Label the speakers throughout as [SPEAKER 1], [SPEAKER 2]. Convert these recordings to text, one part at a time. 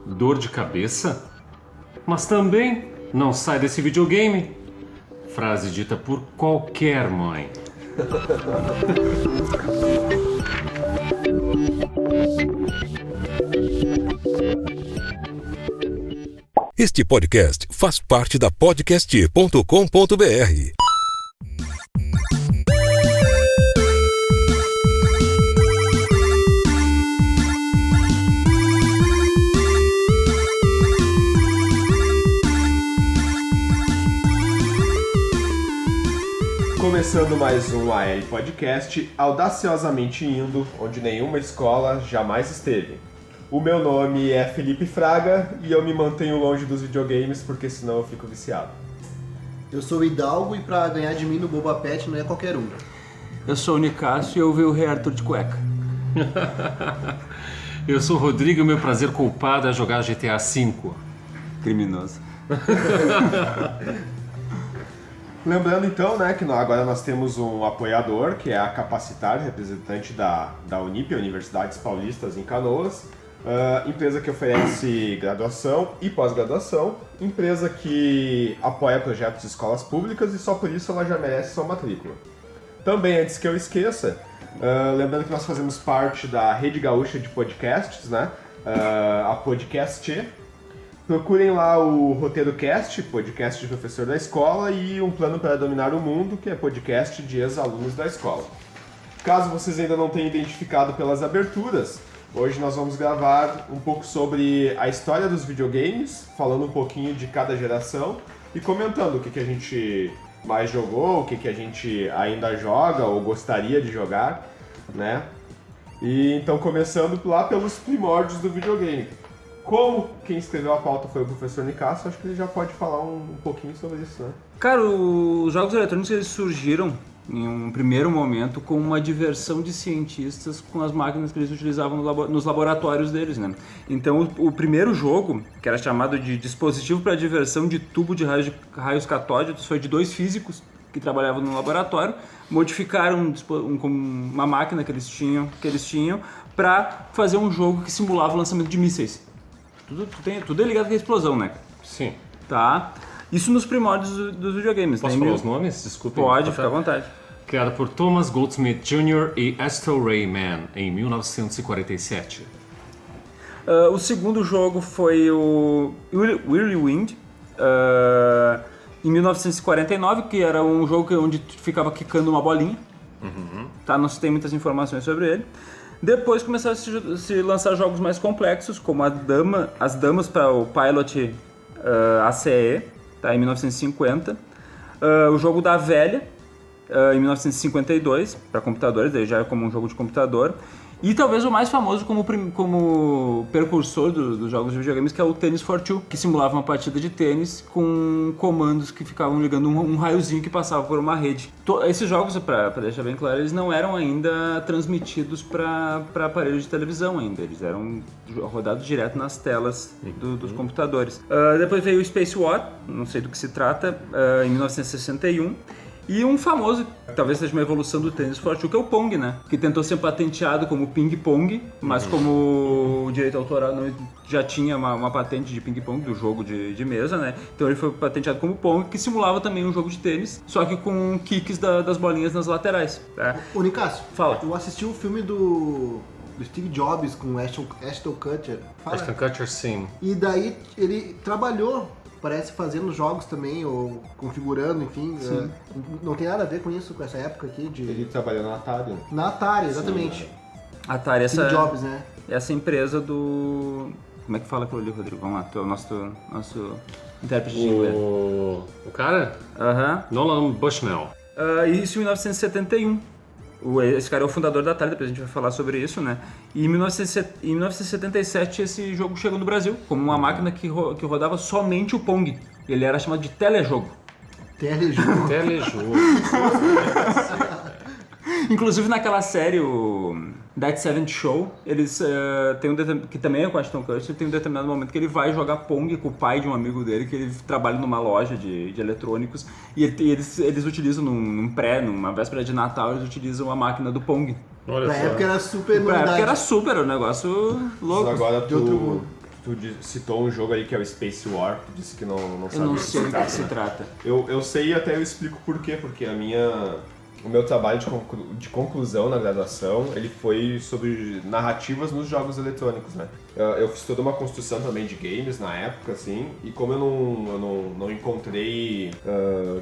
[SPEAKER 1] Dor de cabeça? Mas também não sai desse videogame. Frase dita por qualquer mãe.
[SPEAKER 2] Este podcast faz parte da podcast.com.br.
[SPEAKER 3] Começando mais um AL Podcast, audaciosamente indo onde nenhuma escola jamais esteve. O meu nome é Felipe Fraga e eu me mantenho longe dos videogames porque senão eu fico viciado.
[SPEAKER 4] Eu sou o Hidalgo e pra ganhar de mim no Boba Pet não é qualquer um.
[SPEAKER 5] Eu sou o Nicásio e eu vi o Rei Arthur de cueca.
[SPEAKER 1] Eu sou o Rodrigo e o meu prazer culpado é jogar GTA V.
[SPEAKER 5] Criminoso.
[SPEAKER 3] Lembrando então, né, que agora nós temos um apoiador, que é a Capacitar, representante da Unip, Universidades Paulistas em Canoas, empresa que oferece graduação e pós-graduação, empresa que apoia projetos de escolas públicas e só por isso ela já merece sua matrícula. Também, antes que eu esqueça, lembrando que nós fazemos parte da Rede Gaúcha de Podcasts, né, a Podcast. Procurem lá o Roteiro Cast, podcast de professor da escola, e Um Plano para Dominar o Mundo, que é podcast de ex-alunos da escola. Caso vocês ainda não tenham identificado pelas aberturas, hoje nós vamos gravar um pouco sobre a história dos videogames, falando um pouquinho de cada geração e comentando o que a gente mais jogou, o que a gente ainda joga ou gostaria de jogar, né? E então começando lá pelos primórdios do videogame. Como quem escreveu a pauta foi o professor Nicásio, acho que ele já pode falar um pouquinho sobre isso, né?
[SPEAKER 5] Cara, os jogos eletrônicos eles surgiram em um primeiro momento com uma diversão de cientistas com as máquinas que eles utilizavam nos laboratórios deles, né? Então o primeiro jogo, que era chamado de dispositivo para diversão de tubo de raios catódicos, foi de dois físicos que trabalhavam no laboratório, modificaram uma máquina que eles tinham para fazer um jogo que simulava o lançamento de mísseis. Tudo é ligado com a explosão, né?
[SPEAKER 1] Sim.
[SPEAKER 5] Tá. Isso nos primórdios dos videogames.
[SPEAKER 1] Posso falar os nomes? Desculpem.
[SPEAKER 5] Pode, fica à vontade.
[SPEAKER 1] Criado por Thomas Goldsmith Jr. e Astor Ray Mann em 1947.
[SPEAKER 5] O segundo jogo foi o Whirlwind, em 1949, que era um jogo onde tu ficava quicando uma bolinha.
[SPEAKER 1] Uhum.
[SPEAKER 5] Tá? Não se tem muitas informações sobre ele. Depois começaram a se lançar jogos mais complexos, como as damas para o Pilot ACE, tá, em 1950. O jogo da Velha, em 1952, para computadores, daí já é como um jogo de computador. E talvez o mais famoso como precursor dos jogos de videogames, que é o Tennis for Two, que simulava uma partida de tênis com comandos que ficavam ligando um raiozinho que passava por uma rede. Esses jogos, para deixar bem claro, eles não eram ainda transmitidos para aparelhos de televisão ainda, eles eram rodados direto nas telas dos computadores. Depois veio o Space War, não sei do que se trata, em 1961. E um famoso, talvez seja uma evolução do Tennis for Two, que é o Pong, né? Que tentou ser patenteado como ping-pong, mas como o direito autoral já tinha uma patente de ping-pong do jogo de mesa, né? Então ele foi patenteado como Pong, que simulava também um jogo de tênis, só que com kicks das bolinhas nas laterais. Tá?
[SPEAKER 4] Ô Nicásio,
[SPEAKER 5] Fala.
[SPEAKER 4] Eu assisti o filme do Steve Jobs com Ashton Kutcher.
[SPEAKER 1] Ashton Kutcher, sim.
[SPEAKER 4] E daí ele trabalhou, parece, fazendo jogos também, ou configurando, enfim. Não tem nada a ver com isso, com essa época aqui de...
[SPEAKER 3] Ele trabalhou na Atari.
[SPEAKER 4] Na Atari, exatamente.
[SPEAKER 3] Sim,
[SPEAKER 5] Atari,
[SPEAKER 4] Steve Jobs, né?
[SPEAKER 5] Essa empresa do... Como é que fala aquilo ali, Rodrigo? Vamos lá, tu é o nosso intérprete de inglês.
[SPEAKER 1] O cara?
[SPEAKER 5] Aham.
[SPEAKER 1] Nolan Bushnell.
[SPEAKER 5] Isso em 1971. Esse cara é o fundador da Atari, depois a gente vai falar sobre isso, né? E em 1977 esse jogo chegou no Brasil, como uma máquina que rodava somente o Pong. Ele era chamado de telejogo.
[SPEAKER 4] Telejogo.
[SPEAKER 1] Telejogo.
[SPEAKER 5] Inclusive naquela série, o That 70 Show, eles tem que também é com Ashton Kutcher, tem um determinado momento que ele vai jogar Pong com o pai de um amigo dele, que ele trabalha numa loja de eletrônicos, e eles utilizam numa véspera de Natal, eles utilizam a máquina do Pong.
[SPEAKER 3] Olha
[SPEAKER 4] Na
[SPEAKER 3] só.
[SPEAKER 4] época era super
[SPEAKER 5] Pra
[SPEAKER 4] novidade.
[SPEAKER 5] época era super, um negócio louco.
[SPEAKER 3] Agora
[SPEAKER 4] De outro mundo.
[SPEAKER 3] citou um jogo ali que é o Space War, tu disse que não
[SPEAKER 5] Eu
[SPEAKER 3] sabe
[SPEAKER 5] não
[SPEAKER 3] do que
[SPEAKER 5] sei do que se
[SPEAKER 3] né?
[SPEAKER 5] trata.
[SPEAKER 3] Eu sei e até eu explico por quê, porque o meu trabalho de conclusão na graduação, ele foi sobre narrativas nos jogos eletrônicos, né? Eu fiz toda uma construção também de games na época, assim, e como eu não encontrei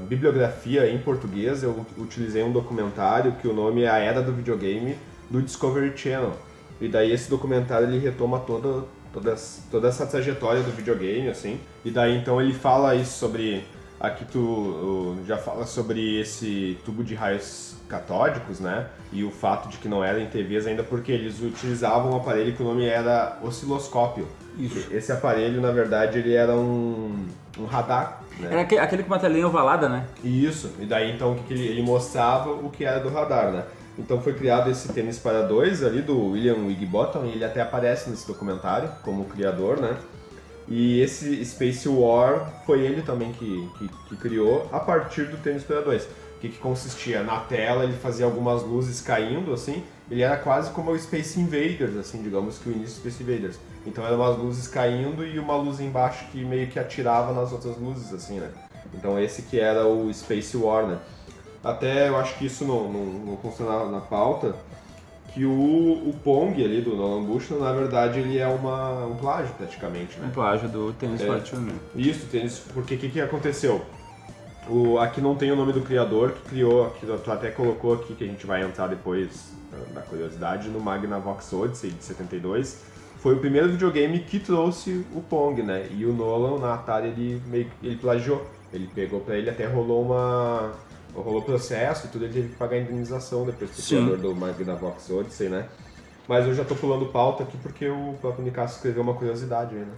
[SPEAKER 3] bibliografia em português, eu utilizei um documentário que o nome é A Era do Videogame, do Discovery Channel. E daí esse documentário, ele retoma toda essa trajetória do videogame, assim, e daí então ele fala isso sobre... Aqui tu já fala sobre esse tubo de raios catódicos, né? E o fato de que não era em TVs ainda porque eles utilizavam um aparelho que o nome era osciloscópio.
[SPEAKER 5] Isso.
[SPEAKER 3] Esse aparelho, na verdade, ele era um radar, né?
[SPEAKER 5] Era aquele com uma telinha ovalada, né?
[SPEAKER 3] Isso. E daí, então, ele mostrava o que era do radar, né? Então foi criado esse tênis para dois ali do William Wigbottom, e ele até aparece nesse documentário como criador, né? E esse Space War foi ele também que criou a partir do tênis para dois. O que consistia? Na tela ele fazia algumas luzes caindo, assim, ele era quase como o Space Invaders, assim, digamos que o início do Space Invaders. Então eram umas luzes caindo e uma luz embaixo que meio que atirava nas outras luzes, assim, né? Então esse que era o Space War, né? Até eu acho que isso não consta na pauta, que o Pong ali do Nolan Bushnell, na verdade, ele é um plágio praticamente, né?
[SPEAKER 5] Um plágio do Tennis Fortune.
[SPEAKER 3] Isso, tênis, porque o que aconteceu? Aqui não tem o nome do criador que criou, que tu até colocou aqui, que a gente vai entrar depois da curiosidade, no Magnavox Odyssey de 72. Foi o primeiro videogame que trouxe o Pong, né? E o Nolan, na Atari, ele plagiou. Ele pegou pra ele, até rolou processo e tudo, ele teve que pagar a indenização depois do criador do Magnavox Odyssey, né? Mas eu já tô pulando pauta aqui porque o próprio Nicasso escreveu uma curiosidade aí, né?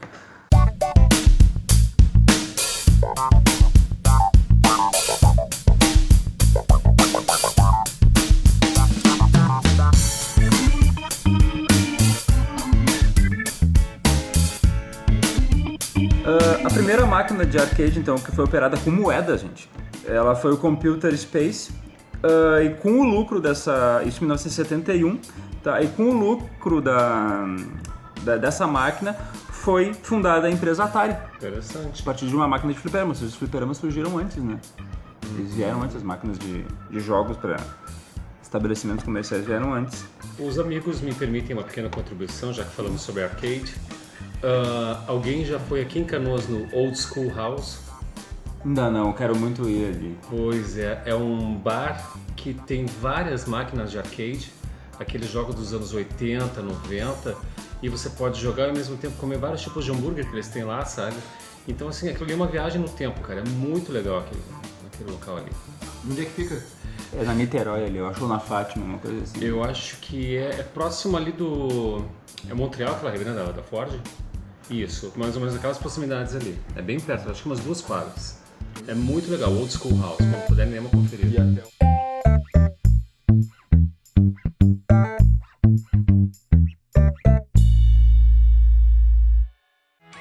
[SPEAKER 5] A primeira máquina de arcade, então, que foi operada com moeda, gente, ela foi o Computer Space, e com o lucro dessa... Isso em 1971, tá? E com o lucro dessa máquina foi fundada a empresa Atari.
[SPEAKER 1] Interessante.
[SPEAKER 5] A partir de uma máquina de fliperamas. Os fliperamas surgiram antes, né? Eles vieram antes, as máquinas de jogos para estabelecimentos comerciais vieram antes.
[SPEAKER 1] Os amigos me permitem uma pequena contribuição, já que falamos sobre arcade. Alguém já foi aqui em Canoas no Old School House?
[SPEAKER 5] Ainda não, quero muito ir ali.
[SPEAKER 1] Pois é um bar que tem várias máquinas de arcade, aqueles jogos dos anos 80, 90, e você pode jogar e ao mesmo tempo comer vários tipos de hambúrguer que eles têm lá, sabe? Então assim, aquilo ali é uma viagem no tempo, cara, é muito legal aquele local ali.
[SPEAKER 4] Onde é que fica?
[SPEAKER 5] É na Niterói ali, eu acho, ou na Fátima, uma coisa assim.
[SPEAKER 1] Eu acho que é próximo ali do... É Montreal, aquela regra da Ford? Isso, mais ou menos aquelas proximidades ali. É bem perto, acho que umas 2 quadras. É muito legal, Old School House, quando puderem, dê uma conferida.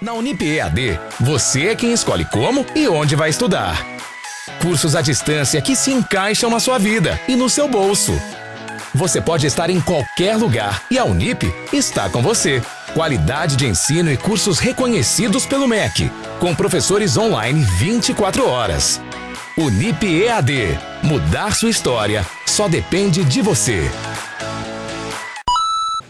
[SPEAKER 6] Na Unip EAD, você é quem escolhe como e onde vai estudar. Cursos à distância que se encaixam na sua vida e no seu bolso. Você pode estar em qualquer lugar e a Unip está com você. Qualidade de ensino e cursos reconhecidos pelo MEC, com professores online 24 horas. Unip EAD. Mudar sua história só depende de você.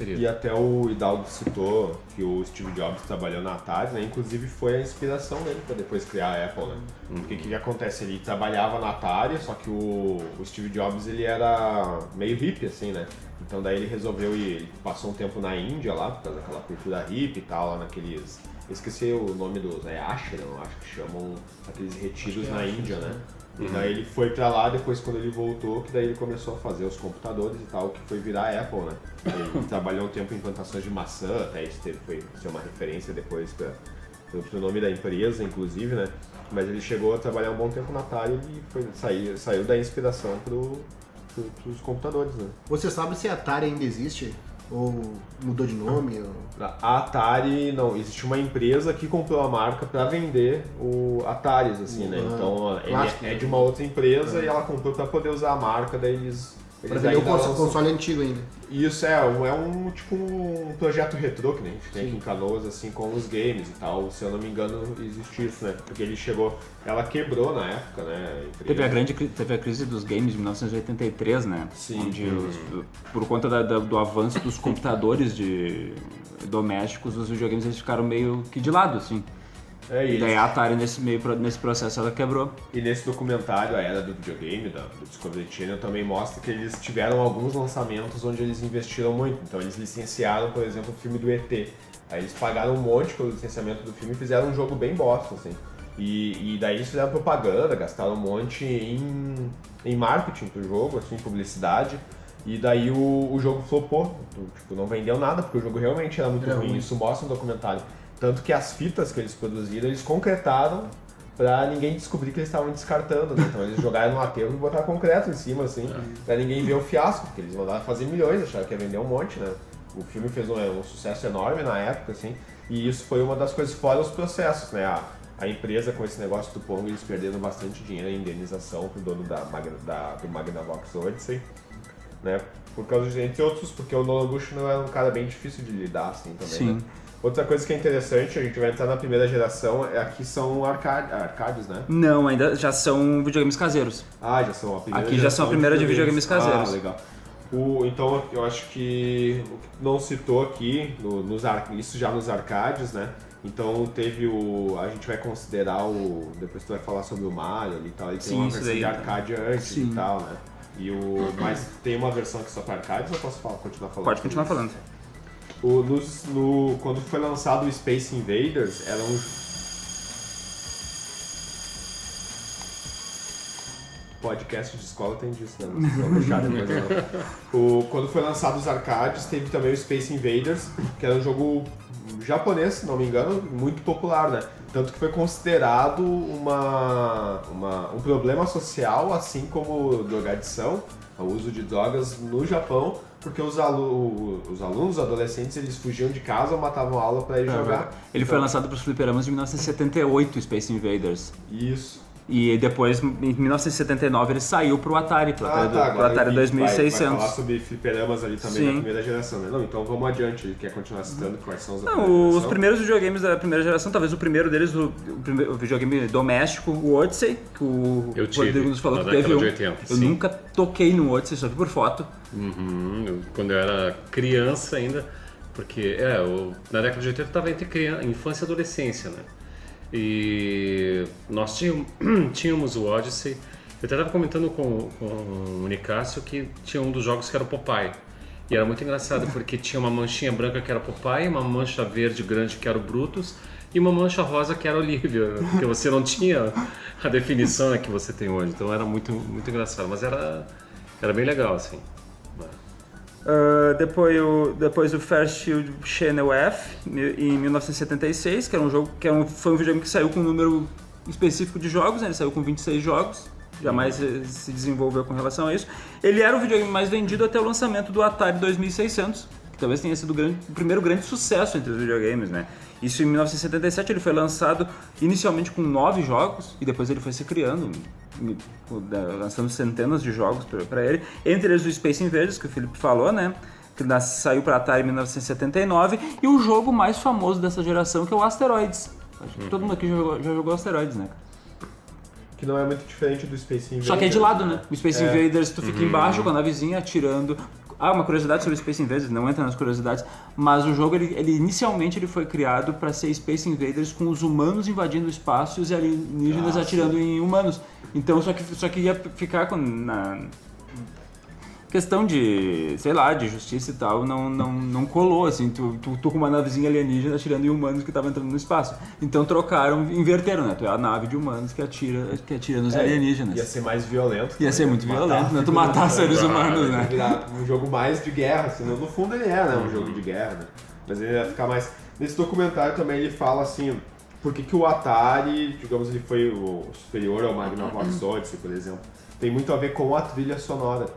[SPEAKER 3] E até o Hidalgo citou que o Steve Jobs trabalhou na Atari, né? Inclusive foi a inspiração dele para depois criar a Apple, né? Porque o que acontece? Ele trabalhava na Atari, só que o Steve Jobs, ele era meio hippie, assim, né? Então daí ele resolveu ir, ele passou um tempo na Índia lá, por causa daquela cultura hippie e tal, lá naqueles... Eu esqueci o nome dos... ashram, acho que chamam aqueles retiros na Índia, né? E daí ele foi pra lá, depois quando ele voltou, que daí ele começou a fazer os computadores e tal, que foi virar a Apple, né? Ele trabalhou um tempo em plantações de maçã, até isso foi ser uma referência depois pro nome da empresa, inclusive, né? Mas ele chegou a trabalhar um bom tempo na Atari e saiu da inspiração pros computadores, né?
[SPEAKER 4] Você sabe se a Atari ainda existe? Ou mudou de nome?
[SPEAKER 3] A Atari, não, existe uma empresa que comprou a marca para vender o Ataris, assim, né? Então, ele é de uma outra empresa e ela comprou para poder usar a marca, daí eles
[SPEAKER 4] Pra vender o console antigo ainda.
[SPEAKER 3] Isso é um tipo um projeto retrô que a gente tem aqui em Canoas, assim, com os games e tal. Se eu não me engano, existe isso, né? Porque ela quebrou na época, né?
[SPEAKER 5] Teve a crise dos games de 1983, né?
[SPEAKER 3] Sim.
[SPEAKER 5] Onde por conta do avanço dos computadores domésticos, os videogames eles ficaram meio que de lado, assim. E daí a Atari nesse processo ela quebrou.
[SPEAKER 3] E nesse documentário, A Era do Videogame, do Discovery Channel, também mostra que eles tiveram alguns lançamentos onde eles investiram muito. Então eles licenciaram, por exemplo, o filme do ET. Aí eles pagaram um monte pelo licenciamento do filme e fizeram um jogo bem bosta, assim. E daí eles fizeram propaganda, gastaram um monte em marketing pro jogo, assim, publicidade. E daí o jogo flopou, tipo, não vendeu nada, porque o jogo realmente era muito ruim. Isso mostra no documentário. Tanto que as fitas que eles produziram, eles concretaram pra ninguém descobrir que eles estavam descartando, né? Então eles jogaram no aterro e botaram concreto em cima, assim, pra ninguém ver o fiasco, porque eles mandaram fazer milhões, acharam que ia vender um monte, né? O filme fez um sucesso enorme na época, assim, e isso foi uma das coisas fora os processos, né? A empresa, com esse negócio do Pong, eles perderam bastante dinheiro em indenização pro dono do Magnavox Odyssey, né? Por causa de, entre outros, porque o Nolan Bushnell era um cara bem difícil de lidar, assim, também,
[SPEAKER 5] Sim.
[SPEAKER 3] né? Outra coisa que é interessante, a gente vai entrar na primeira geração, aqui são arcades, né?
[SPEAKER 5] Não, ainda já são videogames caseiros.
[SPEAKER 3] Já são a primeira
[SPEAKER 5] Aqui já são a primeira de videogames caseiros.
[SPEAKER 3] Legal. Então eu acho que o que não citou aqui, isso já nos arcades, né? Então teve a gente vai considerar depois tu vai falar sobre o Mario ali e tal, ele tem uma versão de arcade antes e tal, né? Mas tem uma versão aqui só para arcades ou eu posso continuar falando?
[SPEAKER 5] Pode continuar falando.
[SPEAKER 3] Quando foi lançado o Space Invaders, era um... Podcast de escola tem disso, né? Não deixar depois, não. Quando foi lançado os arcades, teve também o Space Invaders, que era um jogo japonês, se não me engano, muito popular, né? Tanto que foi considerado um problema social, assim como drogadição, o uso de drogas no Japão, porque os alunos, os adolescentes, eles fugiam de casa ou matavam a aula para ir jogar.
[SPEAKER 5] Ele foi lançado para os fliperamas em 1978, Space Invaders.
[SPEAKER 3] Isso.
[SPEAKER 5] E depois, em 1979, ele saiu pro Atari, pro Atari 2600.
[SPEAKER 3] Vai falar sobre fliperamas ali também da primeira geração, né? Não, então vamos adiante, ele quer continuar citando quais são os da primeira geração?
[SPEAKER 5] Os primeiros videogames da primeira geração, talvez o primeiro deles, o videogame doméstico, o Odyssey, que o Rodrigo nos falou que teve um.
[SPEAKER 1] 80,
[SPEAKER 5] eu nunca toquei no Odyssey, só vi por foto.
[SPEAKER 1] Quando eu era criança ainda, porque na década de 80 eu estava entre infância e adolescência, né? E nós tínhamos o Odyssey. Eu até estava comentando com o Nicásio que tinha um dos jogos que era o Popeye. E era muito engraçado porque tinha uma manchinha branca que era Popeye, uma mancha verde grande que era o Brutus e uma mancha rosa que era a Olivia, porque você não tinha a definição que você tem hoje. Então era muito, muito engraçado, mas era bem legal, assim.
[SPEAKER 5] Depois o First Shield Channel F em 1976, que era um jogo foi um videogame que saiu com um número específico de jogos, né? Ele saiu com 26 jogos, jamais se desenvolveu com relação a isso. Ele era o videogame mais vendido até o lançamento do Atari 2600, que talvez tenha sido o primeiro grande sucesso entre os videogames, né? Isso em 1977, ele foi lançado inicialmente com 9 jogos e depois ele foi se criando, lançando centenas de jogos para ele, entre eles o Space Invaders, que o Felipe falou, né? Que saiu para Atari em 1979, e o jogo mais famoso dessa geração, que é o Asteroids. Acho que todo mundo aqui já jogou Asteroids, né?
[SPEAKER 3] Que não é muito diferente do Space Invaders.
[SPEAKER 5] Só que é de lado, né? O Space Invaders, tu fica embaixo com a navezinha atirando. Uma curiosidade sobre o Space Invaders, não entra nas curiosidades, mas o jogo, ele inicialmente ele foi criado para ser Space Invaders com os humanos invadindo o espaço e os alienígenas atirando em humanos. Então, só que ia ficar na questão de, sei lá, de justiça e tal, não colou, assim, tu com uma navezinha alienígena atirando em humanos que estavam entrando no espaço. Então inverteram, né? Tu é a nave de humanos que atira nos alienígenas.
[SPEAKER 3] Ia ser mais violento.
[SPEAKER 5] Ia ser muito violento, né? Tu matar seres humanos, né?
[SPEAKER 3] Virar um jogo mais de guerra, assim, no fundo ele é, né? Um jogo de guerra, né? Mas ele ia ficar mais... Nesse documentário também ele fala, assim, por que o Atari, digamos, ele foi o superior ao Magnavox Odyssey, por exemplo. Tem muito a ver com a trilha sonora.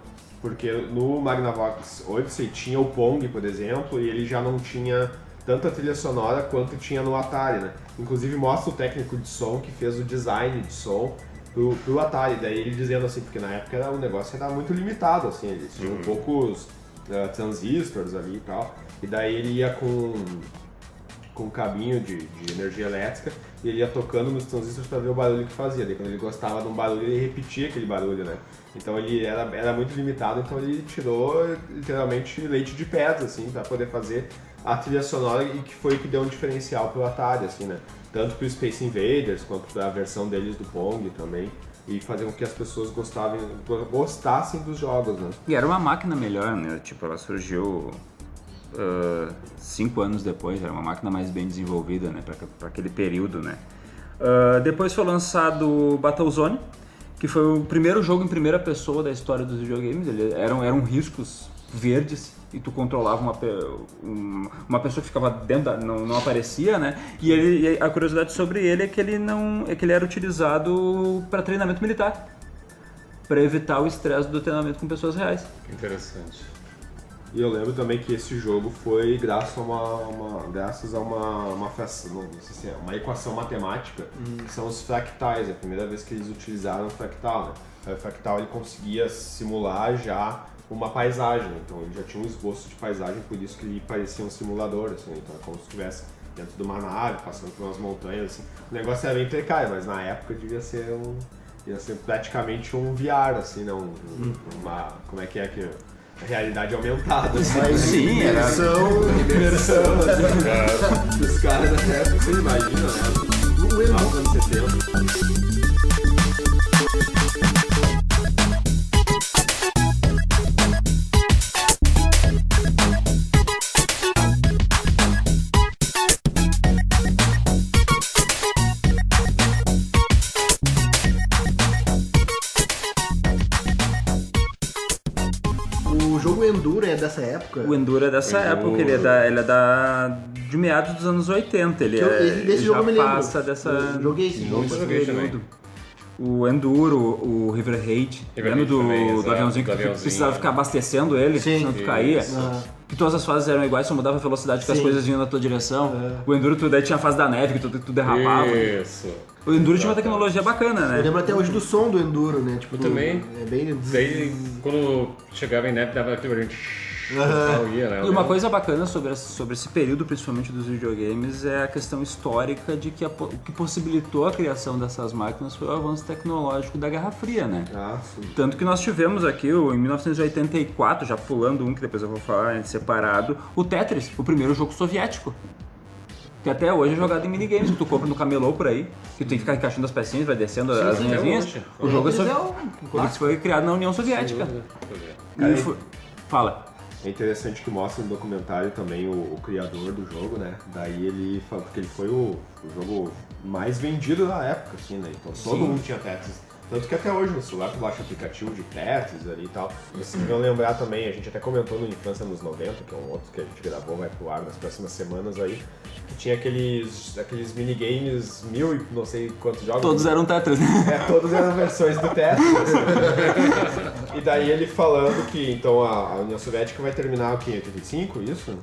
[SPEAKER 3] Porque no Magnavox Odyssey tinha o Pong, por exemplo, e ele já não tinha tanta trilha sonora quanto tinha no Atari, né? Inclusive mostra o técnico de som que fez o design de som pro Atari. Daí ele dizendo assim, porque na época o negócio era muito limitado, assim, eles tinham poucos transistores ali e tal. E daí ele ia com um cabinho de energia elétrica e ele ia tocando nos transistores para ver o barulho que fazia. Daí quando ele gostava de um barulho, ele repetia aquele barulho, né? Então ele era muito limitado, então ele tirou literalmente leite de pedra, assim, para poder fazer a trilha sonora e que foi o que deu um diferencial pro Atari, assim, né? Tanto pro Space Invaders quanto pra versão deles do Pong também. E fazer com que as pessoas gostassem dos jogos, né?
[SPEAKER 5] E era uma máquina melhor, né? Tipo, ela surgiu 5 anos depois, era uma máquina mais bem desenvolvida, né? Pra aquele período, né? Depois foi lançado Battlezone, que foi o primeiro jogo em primeira pessoa da história dos videogames. Eram riscos verdes e tu controlava uma pessoa que ficava dentro não aparecia, né? E a curiosidade sobre ele é que ele era utilizado para treinamento militar, para evitar o estresse do treinamento com pessoas reais.
[SPEAKER 1] Interessante.
[SPEAKER 3] E eu lembro também que esse jogo foi graças a uma equação matemática, que são os fractais. É a primeira vez que eles utilizaram o fractal, né? Aí o fractal ele conseguia simular já uma paisagem, então ele já tinha um esboço de paisagem, por isso que ele parecia um simulador, assim, então é como se estivesse dentro de uma nave, passando por umas montanhas, assim. O negócio era bem precário, mas na época devia ser praticamente um VR, assim, né? Como é que a realidade aumentada, assim.
[SPEAKER 5] Sim, era
[SPEAKER 3] Imersão, assim, os caras até, você imagina, né? Nos anos 70.
[SPEAKER 4] O jogo Enduro é dessa época?
[SPEAKER 5] O Enduro é dessa época, ele é de meados dos anos 80, ele
[SPEAKER 4] desse jogo eu me
[SPEAKER 5] já
[SPEAKER 4] lembro.
[SPEAKER 5] passa dessa...
[SPEAKER 4] Eu joguei esse jogo.
[SPEAKER 5] desse
[SPEAKER 1] joguei também.
[SPEAKER 5] período. O Enduro, o River Raid, lembra do aviãozinho que tu precisava ficar abastecendo ele, senão tu caía? Que todas as fases eram iguais, só mudava a velocidade que as coisas vinham na tua direção. O Enduro, daí tinha a fase da neve, que tu derrapava.
[SPEAKER 1] Isso.
[SPEAKER 5] O Enduro tinha uma tecnologia bacana, né?
[SPEAKER 4] Eu lembro até hoje do som do Enduro, né? Tipo,
[SPEAKER 1] também.
[SPEAKER 4] É bem...
[SPEAKER 1] Daí, quando chegava em neve, dava aquele barulho.
[SPEAKER 5] E uma coisa bacana sobre esse período, principalmente dos videogames, é a questão histórica de que o que possibilitou a criação dessas máquinas foi o avanço tecnológico da Guerra Fria, né? Tanto que nós tivemos aqui, em 1984, já pulando um que depois eu vou falar em separado, o Tetris, o primeiro jogo soviético. Que até hoje é jogado em minigames, que tu compra no camelô por aí, que tu tem que ficar encaixando as pecinhas, vai descendo as linhazinhas. O jogo ele foi criado na União Soviética. Fala.
[SPEAKER 3] É interessante que mostra no documentário também o criador do jogo, né? Daí ele fala, porque ele foi o jogo mais vendido na época, assim, né? Então todo mundo tinha Tetris. Tanto que até hoje no celular tu baixa aplicativo de Tetris ali e tal. Vocês vão lembrar também, a gente até comentou no Infância nos 90, que é um outro que a gente gravou, vai pro ar nas próximas semanas aí, que tinha aqueles minigames, 1000 e não sei quantos jogos.
[SPEAKER 5] Todos eram Tetris, né?
[SPEAKER 3] Todos eram versões do Tetris. E daí ele falando que então a União Soviética vai terminar o quê? 85, isso?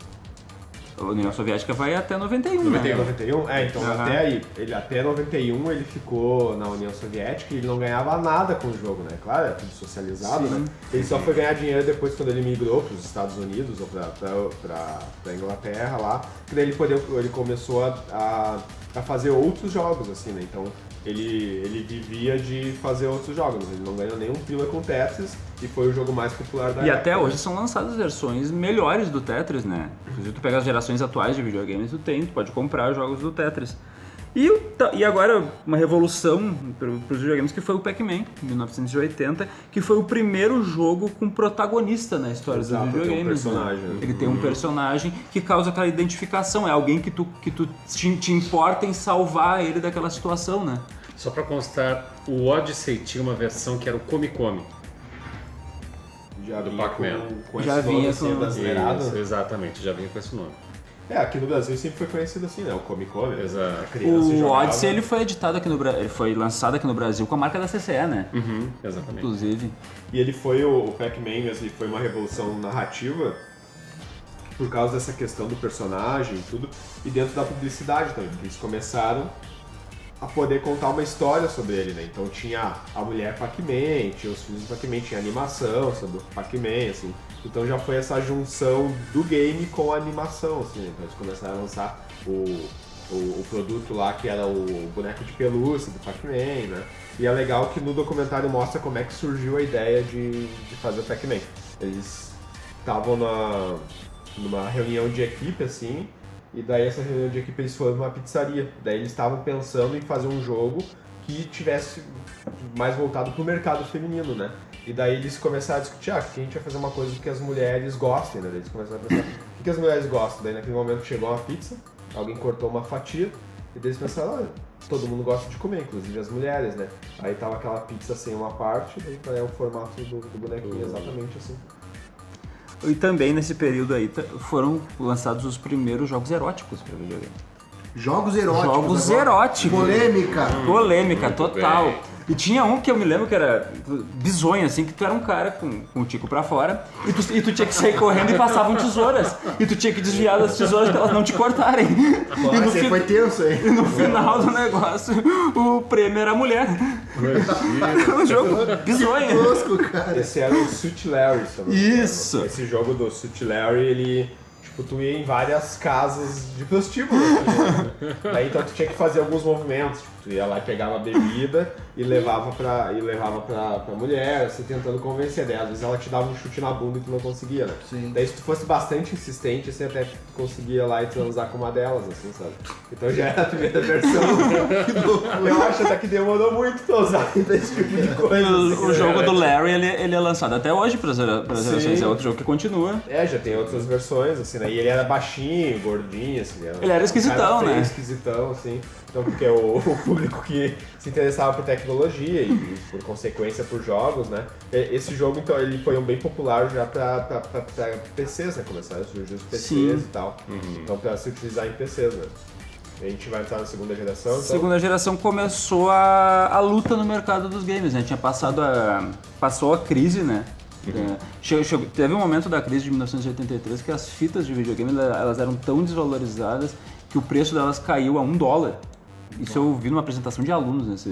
[SPEAKER 5] A União Soviética vai até 91, né?
[SPEAKER 3] 91? Então até aí, até 91 ele ficou na União Soviética e ele não ganhava nada com o jogo, né? Claro, é tudo socializado, né? Ele só foi ganhar dinheiro depois quando ele migrou para os Estados Unidos ou para Inglaterra lá, que daí ele começou a fazer outros jogos, assim, né? Então ele vivia de fazer outros jogos, ele não ganhou nenhum pila com Tetris e foi o jogo mais popular da época.
[SPEAKER 5] E até hoje são lançadas versões melhores do Tetris, né? Inclusive tu pega as gerações atuais de videogames, tu pode comprar jogos do Tetris. E agora uma revolução para os videogames que foi o Pac-Man, em 1980, que foi o primeiro jogo com protagonista na história dos videogames.
[SPEAKER 3] Tem um personagem.
[SPEAKER 5] Né? Ele tem um personagem que causa aquela identificação, é alguém que tu te importa em salvar ele daquela situação, né?
[SPEAKER 1] Só pra constar, o Odyssey tinha uma versão que era o Come Come.
[SPEAKER 3] Já
[SPEAKER 1] do
[SPEAKER 3] vinha
[SPEAKER 1] Pac-Man.
[SPEAKER 3] com
[SPEAKER 5] Já
[SPEAKER 3] esse
[SPEAKER 5] vinha
[SPEAKER 3] nome assim,
[SPEAKER 5] com-
[SPEAKER 3] acelerado.
[SPEAKER 1] Isso, exatamente, já vinha com esse nome.
[SPEAKER 3] Aqui no Brasil sempre foi conhecido assim, né? O Come Come.
[SPEAKER 1] Exato.
[SPEAKER 3] A criança
[SPEAKER 5] O
[SPEAKER 3] jogava.
[SPEAKER 5] Odyssey ele foi editado aqui no Brasil, ele foi lançado aqui no Brasil com a marca da CCE, né?
[SPEAKER 1] Exatamente.
[SPEAKER 5] Inclusive.
[SPEAKER 3] E ele foi, o Pac-Man mesmo, ele foi uma revolução narrativa por causa dessa questão do personagem e tudo, e dentro da publicidade também, porque eles começaram a poder contar uma história sobre ele, né? Então tinha a mulher Pac-Man, tinha os filhos do Pac-Man, tinha animação sobre o Pac-Man, assim. Então já foi essa junção do game com a animação, assim, né? Então eles começaram a lançar o produto lá que era o boneco de pelúcia do Pac-Man, né? E é legal que no documentário mostra como é que surgiu a ideia de fazer o Pac-Man. Eles estavam numa reunião de equipe, assim, e daí essa reunião de equipe eles foram numa pizzaria. Daí eles estavam pensando em fazer um jogo que tivesse mais voltado pro mercado feminino, né? E daí eles começaram a discutir, que a gente vai fazer uma coisa que as mulheres gostem, né? Daí eles começaram a pensar, o que as mulheres gostam? Daí naquele momento chegou uma pizza, alguém cortou uma fatia, e daí eles pensaram, todo mundo gosta de comer, inclusive as mulheres, né? Aí tava aquela pizza sem uma parte, daí é o formato do bonequinho exatamente assim.
[SPEAKER 5] E também nesse período aí foram lançados os primeiros jogos eróticos para videogame.
[SPEAKER 4] Jogos eróticos.
[SPEAKER 5] Jogos
[SPEAKER 4] agora.
[SPEAKER 5] eróticos.
[SPEAKER 4] Polêmica.
[SPEAKER 5] Total.
[SPEAKER 1] bem.
[SPEAKER 5] E tinha um que eu me lembro que era bizonho, assim, que tu era um cara com o tico pra fora e tu tinha que sair correndo e passavam tesouras. E tu tinha que desviar das tesouras pra elas não te cortarem.
[SPEAKER 4] Nossa, foi tenso aí.
[SPEAKER 5] E no final do negócio, o prêmio era a mulher. Um jogo bizonho.
[SPEAKER 4] Tosco, cara.
[SPEAKER 3] Esse era o Suit Larry, se eu não me engano.
[SPEAKER 5] Isso.
[SPEAKER 3] Esse jogo do Suit Larry, ele... Tipo, tu ia em várias casas de prostíbulo. Né? Aí então tu tinha que fazer alguns movimentos. Tipo, tu ia lá e pegava a bebida e levava pra mulher, assim, tentando convencer dela. Às vezes ela te dava um chute na bunda e tu não conseguia, né?
[SPEAKER 4] Sim.
[SPEAKER 3] Daí se tu fosse bastante insistente, assim, até tu conseguia lá e transar com uma delas, assim, sabe? Então já era a primeira versão. Eu acho até que demorou muito pra usar esse tipo de coisa.
[SPEAKER 5] O jogo do Larry, ele é lançado até hoje para as gerações. É outro jogo que continua.
[SPEAKER 3] Já tem outras versões, assim, né? E ele era baixinho, gordinho, assim.
[SPEAKER 5] Ele era esquisitão,
[SPEAKER 3] um cara feio,
[SPEAKER 5] né?
[SPEAKER 3] Esquisitão, assim. Então, porque o público que se interessava por tecnologia e por consequência por jogos, né? Esse jogo, então, ele foi bem popular já pra PCs, né? Começaram a surgir os PCs
[SPEAKER 5] Sim.
[SPEAKER 3] e tal. Então, pra se utilizar em PCs, né? A gente vai entrar na segunda geração, então...
[SPEAKER 5] Segunda geração começou a luta no mercado dos games, né? Passou a crise, né? Teve um momento da crise de 1983 que as fitas de videogame elas eram tão desvalorizadas que o preço delas caiu a $1. Isso eu vi numa apresentação de alunos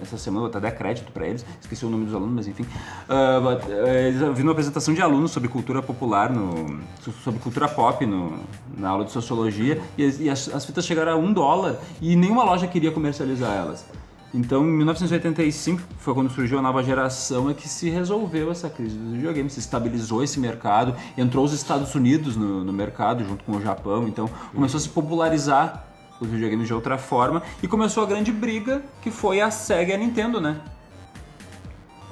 [SPEAKER 5] essa semana, vou até dar crédito para eles, esqueci o nome dos alunos, mas enfim. Eu vi numa apresentação de alunos sobre cultura popular, sobre cultura pop na aula de sociologia, e as fitas chegaram a $1 e nenhuma loja queria comercializar elas. Então, em 1985, foi quando surgiu a nova geração, é que se resolveu essa crise dos videogames, se estabilizou esse mercado, entrou os Estados Unidos no mercado, junto com o Japão, então começou a se popularizar os videogames de outra forma, e começou a grande briga, que foi a Sega e a Nintendo, né?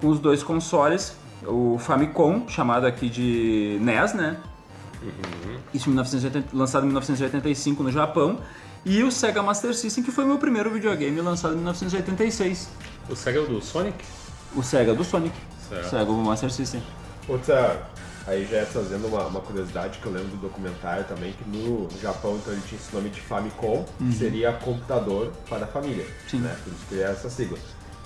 [SPEAKER 5] Com os dois consoles, o Famicom, chamado aqui de NES, né? Isso lançado em 1985 no Japão, e o Sega Master System, que foi o meu primeiro videogame lançado em 1986.
[SPEAKER 1] O Sega é o do Sonic?
[SPEAKER 5] O Sega do Sonic.
[SPEAKER 1] Certo.
[SPEAKER 5] Sega Master System.
[SPEAKER 3] Outra, aí já trazendo uma curiosidade que eu lembro do documentário também, que no Japão então ele tinha esse nome de Famicom, que seria computador para a família.
[SPEAKER 5] Sim.
[SPEAKER 3] Né? Por isso que era essa sigla.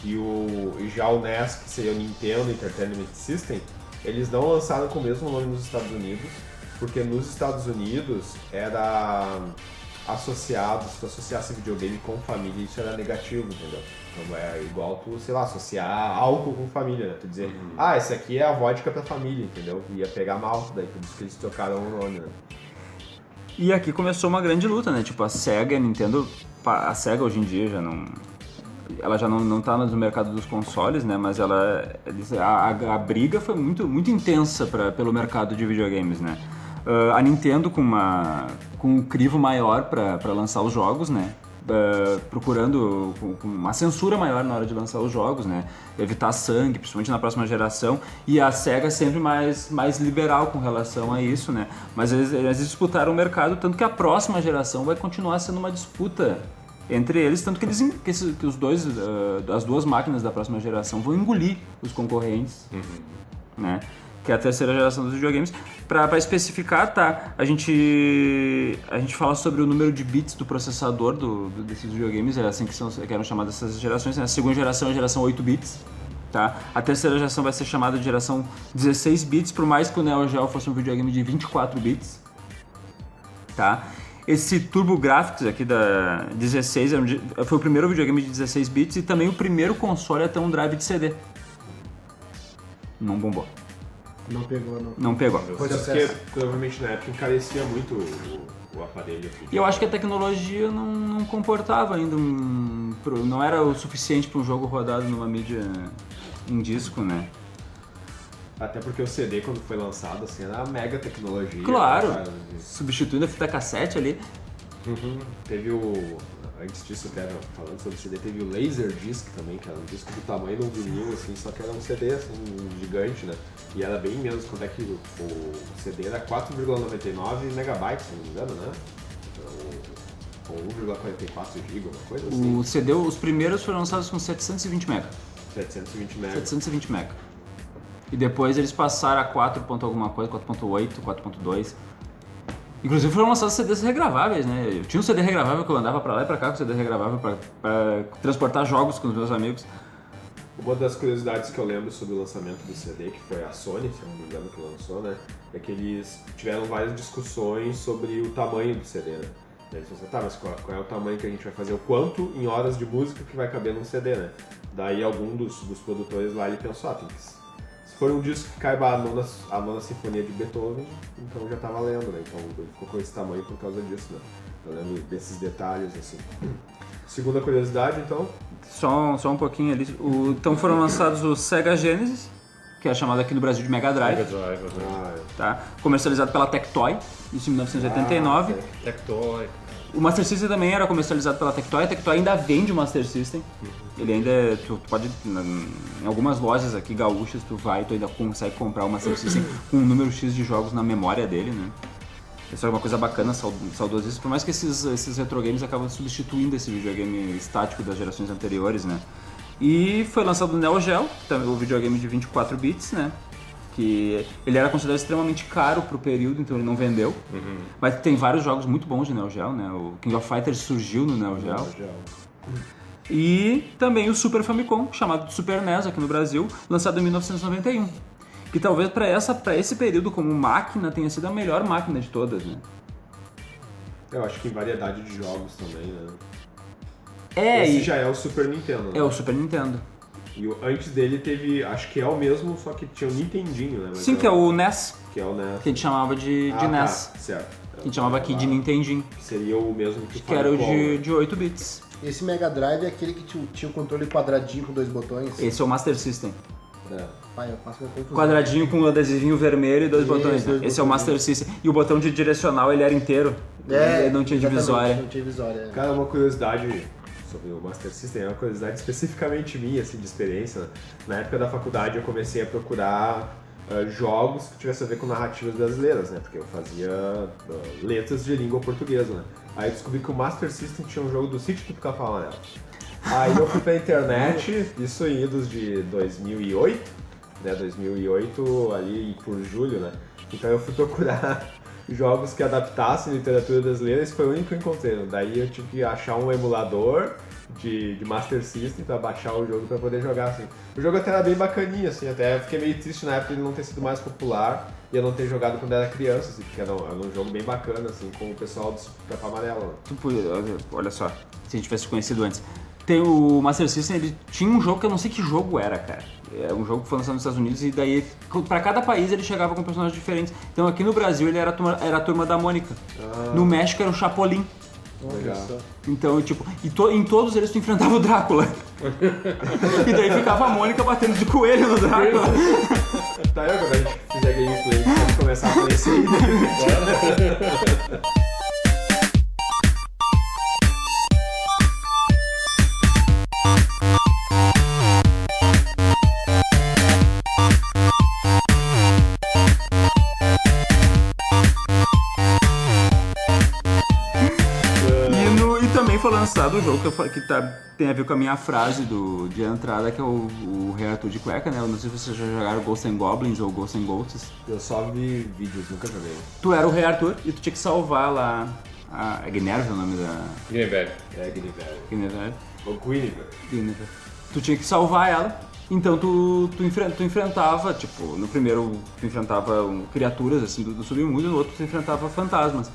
[SPEAKER 3] E já o NES, que seria o Nintendo Entertainment System, eles não lançaram com o mesmo nome nos Estados Unidos, porque nos Estados Unidos era associado, se tu associasse videogame com família, isso era negativo, entendeu? Então é igual tu, sei lá, associar álcool com família, né? Tu dizer, esse aqui é a vodka pra família, entendeu? Ia pegar mal, daí por isso que eles trocaram o nome, né?
[SPEAKER 5] E aqui começou uma grande luta, né? Tipo, a Sega e a Nintendo... A Sega hoje em dia já não... Ela já não tá no mercado dos consoles, né? Mas a briga foi muito, muito intensa pelo mercado de videogames, né? A Nintendo com um crivo maior para lançar os jogos, né? Procurando com uma censura maior na hora de lançar os jogos, né? Evitar sangue, principalmente na próxima geração. E a Sega sempre mais liberal com relação a isso, né? Mas eles disputaram o mercado, tanto que a próxima geração vai continuar sendo uma disputa entre eles, tanto que as duas máquinas da próxima geração vão engolir os concorrentes, né? Que é a terceira geração dos videogames. Para especificar, tá? A gente fala sobre o número de bits do processador desses videogames, é assim que eram chamadas essas gerações, né? A segunda geração é a geração 8 bits, tá? A terceira geração vai ser chamada de geração 16 bits, por mais que o Neo Geo fosse um videogame de 24 bits, tá? Esse TurboGrafx aqui da 16 foi o primeiro videogame de 16 bits e também o primeiro console a ter um drive de CD. Não bombou.
[SPEAKER 4] Não pegou, não.
[SPEAKER 5] Não pegou.
[SPEAKER 4] Foi
[SPEAKER 3] Isso porque provavelmente na época encarecia muito o aparelho.
[SPEAKER 5] E eu acho que a tecnologia não comportava ainda não era o suficiente para um jogo rodado numa mídia em disco, né?
[SPEAKER 3] Até porque o CD, quando foi lançado, assim, era uma mega tecnologia.
[SPEAKER 5] Claro,
[SPEAKER 3] Cara,
[SPEAKER 5] substituindo a fita cassete ali.
[SPEAKER 3] Teve antes disso, falando sobre o CD, teve o Laserdisc também, que era um disco do tamanho de um vinil, assim, só que era um CD, assim, gigante, né? E era bem menos, quanto é que o CD era 4,99 megabytes, se não me engano, né? Ou 1,44 GB, uma coisa assim.
[SPEAKER 5] O CD, os primeiros foram lançados com 720 MB.
[SPEAKER 3] 720 MB.
[SPEAKER 5] 720 MB. E depois eles passaram a 4 ponto alguma coisa, 4.8, 4.2. Inclusive foram lançados CDs regraváveis, né? Eu tinha um CD regravável que eu andava pra lá e pra cá com CD regravável pra transportar jogos com os meus amigos.
[SPEAKER 3] Uma das curiosidades que eu lembro sobre o lançamento do CD, que foi a Sony, se não me engano, que lançou, né? É que eles tiveram várias discussões sobre o tamanho do CD, né? Eles falaram assim, tá, mas qual é o tamanho que a gente vai fazer? O quanto em horas de música que vai caber num CD, né? Daí algum dos produtores lá, ele pensou, tem que... Se for um disco que caiba a nona sinfonia de Beethoven, então já tá valendo, né? Então ele ficou com esse tamanho por causa disso, né? Eu lembro desses detalhes, assim. Segunda curiosidade, então...
[SPEAKER 5] Só um pouquinho ali. Então foram lançados o Sega Genesis, que é chamado aqui no Brasil de Mega Drive.
[SPEAKER 1] Mega Drive,
[SPEAKER 5] Tá? Comercializado pela Tectoy, isso em 1989.
[SPEAKER 1] Tectoy.
[SPEAKER 5] O Master System também era comercializado pela Tectoy. A Tectoy ainda vende o Master System. Ele ainda, tu pode, em algumas lojas aqui gaúchas, tu ainda consegue comprar o Master System com um número X de jogos na memória dele, né? Isso é uma coisa bacana, saudosista, por mais que esses retro games acabam substituindo esse videogame estático das gerações anteriores, né? E foi lançado o Neo Geo, o videogame de 24 bits, né? Que ele era considerado extremamente caro pro período, então ele não vendeu. Mas tem vários jogos muito bons de Neo Geo, né? O King of Fighters surgiu no Neo Geo. E também o Super Famicom, chamado de Super NES aqui no Brasil, lançado em 1991. Que talvez para esse período como máquina tenha sido a melhor máquina de todas, né?
[SPEAKER 3] Eu acho que em variedade de jogos também, né?
[SPEAKER 5] Esse
[SPEAKER 3] já é o Super Nintendo, né?
[SPEAKER 5] É o Super Nintendo.
[SPEAKER 3] E antes dele teve, acho que é o mesmo, só que tinha o Nintendinho, né? Mas
[SPEAKER 5] Sim, que é o NES,
[SPEAKER 3] que é o NES.
[SPEAKER 5] que a gente chamava de NES.
[SPEAKER 3] Tá, certo.
[SPEAKER 5] Que a gente chamava aqui de Nintendinho.
[SPEAKER 3] Seria o mesmo que o
[SPEAKER 5] Que era o
[SPEAKER 3] Famicom,
[SPEAKER 5] de 8 bits.
[SPEAKER 4] Esse Mega Drive é aquele que tinha o controle quadradinho com 2 botões.
[SPEAKER 5] Esse é o Master System.
[SPEAKER 3] né?
[SPEAKER 4] Pai, eu faço uma confusão.
[SPEAKER 5] Quadradinho com um adesivinho vermelho e dois
[SPEAKER 4] Isso,
[SPEAKER 5] botões.
[SPEAKER 4] dois
[SPEAKER 5] Esse é o
[SPEAKER 4] botões.
[SPEAKER 5] Master System. E o botão de direcional ele era inteiro. Ele não tinha
[SPEAKER 4] exatamente,
[SPEAKER 5] divisória.
[SPEAKER 4] Não tinha divisória.
[SPEAKER 3] Cara, uma curiosidade sobre o Master System, é uma curiosidade especificamente minha, assim, de experiência. Na época da faculdade eu comecei a procurar jogos que tivessem a ver com narrativas brasileiras, né? Porque eu fazia letras de língua portuguesa, né? Aí eu descobri que o Master System tinha um jogo do Sítio do Pica-Pau Amarelo. Aí eu fui pra internet, isso em idos de 2008, né? 2008 ali por julho, né? Então eu fui procurar jogos que adaptassem literatura brasileira, esse foi o único que eu encontrei. Daí eu tive que achar um emulador de Master System pra baixar o jogo pra poder jogar, assim. O jogo até era bem bacaninho, assim, até fiquei meio triste na época de ele não ter sido mais popular e eu não ter jogado quando era criança, assim, porque era um jogo bem bacana, assim, com o pessoal do Capa Amarelo.
[SPEAKER 5] Olha só, se a gente tivesse conhecido antes. Tem o Master System, ele tinha um jogo que eu não sei que jogo era, cara. É um jogo que foi lançado nos Estados Unidos e daí, pra cada país ele chegava com personagens diferentes. Então aqui no Brasil ele era a turma da Mônica. No México era o Chapolin.
[SPEAKER 3] Legal.
[SPEAKER 5] Então, tipo, em todos eles tu enfrentava o Drácula. E daí ficava a Mônica batendo de coelho no Drácula.
[SPEAKER 3] Tá, eu quando a gente fizer gameplay, pode começar a conhecer aí.
[SPEAKER 5] Foi lançado o jogo que tem a ver com a minha frase de entrada, que é o Rei Arthur de cueca, né? Eu não sei se vocês já jogaram Ghosts and Goblins ou Ghosts and Ghosts.
[SPEAKER 3] Eu só vi vídeos, nunca joguei.
[SPEAKER 5] Tu era o Rei Arthur e tu tinha que salvar lá a Guinevere, é o nome da...
[SPEAKER 1] Guinevere.
[SPEAKER 3] É, Guinevere.
[SPEAKER 5] Guinevere.
[SPEAKER 3] Ou Guinevere.
[SPEAKER 5] Tu tinha que salvar ela, então tu enfrentava, tipo, no primeiro tu enfrentava criaturas assim do submundo e no outro tu enfrentava fantasmas.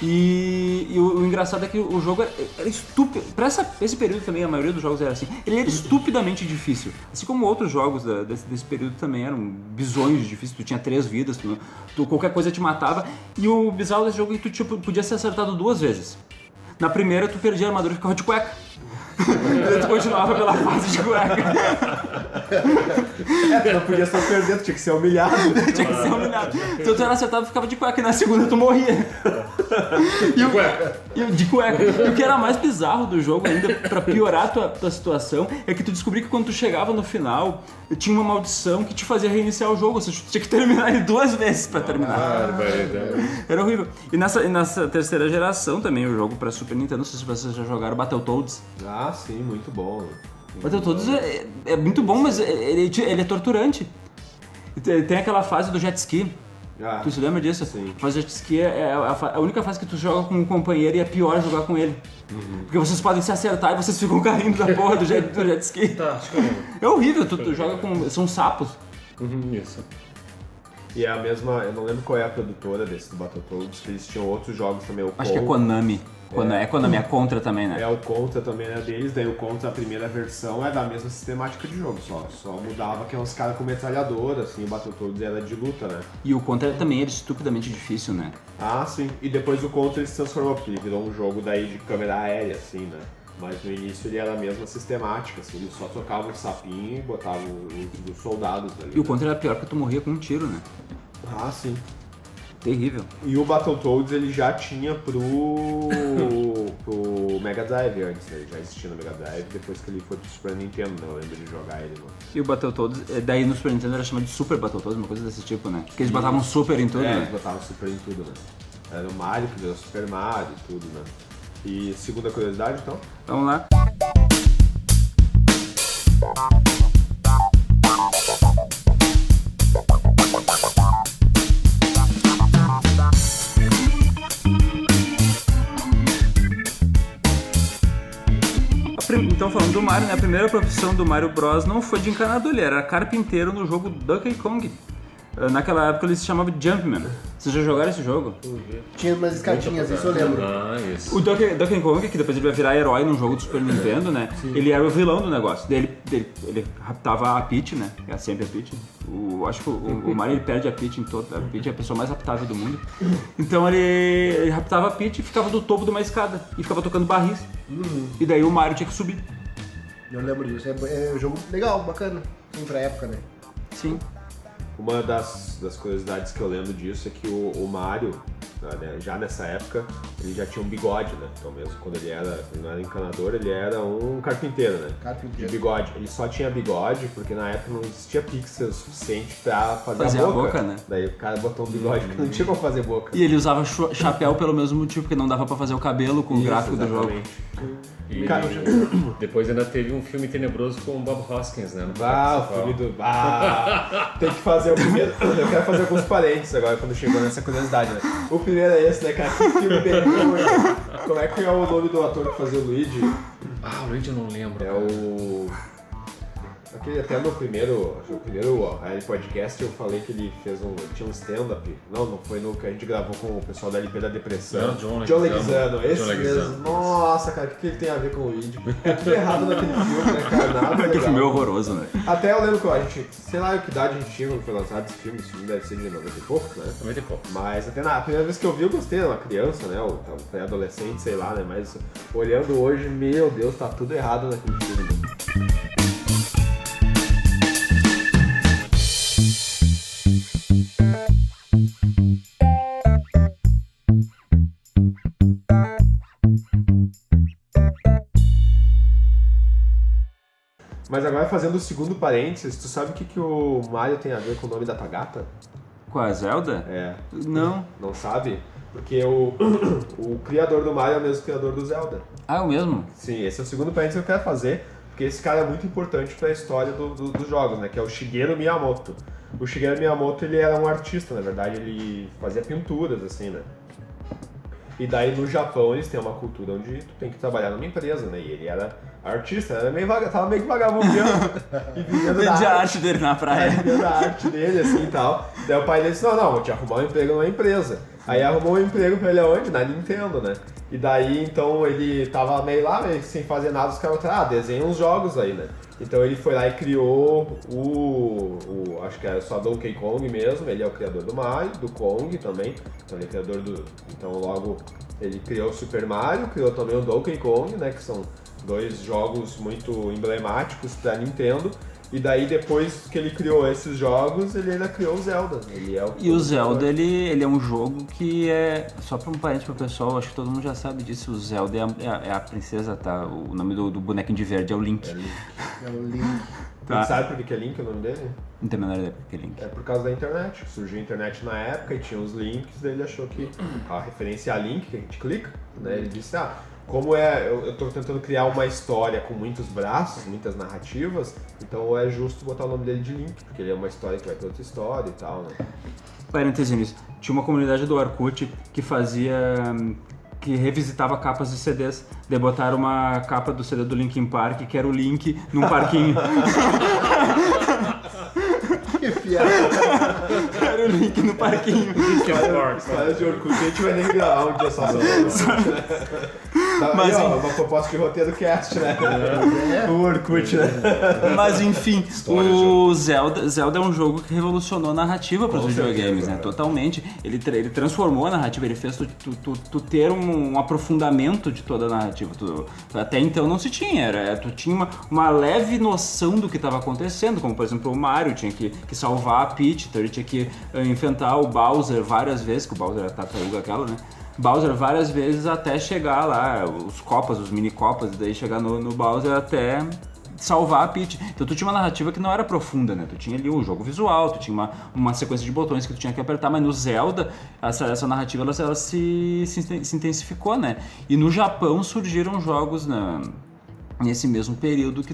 [SPEAKER 5] E o engraçado é que o jogo era estúpido. Pra esse período também, a maioria dos jogos era assim. Ele era estupidamente difícil. Assim como outros jogos desse período também eram bizonhos de difícil. Tu tinha 3 vidas, qualquer coisa te matava. E o bizarro desse jogo é que tu podia ser acertado 2 vezes. Na primeira, tu perdia a armadura e ficava de cueca. E tu continuava pela fase de cueca.
[SPEAKER 3] Não podia só perder, tinha que ser humilhado.
[SPEAKER 5] Tinha que ser humilhado. Se tu era acertado, tu ficava de cueca. E na segunda, tu morria. De cueca. E o que era mais bizarro do jogo, ainda pra piorar a tua situação, é que tu descobria que quando tu chegava no final, tinha uma maldição que te fazia reiniciar o jogo. Ou seja, tu tinha que terminar ele 2 vezes pra terminar. Era horrível. E nessa terceira geração também, o jogo pra Super Nintendo, não sei se vocês já jogaram Battletoads.
[SPEAKER 3] Ah, sim, muito bom.
[SPEAKER 5] Battletoads é muito bom, mas ele é torturante. Tem aquela fase do jet ski. Tu se lembra disso?
[SPEAKER 3] Sim.
[SPEAKER 5] A fase de jet ski é a única fase que tu joga com um companheiro e é pior jogar com ele. Porque vocês podem se acertar e vocês ficam caindo da porra do jet ski.
[SPEAKER 1] Tá, acho que eu lembro.
[SPEAKER 5] É horrível, tu joga com... São sapos.
[SPEAKER 1] Isso.
[SPEAKER 3] E é a mesma, eu não lembro qual é a produtora desse do Battletoads, que eles tinham outros jogos também.
[SPEAKER 5] Acho que é Konami. É Konami, é Contra também, né?
[SPEAKER 3] É, o Contra também é deles, daí o Contra, a primeira versão, é da mesma sistemática de jogo, só mudava que é uns caras com metralhadora, assim, o Battletoads era de luta, né?
[SPEAKER 5] E o Contra também era estupidamente difícil, né?
[SPEAKER 3] Ah, sim. E depois o Contra ele se transformou, porque ele virou um jogo daí de câmera aérea, assim, né? Mas no início ele era a mesma sistemática, assim, ele só tocava um sapinho e botava os soldados ali.
[SPEAKER 5] E o Contra era pior porque tu morria com um tiro, né?
[SPEAKER 3] Ah, sim.
[SPEAKER 5] Terrível.
[SPEAKER 3] E o Battletoads ele já tinha pro Mega Drive antes, né? Ele já existia no Mega Drive depois que ele foi pro Super Nintendo, né? Eu lembro de jogar ele, mano.
[SPEAKER 5] E o Battletoads, daí no Super Nintendo era chamado de Super Battletoads, uma coisa desse tipo, né? Porque eles botavam Super em tudo,
[SPEAKER 3] É,
[SPEAKER 5] né?
[SPEAKER 3] eles botavam Super em tudo, né? Era o Mario que virou Super Mario e tudo, né? E segunda curiosidade, então?
[SPEAKER 5] Vamos lá. Então, falando do Mario, né? A primeira profissão do Mario Bros não foi de encanador, ele era carpinteiro no jogo Donkey Kong. Naquela época ele se chamava Jumpman. Vocês já jogaram esse jogo?
[SPEAKER 4] Tinha umas escadinhas, isso eu lembro.
[SPEAKER 1] Ah, isso.
[SPEAKER 5] O Donkey Kong, que depois ele vai virar herói num jogo do Super Nintendo, né? Ele era o vilão do negócio. Daí ele raptava a Peach, né? É sempre a Peach. Acho que o Mario ele perde a Peach em todo. A Peach é a pessoa mais raptável do mundo. Então ele raptava a Peach e ficava do topo de uma escada. E ficava tocando barris. E daí o Mario tinha que subir.
[SPEAKER 4] Eu lembro disso. É um jogo legal, bacana. Sim, pra época, né?
[SPEAKER 5] Sim.
[SPEAKER 3] Uma das curiosidades que eu lembro disso é que o Mario, né, já nessa época, ele já tinha um bigode, né? Então mesmo quando ele não era encanador, ele era um carpinteiro, né?
[SPEAKER 4] Carpinteiro.
[SPEAKER 3] De bigode. Ele só tinha bigode porque na época não existia pixel suficiente pra fazer a boca.
[SPEAKER 5] Né?
[SPEAKER 3] Daí o cara botou um bigode que não tinha como fazer boca.
[SPEAKER 5] E ele usava chapéu pelo mesmo motivo, porque não dava pra fazer o cabelo com o gráfico do jogo.
[SPEAKER 1] E depois ainda teve um filme tenebroso com o Bob Hoskins, né?
[SPEAKER 3] O filme do... tem que fazer o primeiro... Eu quero fazer alguns parênteses agora, quando chegou nessa curiosidade, né? O primeiro é esse, né, cara? Que filme bem ruim. Como é que é o nome do ator que fazia o Luigi?
[SPEAKER 1] Ah, o Luigi eu não lembro.
[SPEAKER 3] É o... Aquele, até no primeiro podcast eu falei que ele tinha um stand-up. Não foi no que a gente gravou com o pessoal da LP da Depressão.
[SPEAKER 1] John
[SPEAKER 3] Leguizamo. Esse mesmo. Nossa, cara, o que ele tem a ver com o Luigi? É tudo errado naquele filme, né, cara? Nada legal.
[SPEAKER 5] Que filme é horroroso, né?
[SPEAKER 3] Até eu lembro que a gente, sei lá que idade a gente tinha quando foi lançado esse filme deve ser de 90 e pouco, né?
[SPEAKER 1] 90 e pouco.
[SPEAKER 3] Mas até a primeira vez que eu vi eu gostei, era uma criança, né? Ou pré-adolescente, sei lá, né? Mas olhando hoje, meu Deus, tá tudo errado naquele filme. Mas agora fazendo o segundo parênteses, tu sabe o que o Mario tem a ver com o nome da Tagata?
[SPEAKER 5] Com a Zelda?
[SPEAKER 3] É.
[SPEAKER 5] Não.
[SPEAKER 3] Não sabe? Porque o criador do Mario é o mesmo criador do Zelda.
[SPEAKER 5] Ah, é o mesmo?
[SPEAKER 3] Sim, esse é o segundo parênteses que eu quero fazer, porque esse cara é muito importante para a história dos jogos, né? Que é o Shigeru Miyamoto. O Shigeru Miyamoto, ele era um artista, na verdade, ele fazia pinturas, assim, né? E daí no Japão eles têm uma cultura onde tu tem que trabalhar numa empresa, né? E ele era artista, tava meio que vagabundeando e vivendo
[SPEAKER 5] da arte dele na praia.
[SPEAKER 3] Vivendo da arte dele, assim e tal. Daí o pai dele disse, não, vou te arrumar um emprego numa empresa. Aí arrumou um emprego pra ele aonde? Na Nintendo, né? E daí, então, ele tava meio lá, meio sem fazer nada, os caras desenha uns jogos aí, né? Então ele foi lá e criou acho que era só Donkey Kong mesmo, ele é o criador do Mario, do Kong também, então ele é criador então logo ele criou o Super Mario, criou também o Donkey Kong, né, que são dois jogos muito emblemáticos da Nintendo. E daí, depois que ele criou esses jogos, ele ainda criou o Zelda.
[SPEAKER 5] E o Zelda, ele é um jogo que é... Só para um parênteses pro pessoal, acho que todo mundo já sabe disso. O Zelda é a princesa, tá? O nome do bonequinho de verde é o Link.
[SPEAKER 4] É o Link.
[SPEAKER 3] Tá. Sabe por que é Link o nome dele?
[SPEAKER 5] Não tem a menor ideia por que é Link.
[SPEAKER 3] É por causa da internet. Surgiu a internet na época e tinha os links, daí ele achou que a referência a Link, que a gente clica, né? Ele disse, como eu tô tentando criar uma história com muitos braços, muitas narrativas, então é justo botar o nome dele de Link, porque ele é uma história que vai ter outra história e tal, né?
[SPEAKER 5] Parênteses nisso, tinha uma comunidade do Orkut que revisitava capas de CDs, daí botaram uma capa do CD do Linkin Park, que era o Link num parquinho.
[SPEAKER 4] Que piada.
[SPEAKER 5] Era o Link no parquinho.
[SPEAKER 3] História de Orkut, a gente vai nem gravar um dia só sobre Mas uma proposta de roteiro cast, né? O Orkut, né?
[SPEAKER 5] Mas enfim, o Zelda é um jogo que revolucionou a narrativa para os videogames, né? Totalmente. Ele transformou a narrativa, ele fez tu ter um aprofundamento de toda a narrativa. Até então não se tinha, tu tinha uma leve noção do que estava acontecendo, como por exemplo o Mario tinha que salvar a Peach, então ele tinha que enfrentar o Bowser várias vezes, que o Bowser era a tartaruga aquela, né? Bowser várias vezes até chegar lá, os mini copas, daí chegar no Bowser até salvar a Peach. Então tu tinha uma narrativa que não era profunda, né? Tu tinha ali um jogo visual, tu tinha uma sequência de botões que tu tinha que apertar, mas no Zelda essa narrativa ela se intensificou, né? E no Japão surgiram jogos nesse mesmo período que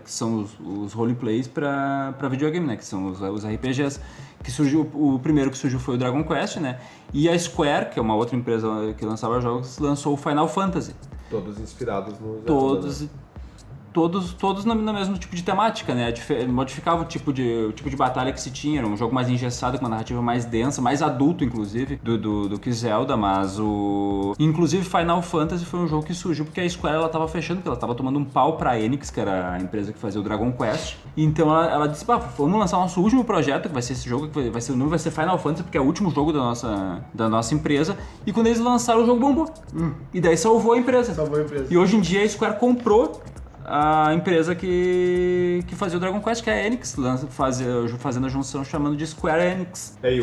[SPEAKER 5] são os roleplays para videogame, né? Que são os RPGs. O primeiro que surgiu foi o Dragon Quest, né? E a Square, que é uma outra empresa que lançava jogos, lançou o Final Fantasy.
[SPEAKER 3] Todos inspirados no Zelda, né?
[SPEAKER 5] Todos no mesmo tipo de temática, né? Modificava o tipo de batalha que se tinha, era um jogo mais engessado, com uma narrativa mais densa, mais adulto, inclusive, do que Zelda, mas inclusive Final Fantasy foi um jogo que surgiu porque a Square ela tava fechando, porque ela tava tomando um pau pra Enix, que era a empresa que fazia o Dragon Quest. Então ela disse, vamos lançar nosso último projeto, que vai ser esse jogo, que o nome vai ser Final Fantasy, porque é o último jogo da nossa empresa. E quando eles lançaram, o jogo bombou. E daí salvou a empresa. E hoje em dia a Square comprou a empresa que fazia o Dragon Quest, que é a Enix, fazendo a junção chamando de Square Enix.
[SPEAKER 3] E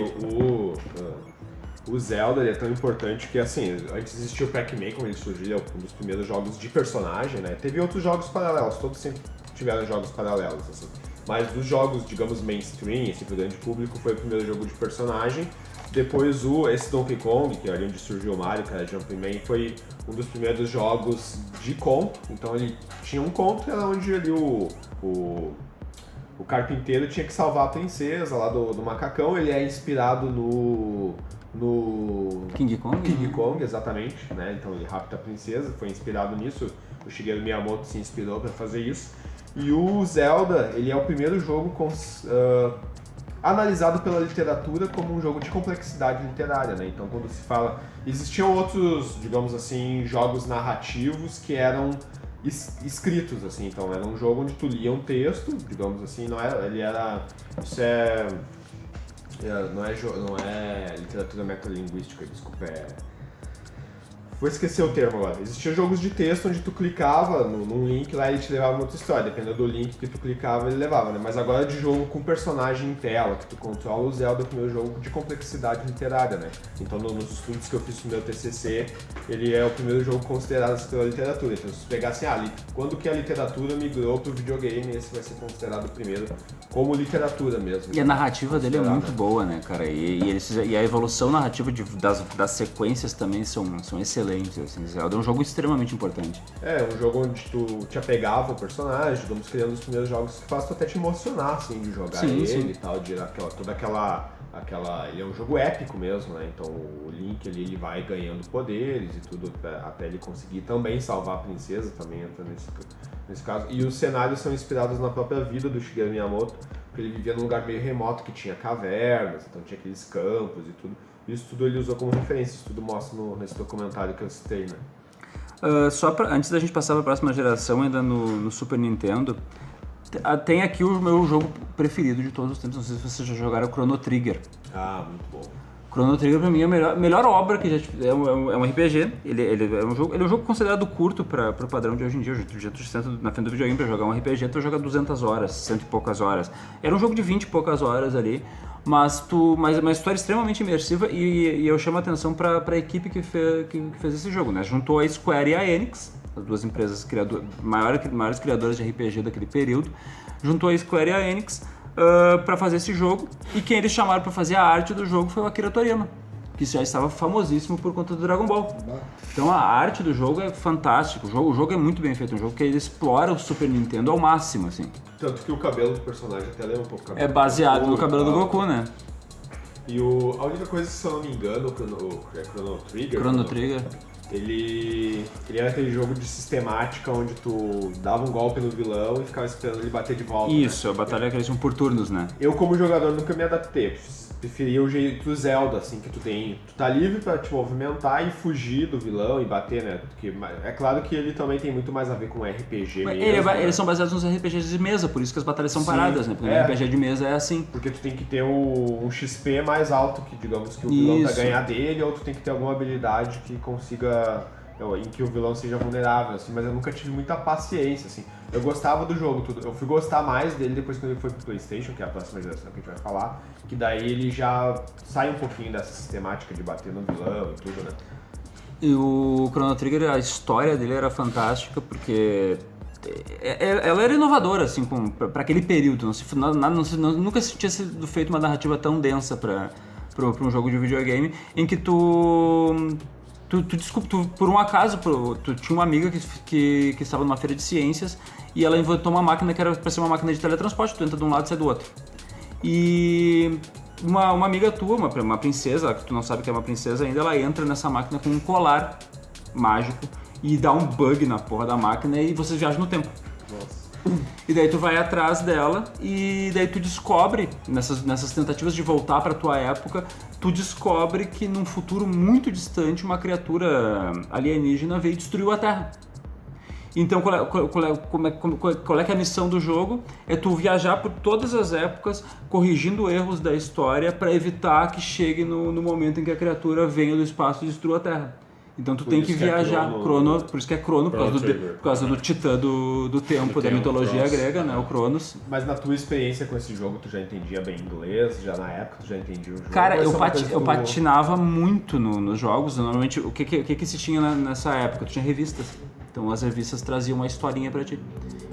[SPEAKER 3] o Zelda ele é tão importante que, assim, antes existia o Pac-Man, como ele surgiu, ele é um dos primeiros jogos de personagem, né? Teve outros jogos paralelos, todos sempre tiveram jogos paralelos, assim. Mas dos jogos, digamos, mainstream, assim, pro grande público, foi o primeiro jogo de personagem. Depois esse Donkey Kong, que é ali onde surgiu o Mario, que era Jumpman, foi um dos primeiros jogos de conto. Então ele tinha um conto, era onde ali o carpinteiro tinha que salvar a princesa lá do macacão. Ele é inspirado no
[SPEAKER 5] King Kong?
[SPEAKER 3] King Kong, exatamente, né? Então ele rapta a princesa, foi inspirado nisso. O Shigeru Miyamoto se inspirou para fazer isso. E o Zelda, ele é o primeiro jogo analisado pela literatura como um jogo de complexidade literária, né? Então quando se fala... Existiam outros, digamos assim, jogos narrativos que eram escritos, assim. Então era um jogo onde tu lia um texto, digamos assim, não é literatura metalinguística, desculpa, vou esquecer o termo agora. Existiam jogos de texto onde tu clicava num link lá e ele te levava uma outra história. Dependendo do link que tu clicava, ele levava, né? Mas agora de jogo com personagem em tela, que tu controla, o Zelda é o primeiro jogo de complexidade literária, né? Então nos estudos que eu fiz no meu TCC, ele é o primeiro jogo considerado pela literatura. Então se tu pegar assim, quando que a literatura migrou pro videogame, esse vai ser considerado o primeiro como literatura mesmo.
[SPEAKER 5] E a narrativa dele é muito boa, né, cara? E a evolução narrativa das sequências também são excelentes. Assim, Zelda é um jogo extremamente importante. É
[SPEAKER 3] um jogo onde tu te apegava ao personagem, digamos, criando os primeiros jogos que faz tu até te emocionar, assim, de jogar ele e tal, de toda aquela... Ele é um jogo épico mesmo, né? Então o Link ele vai ganhando poderes e tudo até ele conseguir também salvar a princesa, também entra nesse caso. E os cenários são inspirados na própria vida do Shigeru Miyamoto, porque ele vivia num lugar meio remoto que tinha cavernas, então tinha aqueles campos e tudo. Isso tudo ele usou como referência, isso tudo mostra nesse documentário que eu citei, né?
[SPEAKER 5] Antes da gente passar para a próxima geração, ainda no Super Nintendo, tem aqui o meu jogo preferido de todos os tempos. Não sei se vocês já jogaram Chrono Trigger.
[SPEAKER 3] Ah, muito bom.
[SPEAKER 5] Chrono Trigger pra mim é a melhor obra que já é um RPG. Ele é um jogo considerado curto para o padrão de hoje em dia. Hoje tu senta na frente do videogame para jogar um RPG, tu joga 200 horas, 100 e poucas horas. Era um jogo de 20 e poucas horas ali, mas uma história extremamente imersiva, e eu chamo a atenção para a equipe que fez esse jogo, né? Juntou a Square e a Enix, as duas empresas maiores criadoras de RPG daquele período. Juntou a Square e a Enix para fazer esse jogo, e quem eles chamaram para fazer a arte do jogo foi o Akira Toriyama, que já estava famosíssimo por conta do Dragon Ball. Então a arte do jogo é fantástica, o jogo é muito bem feito, um jogo que ele explora o Super Nintendo ao máximo, assim.
[SPEAKER 3] Tanto que o cabelo do personagem até lembra um pouco o cabelo.
[SPEAKER 5] É baseado no cabelo do Goku, né?
[SPEAKER 3] E a única coisa, se eu não me engano, o Chrono Trigger, ele era aquele jogo de sistemática onde tu dava um golpe no vilão e ficava esperando ele bater de volta.
[SPEAKER 5] Isso,
[SPEAKER 3] né?
[SPEAKER 5] a batalha que eles tinham por turnos, né?
[SPEAKER 3] Eu, como jogador, nunca me adaptei. Preferia o jeito Zelda, assim, que tu tá livre pra te movimentar e fugir do vilão e bater, né? Porque é claro que ele também tem muito mais a ver com RPG mesmo.
[SPEAKER 5] Eles são baseados nos RPGs de mesa, por isso que as batalhas são paradas, né? Porque no RPG de mesa é assim.
[SPEAKER 3] Porque tu tem que ter um XP mais alto que, digamos, que o vilão vai ganhar dele, ou tu tem que ter alguma habilidade que consiga... em que o vilão seja vulnerável, assim, mas eu nunca tive muita paciência, assim. Eu gostava do jogo, eu fui gostar mais dele depois quando ele foi pro PlayStation, que é a próxima geração que a gente vai falar, que daí ele já sai um pouquinho dessa sistemática de bater no vilão e tudo, né?
[SPEAKER 5] E o Chrono Trigger, a história dele era fantástica, porque ela era inovadora, assim, para aquele período. Nunca tinha sido feita uma narrativa tão densa para um jogo de videogame, em que tu por um acaso, tu tinha uma amiga que estava numa feira de ciências, e ela inventou uma máquina que era para ser uma máquina de teletransporte, tu entra de um lado e sai do outro. E uma amiga tua, uma princesa, que tu não sabe que é uma princesa ainda, ela entra nessa máquina com um colar mágico e dá um bug na porra da máquina e você viaja no tempo.
[SPEAKER 3] Nossa.
[SPEAKER 5] E daí tu vai atrás dela e daí tu descobre, nessas tentativas de voltar pra tua época, tu descobre que num futuro muito distante uma criatura alienígena veio e destruiu a Terra. Então qual é que é a missão do jogo? É tu viajar por todas as épocas, corrigindo erros da história para evitar que chegue no momento em que a criatura venha do espaço e destrua a Terra. Então tu tem que viajar, por isso que é Crono, por causa do titã do tempo, da mitologia grega, né, o Cronos.
[SPEAKER 3] Mas na tua experiência com esse jogo, tu já entendia bem inglês? Já na época tu já entendia o jogo?
[SPEAKER 5] Cara, eu patinava muito nos jogos. Normalmente, o que se tinha nessa época? Tu tinha revistas. Então as revistas traziam uma historinha pra ti.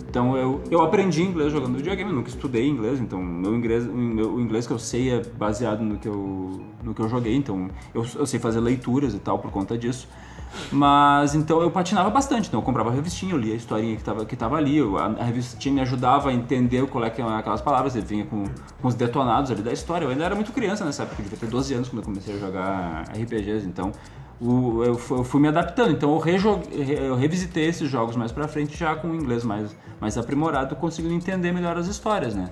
[SPEAKER 5] Então eu aprendi inglês jogando videogame, eu nunca estudei inglês, então o inglês que eu sei é baseado no que eu joguei, então eu sei fazer leituras e tal por conta disso. Mas então eu patinava bastante, então eu comprava a revistinha, eu lia a historinha que tava ali, a revistinha me ajudava a entender qual é que eram aquelas palavras, ele vinha com os detonados ali da história. Eu ainda era muito criança nessa época, eu devia ter 12 anos quando eu comecei a jogar RPGs, então eu fui me adaptando, então eu revisitei esses jogos mais pra frente já com o inglês mais aprimorado, conseguindo entender melhor as histórias, né?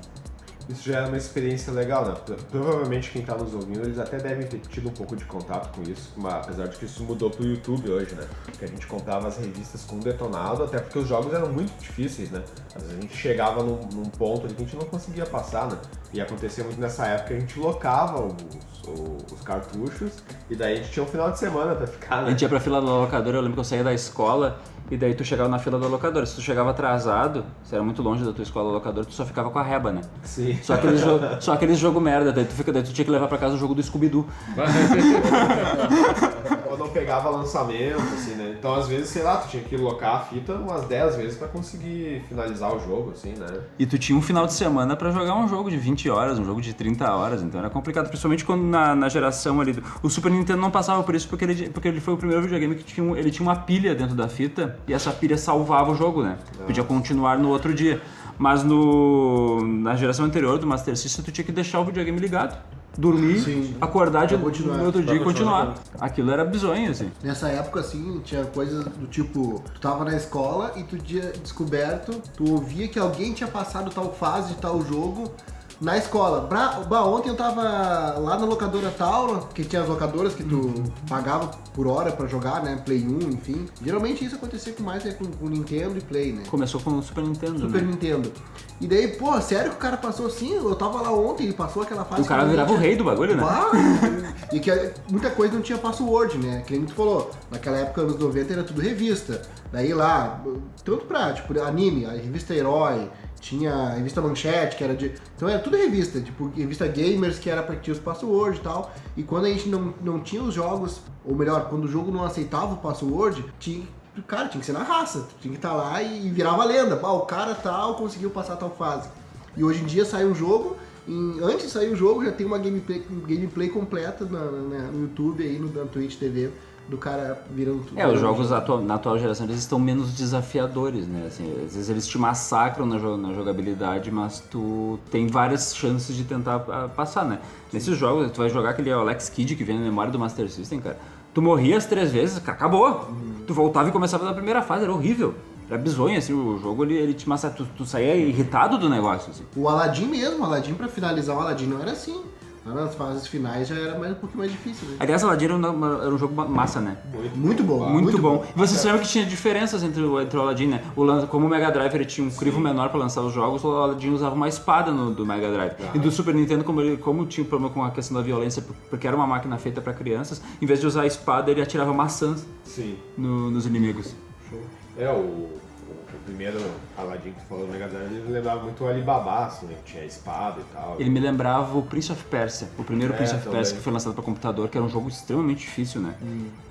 [SPEAKER 3] Isso já é uma experiência legal, né? Provavelmente quem tá nos ouvindo, eles até devem ter tido um pouco de contato com isso, apesar de que isso mudou pro YouTube hoje, né? Que a gente comprava as revistas com detonado, até porque os jogos eram muito difíceis, né? Às vezes a gente chegava num ponto ali que a gente não conseguia passar, né? E acontecia muito nessa época, a gente locava os cartuchos e daí a gente tinha um final de semana pra ficar, né?
[SPEAKER 5] A gente ia pra fila da locadora, eu lembro que eu saía da escola e daí tu chegava na fila da locadora. Se tu chegava atrasado, se era muito longe da tua escola locadora, tu só ficava com a reba, né?
[SPEAKER 3] Sim.
[SPEAKER 5] Só aquele jogo merda, daí tu tinha que levar pra casa o jogo do Scooby-Doo.
[SPEAKER 3] Ou não pegava lançamento, assim, né? Então, às vezes, sei lá, tu tinha que locar a fita umas 10 vezes pra conseguir finalizar o jogo, assim, né?
[SPEAKER 5] E tu tinha um final de semana pra jogar um jogo de 20 horas, um jogo de 30 horas, então era complicado, principalmente quando na geração ali... O Super Nintendo não passava por isso porque ele foi o primeiro videogame que ele tinha uma pilha dentro da fita e essa pilha salvava o jogo, né? Podia continuar no outro dia. Mas na geração anterior do Master System, tu tinha que deixar o videogame ligado, dormir, acordar no outro dia e continuar. Aquilo era bizonho, assim.
[SPEAKER 4] Nessa época, assim, tinha coisas do tipo, tu tava na escola e tu tinha descoberto, tu ouvia que alguém tinha passado tal fase de tal jogo, Na escola. Ontem eu tava lá na locadora tal, que tinha as locadoras que tu pagava por hora pra jogar, né? Play 1, enfim. Geralmente isso acontecia mais com Nintendo e Play, né?
[SPEAKER 5] Começou com o Super Nintendo,
[SPEAKER 4] Super
[SPEAKER 5] né?
[SPEAKER 4] Nintendo. E daí, pô, sério que o cara passou assim? Eu tava lá ontem, ele passou aquela fase...
[SPEAKER 5] O cara virava o rei do bagulho, né?
[SPEAKER 4] Bah, e que muita coisa não tinha password, né? Que nem tu falou, naquela época, anos 90, era tudo revista. Daí lá, tanto pra, tipo, anime, a revista Herói, tinha a revista Manchete, que era de... Então era tudo revista, tipo, revista Gamers, que era pra que tinha os password e tal. E quando a gente não tinha os jogos, ou melhor, quando o jogo não aceitava o password, cara, tinha que ser na raça. Tinha que estar lá e virar uma lenda. O cara tal conseguiu passar tal fase. E hoje em dia sai um jogo, antes de sair o jogo já tem uma gameplay completa no YouTube, aí na Twitch TV, do cara virando tudo.
[SPEAKER 5] Os jogos na atual geração eles estão menos desafiadores, né? Assim, às vezes eles te massacram na jogabilidade, mas tu tem várias chances de tentar passar, né? Nesses jogos, tu vai jogar aquele Alex Kidd que vem na memória do Master System, cara. Tu morria as 3 vezes, cara, acabou. Tu voltava e começava na primeira fase, era horrível. Era bizonho, assim, o jogo ele te massacra, tu saía irritado do negócio, assim.
[SPEAKER 4] O Aladdin mesmo, pra finalizar o Aladdin não era assim. Nas fases finais já era um pouquinho mais difícil, né?
[SPEAKER 5] Aliás, Aladdin era um jogo massa, né?
[SPEAKER 4] Muito bom.
[SPEAKER 5] Muito bom. E você lembra que tinha diferenças entre o Aladdin, né? Como o Mega Drive ele tinha um crivo menor pra lançar os jogos, o Aladdin usava uma espada do Mega Drive. E do Super Nintendo, como tinha um problema com a questão da violência, porque era uma máquina feita pra crianças, em vez de usar a espada, ele atirava maçãs nos inimigos.
[SPEAKER 3] O primeiro Aladdin que tu falou do Mega Drive, ele lembrava muito o Alibaba, assim, né? Que tinha espada e tal.
[SPEAKER 5] Ele me lembrava o Prince of Persia, o primeiro Prince of Persia
[SPEAKER 3] também.
[SPEAKER 5] que foi lançado para computador, que era um jogo extremamente difícil, né?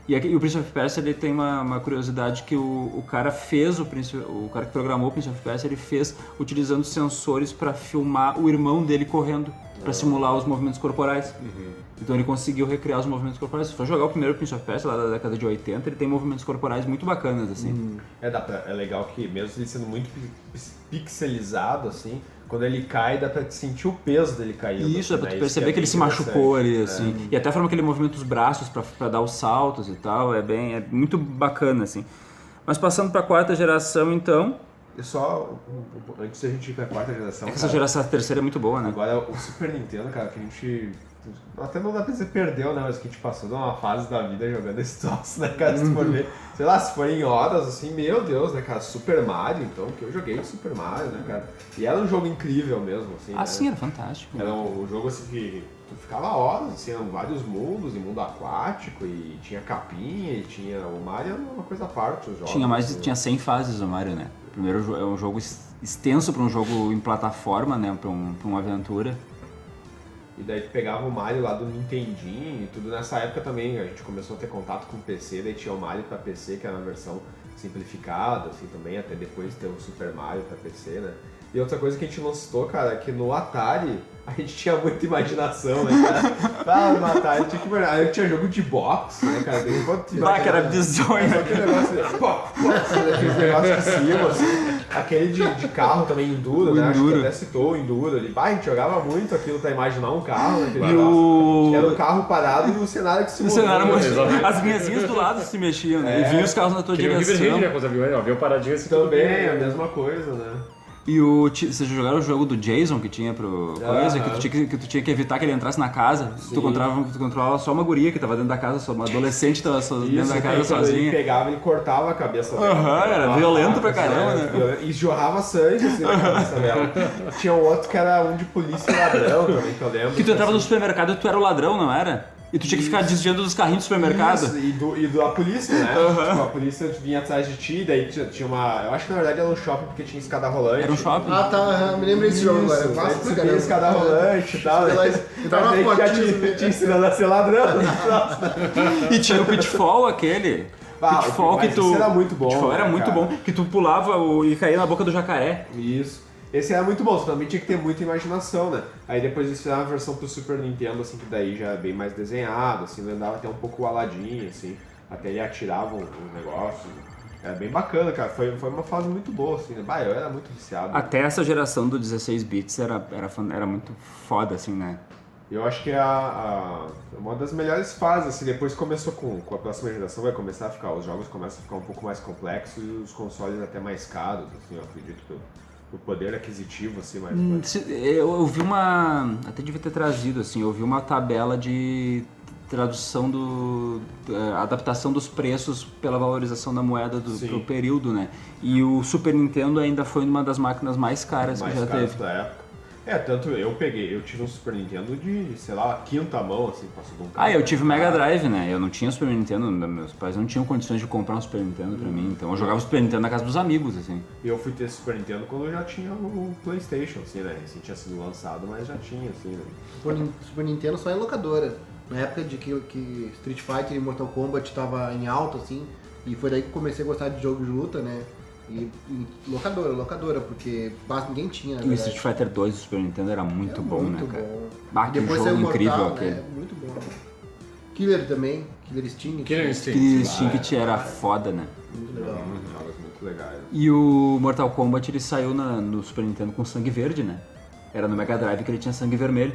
[SPEAKER 5] E o Prince of Persia ele tem uma curiosidade que o cara fez o cara que programou o Prince of Persia, ele fez utilizando sensores para filmar o irmão dele correndo, para simular os movimentos corporais. Então ele conseguiu recriar os movimentos corporais. Se for jogar o primeiro Prince of Persia lá da década de 80, ele tem movimentos corporais muito bacanas, assim.
[SPEAKER 3] É legal que mesmo ele sendo muito pixelizado, assim, quando ele cai dá pra sentir o peso dele caindo.
[SPEAKER 5] Isso,
[SPEAKER 3] assim,
[SPEAKER 5] é pra tu
[SPEAKER 3] né?
[SPEAKER 5] perceber
[SPEAKER 3] Isso
[SPEAKER 5] que ele se
[SPEAKER 3] interessante.
[SPEAKER 5] machucou ali, assim. E até a forma que ele movimenta os braços pra dar os saltos e tal, é muito bacana, assim. Mas passando pra 4ª geração, então...
[SPEAKER 3] E só, antes da gente ir pra 4ª geração,
[SPEAKER 5] Essa geração terceira é muito boa, né?
[SPEAKER 3] Agora o Super Nintendo, cara, que a gente... Até não dá pra dizer perdeu, né? Mas que a gente passou numa fase da vida jogando esse troço, né, cara? Se for ver, sei lá, se for em horas, assim, meu Deus, né, cara? Super Mario, então, que eu joguei Super Mario, né, cara? E era um jogo incrível mesmo, assim, né?
[SPEAKER 5] Sim, era fantástico.
[SPEAKER 3] Era um jogo, assim, que tu ficava horas, assim, eram vários mundos, e mundo aquático, e tinha capinha, e tinha... O Mario era uma coisa à parte, os jogos.
[SPEAKER 5] Tinha 100 fases o Mario, né? Primeiro é um jogo extenso pra um jogo em plataforma, né? Pra uma aventura.
[SPEAKER 3] E daí tu pegava o Mario lá do Nintendinho e tudo. Nessa época também a gente começou a ter contato com o PC, daí tinha o Mario pra PC, que era uma versão simplificada, assim, também, até depois ter o Super Mario pra PC, né? E outra coisa que a gente não citou, cara, é que no Atari a gente tinha muita imaginação, né, cara? No Atari tinha que imaginar. Aí tinha jogo de boxe, né, cara?
[SPEAKER 5] Que era bizonho.
[SPEAKER 3] Aquele negócio, aqueles negócios de cima, assim. Aquele de carro também, Enduro, né? Acho que até citou o Enduro ali. A gente jogava muito aquilo pra imaginar um carro, né? Era o carro parado e o cenário que se movia.
[SPEAKER 5] As linhazinhas do lado se mexiam, né? E vinha os carros na tua direção.
[SPEAKER 1] Né, com os aviões, avião paradinho assim.
[SPEAKER 3] Também, a mesma coisa, né?
[SPEAKER 5] E vocês já jogaram o jogo do Jason que tinha pro coisa, que tu tinha que evitar que ele entrasse na casa? Tu controlava só uma guria que tava dentro da casa, só uma adolescente tava dentro da casa sozinha.
[SPEAKER 3] Ele pegava e cortava a cabeça dela.
[SPEAKER 5] Era violento pra caramba, né?
[SPEAKER 3] E jorrava sangue assim na cabeça dela. Tinha um outro que era um de polícia e ladrão também, que eu lembro.
[SPEAKER 5] Que tu entrava no supermercado e tu era o ladrão, não era? E tu tinha que ficar desviando dos carrinhos do supermercado.
[SPEAKER 3] Isso, e da polícia, né? Tipo, a polícia vinha atrás de ti, daí tinha uma... Eu acho que na verdade era um shopping porque tinha escada rolante.
[SPEAKER 5] Era um shopping?
[SPEAKER 4] Ah, tá, me lembrei desse jogo agora.
[SPEAKER 3] Você tinha escada rolante e tal.
[SPEAKER 4] Entrava na portinha.
[SPEAKER 3] Te ensinando a ser ladrão.
[SPEAKER 5] E tinha o Pitfall aquele. Pitfall que tu...
[SPEAKER 3] Isso era muito bom.
[SPEAKER 5] Pitfall era muito bom, que tu pulava e caía na boca do jacaré.
[SPEAKER 3] Isso. Esse era muito bom, você também tinha que ter muita imaginação, né? Aí depois eles fizeram uma versão pro Super Nintendo, assim, que daí já é bem mais desenhado, assim, lembrava até um pouco o Aladdin, assim, até ele atirava um negócio. Era bem bacana, cara, foi uma fase muito boa, assim, né? Eu era muito viciado.
[SPEAKER 5] Até essa geração do 16 bits era muito foda, assim, né?
[SPEAKER 3] Eu acho que é uma das melhores fases, assim, depois começou com a próxima geração, vai começar a ficar, os jogos começam a ficar um pouco mais complexos e os consoles até mais caros, assim, eu acredito que o poder aquisitivo, assim, mais...
[SPEAKER 5] Eu vi uma... Até devia ter trazido, assim, eu vi uma tabela de tradução adaptação dos preços pela valorização da moeda pro período, né? E o Super Nintendo ainda foi uma das máquinas mais caras que já teve.
[SPEAKER 3] Da época. Tanto eu tive um Super Nintendo de, sei lá, quinta mão, assim, passou de um carro.
[SPEAKER 5] Eu tive Mega Drive, né? Eu não tinha Super Nintendo, meus pais não tinham condições de comprar um Super Nintendo pra mim, então eu jogava Super Nintendo na casa dos amigos, assim.
[SPEAKER 3] E eu fui ter Super Nintendo quando eu já tinha o PlayStation, assim, né? Assim, tinha sido lançado, mas já tinha, assim, né?
[SPEAKER 4] Super Nintendo só em locadora. Na época de que Street Fighter e Mortal Kombat tava em alta, assim, e foi daí que eu comecei a gostar de jogo de luta, né? E locadora, porque quase ninguém tinha, né?
[SPEAKER 5] E o Street Fighter 2 do Super Nintendo era muito bom, né, cara?
[SPEAKER 4] Bom.
[SPEAKER 5] Que
[SPEAKER 4] depois
[SPEAKER 5] jogo
[SPEAKER 4] saiu
[SPEAKER 5] incrível
[SPEAKER 4] Mortal,
[SPEAKER 5] aquele.
[SPEAKER 4] né? Muito bom. Killer também, Killer Instinct.
[SPEAKER 1] Killer Instinct.
[SPEAKER 5] Aquele Instinct era foda, né?
[SPEAKER 4] Muito legal.
[SPEAKER 3] Jogos muito legais.
[SPEAKER 5] E o Mortal Kombat ele saiu no Super Nintendo com sangue verde, né? Era no Mega Drive que ele tinha sangue vermelho.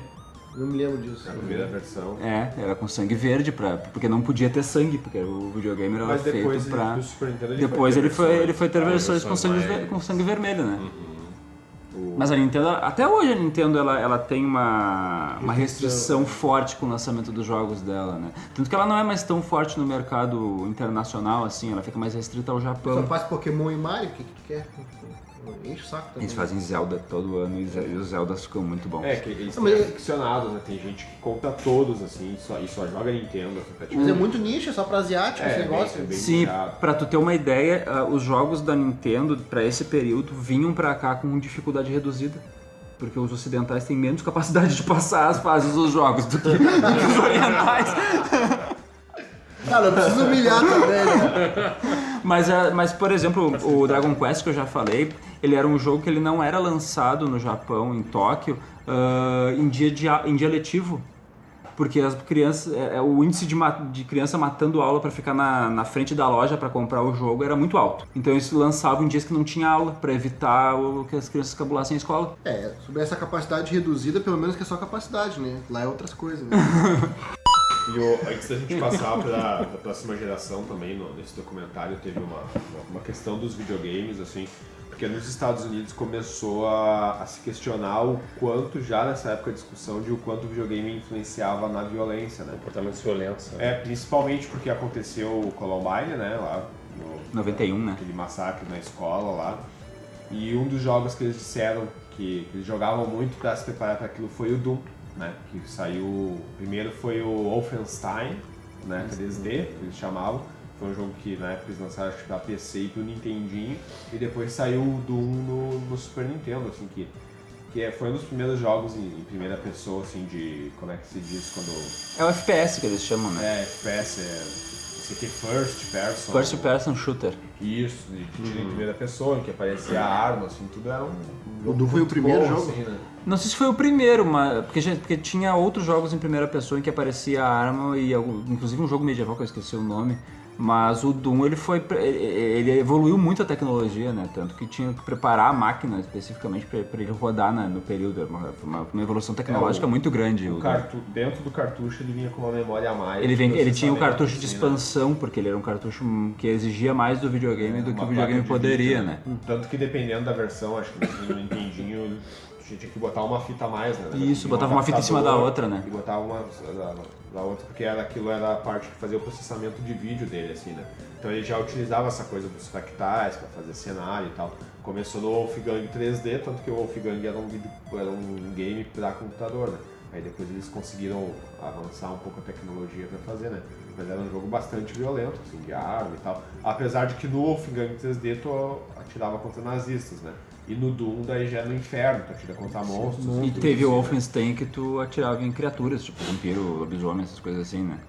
[SPEAKER 4] Não me lembro disso.
[SPEAKER 3] A primeira versão.
[SPEAKER 5] Era com sangue verde, porque não podia ter sangue, porque o videogame era feito pra... Depois ele foi ter versões com sangue vermelho, né? Mas a Nintendo, até hoje a Nintendo ela tem uma restrição forte com o lançamento dos jogos dela, né? Tanto que ela não é mais tão forte no mercado internacional, assim, ela fica mais restrita ao Japão.
[SPEAKER 4] Só faz Pokémon e Mario, o que tu quer? Enche o saco também.
[SPEAKER 5] Eles fazem Zelda todo ano e os Zeldas ficam muito bons.
[SPEAKER 3] Que eles têm aficionados, né? Tem gente que compra todos, assim, e só joga Nintendo. Assim,
[SPEAKER 4] mas é muito nicho, é só pra asiático esse negócio.
[SPEAKER 3] bem
[SPEAKER 5] Sim,
[SPEAKER 3] nichado.
[SPEAKER 5] pra tu ter uma ideia, os jogos da Nintendo, pra esse período, vinham pra cá com dificuldade reduzida. Porque os ocidentais têm menos capacidade de passar as fases dos jogos do que os orientais.
[SPEAKER 4] Cara, eu preciso humilhar também, né?
[SPEAKER 5] Mas, por exemplo, o Dragon Quest que eu já falei, ele era um jogo que ele não era lançado no Japão, em Tóquio, em dia letivo. Porque as crianças, o índice de criança matando aula para ficar na frente da loja para comprar o jogo era muito alto. Então eles lançavam em dias que não tinha aula, para evitar que as crianças cabulassem a escola.
[SPEAKER 4] Sobre essa capacidade reduzida, pelo menos que é só capacidade, né? Lá é outras coisas, né?
[SPEAKER 3] E antes da gente passar para a próxima geração também, nesse documentário teve uma questão dos videogames, assim, porque nos Estados Unidos começou a se questionar o quanto, já nessa época de discussão, de o quanto o videogame influenciava na violência, né?
[SPEAKER 1] Comportamentos violentos. Né?
[SPEAKER 3] Principalmente porque aconteceu o Columbine, né, lá no
[SPEAKER 5] 91, né?
[SPEAKER 3] Aquele massacre na escola lá. E um dos jogos que eles disseram que eles jogavam muito para se preparar para aquilo foi o Doom, né? Que saiu... Primeiro foi o Wolfenstein, né? 3D, que eles chamavam. Foi um jogo que na época eles lançaram acho que pra PC e pro Nintendinho. E depois saiu o Doom no Super Nintendo, assim, que foi um dos primeiros jogos em primeira pessoa, assim, de... Como é que se diz quando...
[SPEAKER 5] É o FPS que eles chamam, né?
[SPEAKER 3] FPS, isso aqui é First Person.
[SPEAKER 5] First Person Shooter.
[SPEAKER 3] Isso, de tiro em primeira pessoa, em que aparecia a arma, assim, tudo era
[SPEAKER 4] O Doom foi o primeiro jogo?
[SPEAKER 3] Assim, né?
[SPEAKER 5] Não sei se foi o primeiro, mas porque tinha outros jogos em primeira pessoa em que aparecia a arma, e inclusive um jogo medieval que eu esqueci o nome. Mas o Doom ele evoluiu muito a tecnologia, né? Tanto que tinha que preparar a máquina especificamente para ele rodar no período. Uma evolução tecnológica muito grande.
[SPEAKER 3] Dentro do cartucho ele vinha com uma memória a mais.
[SPEAKER 5] Ele tinha um cartucho de expansão, porque ele era um cartucho que exigia mais do videogame do que o videogame poderia, né?
[SPEAKER 3] Tanto que dependendo da versão, acho que no Nintendinho tinha que botar uma fita a mais, né?
[SPEAKER 5] Isso, botava uma fita em cima da outra, né?
[SPEAKER 3] E botava uma da outra, porque aquilo era a parte que fazia o processamento de vídeo dele, assim, né? Então ele já utilizava essa coisa dos fractais para fazer cenário e tal. Começou no Wolfgang 3D, tanto que o Wolfgang era um game para computador, né? Aí depois eles conseguiram avançar um pouco a tecnologia para fazer, né? Mas era um jogo bastante violento, assim, de arma e tal. Apesar de que no Wolfgang 3D tu atirava contra nazistas, né? E no Doom daí já é no inferno, tu atira contra monstros.
[SPEAKER 5] E teve o Wolfenstein que tu atirava em criaturas, tipo vampiro, lobisomem, essas coisas assim, né?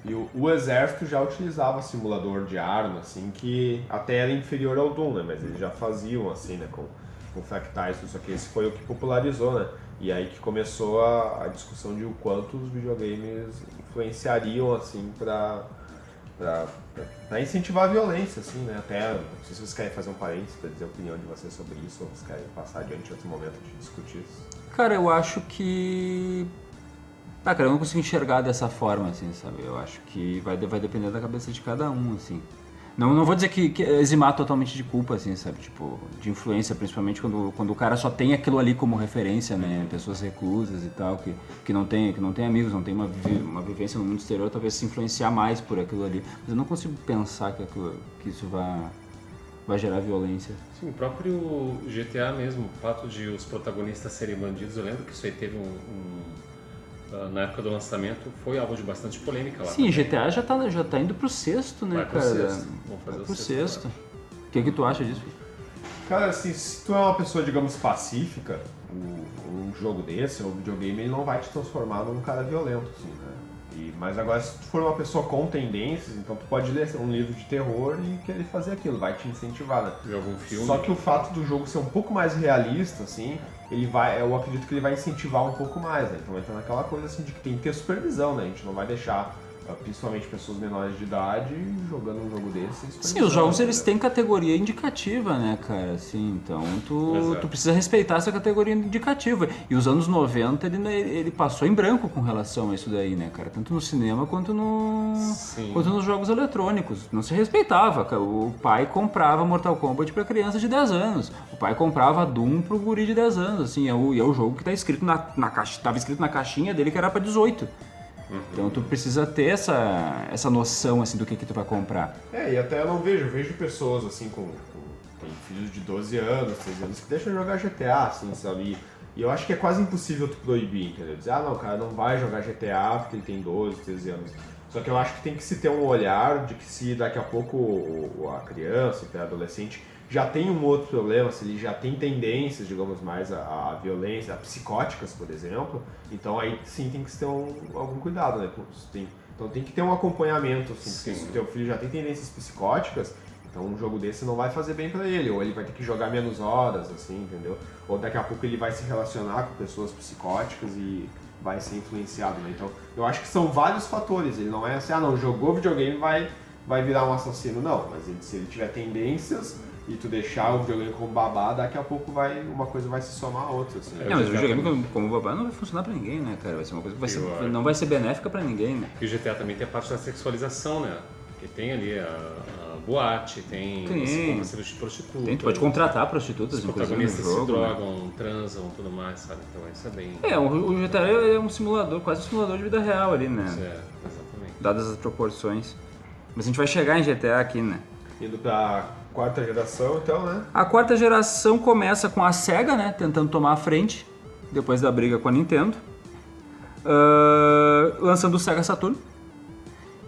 [SPEAKER 3] E o exército já utilizava simulador de arma, assim, que até era inferior ao Doom, né? Mas eles já faziam, assim, né? Com fractais, isso aqui. Esse foi o que popularizou, né? E aí que começou a discussão de o quanto os videogames influenciariam, assim, pra incentivar a violência, assim, né? Até, não sei se vocês querem fazer um parênteses para dizer a opinião de vocês sobre isso, ou vocês querem passar adiante em outro momento de discutir isso.
[SPEAKER 5] Cara, eu acho que... cara, eu não consigo enxergar dessa forma, assim, sabe? Eu acho que vai depender da cabeça de cada um, assim. Não vou dizer que eximar totalmente de culpa, assim, sabe? Tipo, de influência, principalmente quando o cara só tem aquilo ali como referência, né? Pessoas reclusas e tal, que não tem amigos, não tem uma vivência no mundo exterior, talvez se influenciar mais por aquilo ali. Mas eu não consigo pensar que isso vai gerar violência.
[SPEAKER 1] Sim, o próprio GTA mesmo, o fato de os protagonistas serem bandidos, eu lembro que isso aí teve na época do lançamento, foi algo de bastante polêmica lá.
[SPEAKER 5] Sim,
[SPEAKER 1] também.
[SPEAKER 5] GTA já tá indo pro 6º, né,
[SPEAKER 1] Vai pro
[SPEAKER 5] cara?
[SPEAKER 1] 6º. Vamos fazer
[SPEAKER 5] Vai
[SPEAKER 1] o
[SPEAKER 5] pro
[SPEAKER 1] 6º
[SPEAKER 5] 6º. O que tu acha disso?
[SPEAKER 3] Cara, assim, se tu é uma pessoa, digamos, pacífica, um jogo desse, um videogame, ele não vai te transformar num cara violento, assim, né? Mas agora, se tu for uma pessoa com tendências, então tu pode ler um livro de terror e querer fazer aquilo, vai te incentivar, né?
[SPEAKER 1] De algum filme.
[SPEAKER 3] Só que o fato do jogo ser um pouco mais realista, assim, eu acredito que ele vai incentivar um pouco mais, né? Então entra naquela coisa, assim, de que tem que ter supervisão, né? A gente não vai deixar, principalmente pessoas menores de idade, jogando um jogo desse.
[SPEAKER 5] Sim, os jogos eles têm categoria indicativa, né, cara? Assim, então tu precisa respeitar essa categoria indicativa. E os anos 90 ele passou em branco com relação a isso daí, né, cara? Tanto no cinema quanto nos jogos eletrônicos. Não se respeitava, cara. O pai comprava Mortal Kombat pra criança de 10 anos. O pai comprava Doom pro guri de 10 anos, assim. É o jogo que tá escrito na caixa, tava escrito na caixinha dele que era pra 18. Então tu precisa ter essa noção assim do que tu vai comprar.
[SPEAKER 3] E até eu vejo pessoas assim tem filhos de 12 anos, 13 anos que deixam jogar GTA, assim, sabe? E eu acho que é quase impossível tu proibir, entendeu? Dizer, não, o cara não vai jogar GTA porque ele tem 12, 13 anos. Só que eu acho que tem que se ter um olhar de que se daqui a pouco a criança, o pré-adolescente já tem um outro problema, se ele já tem tendências, digamos, mais a violência, a psicóticas, por exemplo, então aí sim tem que ter algum cuidado, né? Então tem que ter um acompanhamento, assim, porque se o teu filho já tem tendências psicóticas, então um jogo desse não vai fazer bem pra ele, ou ele vai ter que jogar menos horas, assim, entendeu? Ou daqui a pouco ele vai se relacionar com pessoas psicóticas e vai ser influenciado, né? Então eu acho que são vários fatores, ele não é assim, jogou videogame vai virar um assassino, não, mas se ele tiver tendências e tu deixar o videogame como babá, daqui a pouco uma coisa vai se somar a outra, assim.
[SPEAKER 5] Mas o videogame como babá não vai funcionar pra ninguém, né, cara? Vai ser uma coisa que não vai ser benéfica pra ninguém, né?
[SPEAKER 1] E o GTA também tem a parte da sexualização, né? Que tem ali a boate, tem você compra serviço de prostituta.
[SPEAKER 5] Tu pode contratar prostitutas,
[SPEAKER 1] os
[SPEAKER 5] inclusive,
[SPEAKER 1] protagonistas
[SPEAKER 5] no jogo,
[SPEAKER 1] se drogam, transam, tudo mais, sabe? Então isso é bem...
[SPEAKER 5] O GTA é um simulador, quase um simulador de vida real ali, né?
[SPEAKER 1] Exatamente.
[SPEAKER 5] Dadas as proporções. Mas a gente vai chegar em GTA aqui, né?
[SPEAKER 3] Indo pra quarta geração, então, né?
[SPEAKER 5] A quarta geração começa com a SEGA, né? Tentando tomar a frente, depois da briga com a Nintendo. Lançando o Sega Saturn,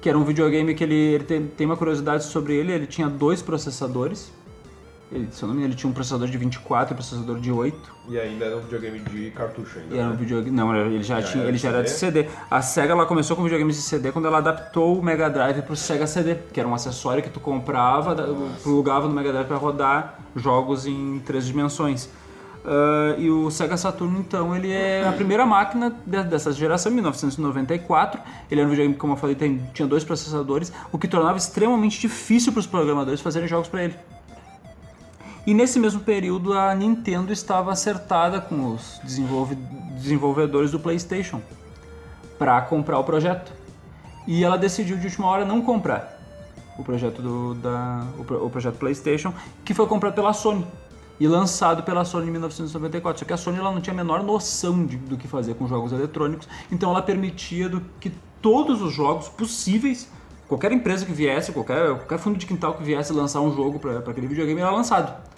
[SPEAKER 5] que era um videogame que ele tem uma curiosidade sobre ele tinha 2 processadores. Se eu não me engano, ele tinha um processador de 24 e um processador de 8.
[SPEAKER 3] E ainda era um videogame de cartucho ainda.
[SPEAKER 5] E era um videogame, não, ele já era de CD. A SEGA ela começou com videogames de CD quando ela adaptou o Mega Drive pro Sega CD, que era um acessório que tu comprava, plugava no Mega Drive para rodar jogos em 3 dimensões. E o Sega Saturn, então, ele é a primeira máquina dessa geração, 1994. Ele era um videogame que, como eu falei, tinha 2 processadores, o que tornava extremamente difícil para os programadores fazerem jogos para ele. E nesse mesmo período a Nintendo estava acertada com os desenvolvedores do PlayStation para comprar o projeto. E ela decidiu de última hora não comprar o projeto o projeto PlayStation, que foi comprado pela Sony e lançado pela Sony em 1994. Só que a Sony ela não tinha a menor noção do que fazer com jogos eletrônicos, então ela permitia que todos os jogos possíveis, qualquer empresa que viesse, qualquer fundo de quintal que viesse lançar um jogo para aquele videogame era lançado.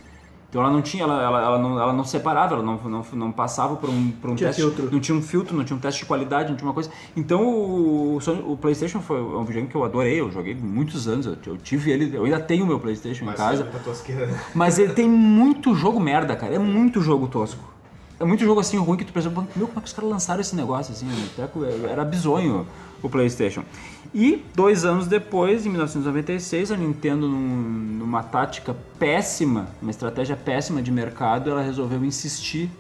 [SPEAKER 5] Então ela não tinha, ela não separava, ela não passava por um teste, filtro. Não tinha um filtro, não tinha um teste de qualidade, não tinha uma coisa. Então o PlayStation foi um videogame que eu adorei, eu joguei muitos anos, eu tive ele, eu ainda tenho o meu PlayStation em casa. Mas ele tem muito jogo merda, cara, é muito jogo tosco. É muito jogo assim ruim que tu pensa, como é que os caras lançaram esse negócio assim? Era bizonho o PlayStation. E 2 anos depois, em 1996, a Nintendo, numa tática péssima, uma estratégia péssima de mercado, ela resolveu insistir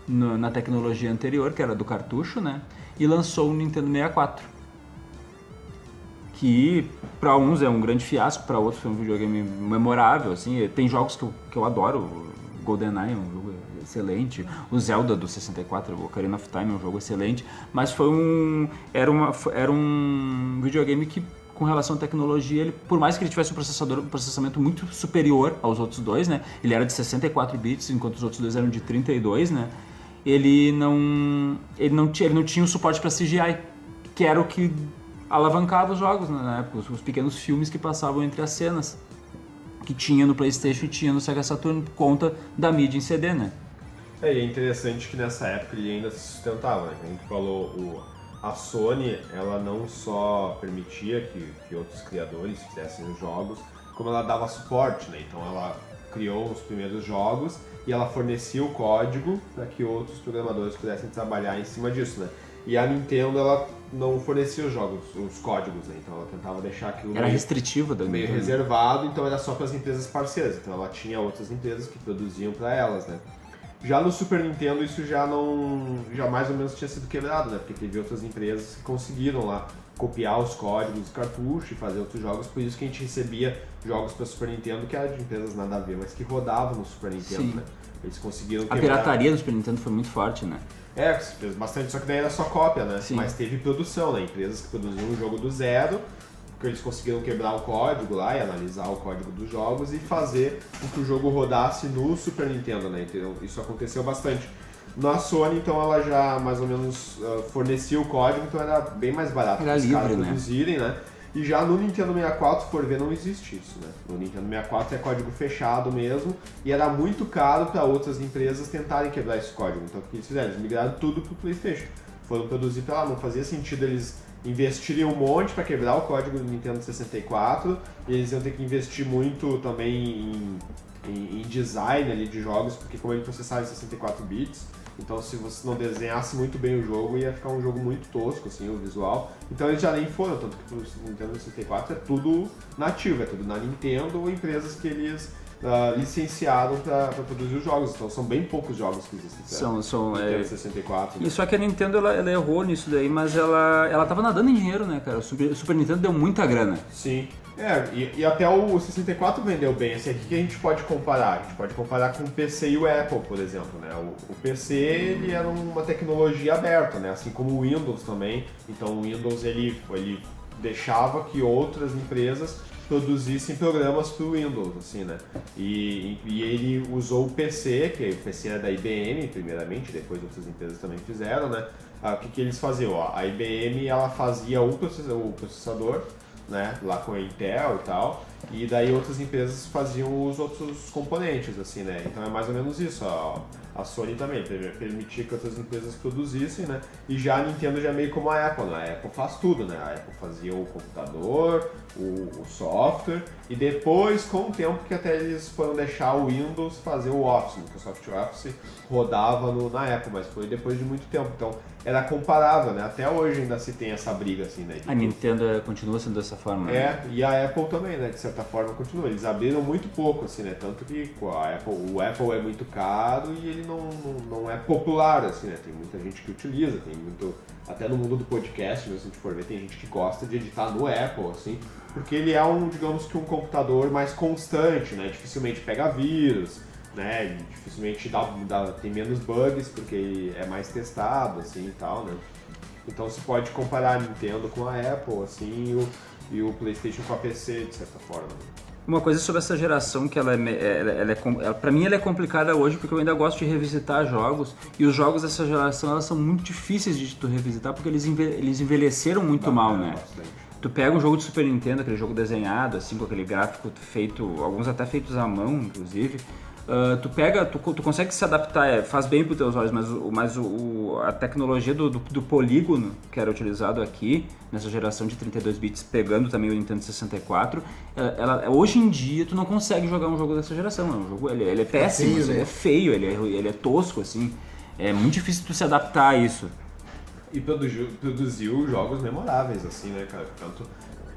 [SPEAKER 5] na tecnologia anterior, que era do cartucho, né? E lançou o Nintendo 64. Que para uns é um grande fiasco, para outros foi um videogame memorável, assim. Tem jogos que eu adoro, o GoldenEye é um jogo excelente, o Zelda do 64, o Ocarina of Time é um jogo excelente, mas era um videogame que com relação à tecnologia, ele, por mais que ele tivesse um processamento muito superior aos outros dois, né? Ele era de 64 bits, enquanto os outros dois eram de 32, né? Ele não tinha o suporte para CGI, que era o que alavancava os jogos, né, na época, os pequenos filmes que passavam entre as cenas, que tinha no PlayStation e tinha no Sega Saturn por conta da mídia em CD, né?
[SPEAKER 3] E é interessante que nessa época ele ainda se sustentava, né? A gente falou, a Sony, ela não só permitia que outros criadores fizessem os jogos, como ela dava suporte, né? Então ela criou os primeiros jogos e ela fornecia o código para que outros programadores pudessem trabalhar em cima disso, né? E a Nintendo, ela não fornecia os códigos, né? Então ela tentava deixar aquilo
[SPEAKER 5] era restritivo da
[SPEAKER 3] meio
[SPEAKER 5] Nintendo.
[SPEAKER 3] reservado, então era só para as empresas parceiras. Então ela tinha outras empresas que produziam para elas, né? Já no Super Nintendo isso já mais ou menos tinha sido quebrado, né? Porque teve outras empresas que conseguiram lá copiar os códigos do cartucho e fazer outros jogos, por isso que a gente recebia jogos para Super Nintendo que eram de empresas nada a ver, mas que rodavam no Super Nintendo,
[SPEAKER 5] Sim.
[SPEAKER 3] né? Eles conseguiram
[SPEAKER 5] A
[SPEAKER 3] quebrar.
[SPEAKER 5] pirataria do Super Nintendo foi muito forte, né?
[SPEAKER 3] Fez bastante, só que daí era só cópia, né?
[SPEAKER 5] Sim.
[SPEAKER 3] Mas teve produção, né? Empresas que produziam um jogo do zero, porque eles conseguiram quebrar o código lá e analisar o código dos jogos e fazer com que o jogo rodasse no Super Nintendo, né? Então isso aconteceu bastante. Na Sony, então, ela já mais ou menos fornecia o código, então era bem mais barato
[SPEAKER 5] Era
[SPEAKER 3] para os
[SPEAKER 5] livre,
[SPEAKER 3] caras
[SPEAKER 5] né?
[SPEAKER 3] produzirem, né? E já no Nintendo 64, se for ver, não existe isso, né? No Nintendo 64 é código fechado mesmo, e era muito caro para outras empresas tentarem quebrar esse código. Então o que eles fizeram? Eles migraram tudo pro PlayStation. Foram produzir para lá, não fazia sentido eles investirem um monte para quebrar o código do Nintendo 64, e eles iam ter que investir muito também em design ali de jogos, porque como ele processava em 64 bits, então se você não desenhasse muito bem o jogo, ia ficar um jogo muito tosco, assim, o visual. Então eles já nem foram, tanto que pro Nintendo 64 é tudo nativo, é tudo na Nintendo ou empresas que eles licenciaram para produzir os jogos. Então são bem poucos jogos que existem. Nintendo 64.
[SPEAKER 5] E só que a Nintendo ela errou nisso daí, mas ela tava nadando em dinheiro, né, cara? O Super Nintendo deu muita grana.
[SPEAKER 3] Sim. E até o 64 vendeu bem. Assim, aqui que a gente pode comparar? A gente pode comparar com o PC e o Apple, por exemplo, né? O PC, ele era uma tecnologia aberta, né? Assim como o Windows também. Então o Windows, ele deixava que outras empresas produzissem programas para o Windows, assim, né? E ele usou o PC, que o PC era da IBM, primeiramente, depois outras empresas também fizeram, né? O que eles faziam? A IBM, ela fazia o processador, né, lá com a Intel e tal, e daí outras empresas faziam os outros componentes, assim, né, então é mais ou menos isso, a Sony também permitia que outras empresas produzissem, né, e já a Nintendo já é meio como a Apple, né, a Apple faz tudo, né, a Apple fazia o computador, o software, e depois, com o tempo que até eles foram deixar o Windows fazer o Office, porque o software Office rodava na Apple, mas foi depois de muito tempo, então era comparável, né, até hoje ainda se tem essa briga, assim, né.
[SPEAKER 5] A Nintendo continua sendo dessa forma, né?
[SPEAKER 3] E a Apple também, né, de certa forma continua, eles abriram muito pouco, assim, né, tanto que o Apple é muito caro e ele não é popular, assim, né, tem muita gente que utiliza, tem muito, até no mundo do podcast, né, se a gente for ver, tem gente que gosta de editar no Apple, assim, porque ele é digamos que um computador mais constante, né, dificilmente pega vírus, né, dificilmente tem menos bugs porque ele é mais testado, assim, e tal, né. Então se pode comparar a Nintendo com a Apple, assim, e o PlayStation com a PC, de certa forma.
[SPEAKER 5] Uma coisa sobre essa geração que pra mim ela é complicada hoje porque eu ainda gosto de revisitar jogos, e os jogos dessa geração elas são muito difíceis de tu revisitar porque eles envelheceram muito mal, né?
[SPEAKER 3] Bastante.
[SPEAKER 5] Tu pega um jogo de Super Nintendo, aquele jogo desenhado, assim, com aquele gráfico feito, alguns até feitos à mão, inclusive. Tu consegue se adaptar, faz bem para os teus olhos, mas a tecnologia do polígono que era utilizado aqui, nessa geração de 32 bits, pegando também o Nintendo 64, hoje em dia tu não consegue jogar um jogo dessa geração. É um jogo, ele é péssimo,
[SPEAKER 4] feio, né?
[SPEAKER 5] ele é feio, ele é tosco, assim. É muito difícil tu se adaptar a isso.
[SPEAKER 3] E produziu jogos memoráveis, assim, né, cara?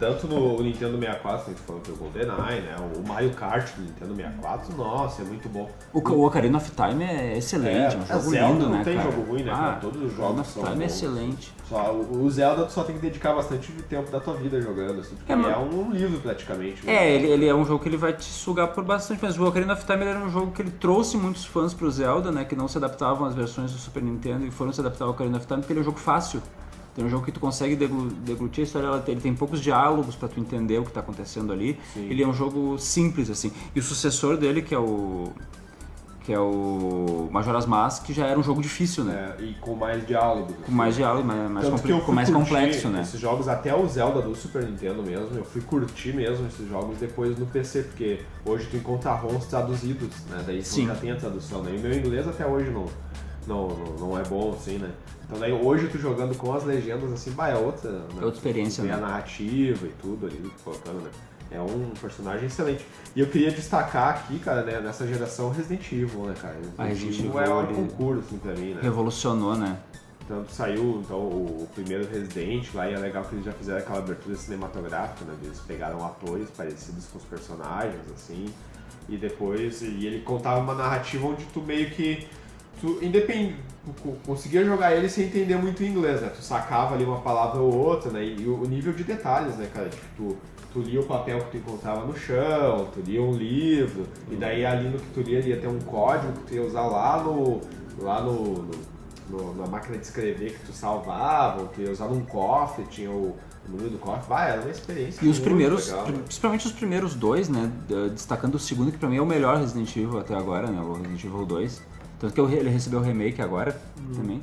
[SPEAKER 3] Tanto no Nintendo 64, a gente falou do GoldenEye, né? O Mario Kart do Nintendo 64, nossa, é muito bom.
[SPEAKER 5] O Ocarina of Time é excelente, é um jogo
[SPEAKER 3] Zelda
[SPEAKER 5] lindo,
[SPEAKER 3] não
[SPEAKER 5] né,
[SPEAKER 3] tem
[SPEAKER 5] cara?
[SPEAKER 3] jogo ruim, né, cara? Todos os jogos são
[SPEAKER 5] Ocarina of Time é
[SPEAKER 3] bons.
[SPEAKER 5] excelente.
[SPEAKER 3] Só, o Zelda tu só tem que dedicar bastante tempo da tua vida jogando, assim, porque é um livro praticamente. Né?
[SPEAKER 5] Ele é um jogo que ele vai te sugar por bastante, mas o Ocarina of Time era um jogo que ele trouxe muitos fãs pro Zelda, né, que não se adaptavam às versões do Super Nintendo e foram se adaptar ao Ocarina of Time porque ele é um jogo fácil. Então é um jogo que tu consegue deglutir a história, ele tem poucos diálogos pra tu entender o que tá acontecendo ali.
[SPEAKER 3] Sim.
[SPEAKER 5] Ele é um jogo simples, assim. E o sucessor dele, que é o Majora's Mask, que já era um jogo difícil, né?
[SPEAKER 3] E com mais diálogos.
[SPEAKER 5] Com mais diálogo,
[SPEAKER 3] Tanto que eu fui
[SPEAKER 5] mais
[SPEAKER 3] curtir
[SPEAKER 5] complexo, né?
[SPEAKER 3] esses jogos, até o Zelda do Super Nintendo mesmo, eu fui curtir mesmo esses jogos depois no PC, porque hoje tu encontra ROMs traduzidos, né? Daí tu já tem a tradução, né? E o meu inglês até hoje não é bom, assim, né? Então daí hoje tu jogando com as legendas, assim, é outra... Né?
[SPEAKER 5] É outra experiência,
[SPEAKER 3] né?
[SPEAKER 5] né?
[SPEAKER 3] A narrativa e tudo ali, colocando, né? É um personagem excelente. E eu queria destacar aqui, cara, né, nessa geração Resident Evil, né, cara?
[SPEAKER 5] Resident Evil
[SPEAKER 3] é um concurso, assim, pra mim, né?
[SPEAKER 5] Revolucionou, né?
[SPEAKER 3] Tanto saiu então, o primeiro Resident lá, e é legal que eles já fizeram aquela abertura cinematográfica, né? Eles pegaram atores parecidos com os personagens, assim, e depois ele contava uma narrativa onde tu meio que conseguia jogar ele sem entender muito inglês, né? Tu sacava ali uma palavra ou outra, né? E o nível de detalhes, né, cara? Tipo, tu lia o papel que tu encontrava no chão, tu lia um livro, e daí ali no que tu lia ia ter um código que tu ia usar na máquina de escrever que tu salvava, ou tu ia usar num cofre, tinha o número do cofre. Era uma experiência
[SPEAKER 5] E os primeiros,
[SPEAKER 3] legal, né?
[SPEAKER 5] principalmente os primeiros dois, né? Destacando o segundo, que pra mim é o melhor Resident Evil até agora, né? O Resident Evil 2. Tanto que ele recebeu o remake agora também.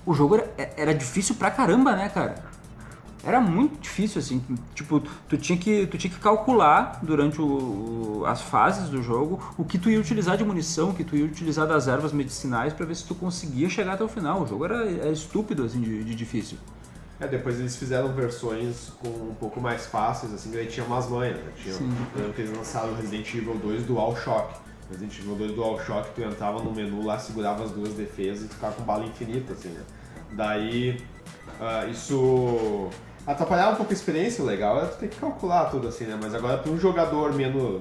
[SPEAKER 5] O jogo era difícil pra caramba, né, cara? Era muito difícil, assim, tipo, tu tinha que calcular durante as fases do jogo o que tu ia utilizar de munição, o que tu ia utilizar das ervas medicinais pra ver se tu conseguia chegar até o final. O jogo era estúpido, assim, de difícil.
[SPEAKER 3] Depois eles fizeram versões com um pouco mais fáceis, assim, que daí tinha umas manhas, né? Eu lembro que eles lançaram o Resident Evil 2 DualShock. Resident Evil 2 DualShock, tu entrava no menu lá, segurava as duas defesas e ficava com bala infinita, assim, né? Daí, isso atrapalhava um pouco a experiência. O legal era tu ter que calcular tudo, assim, né? Mas agora para um jogador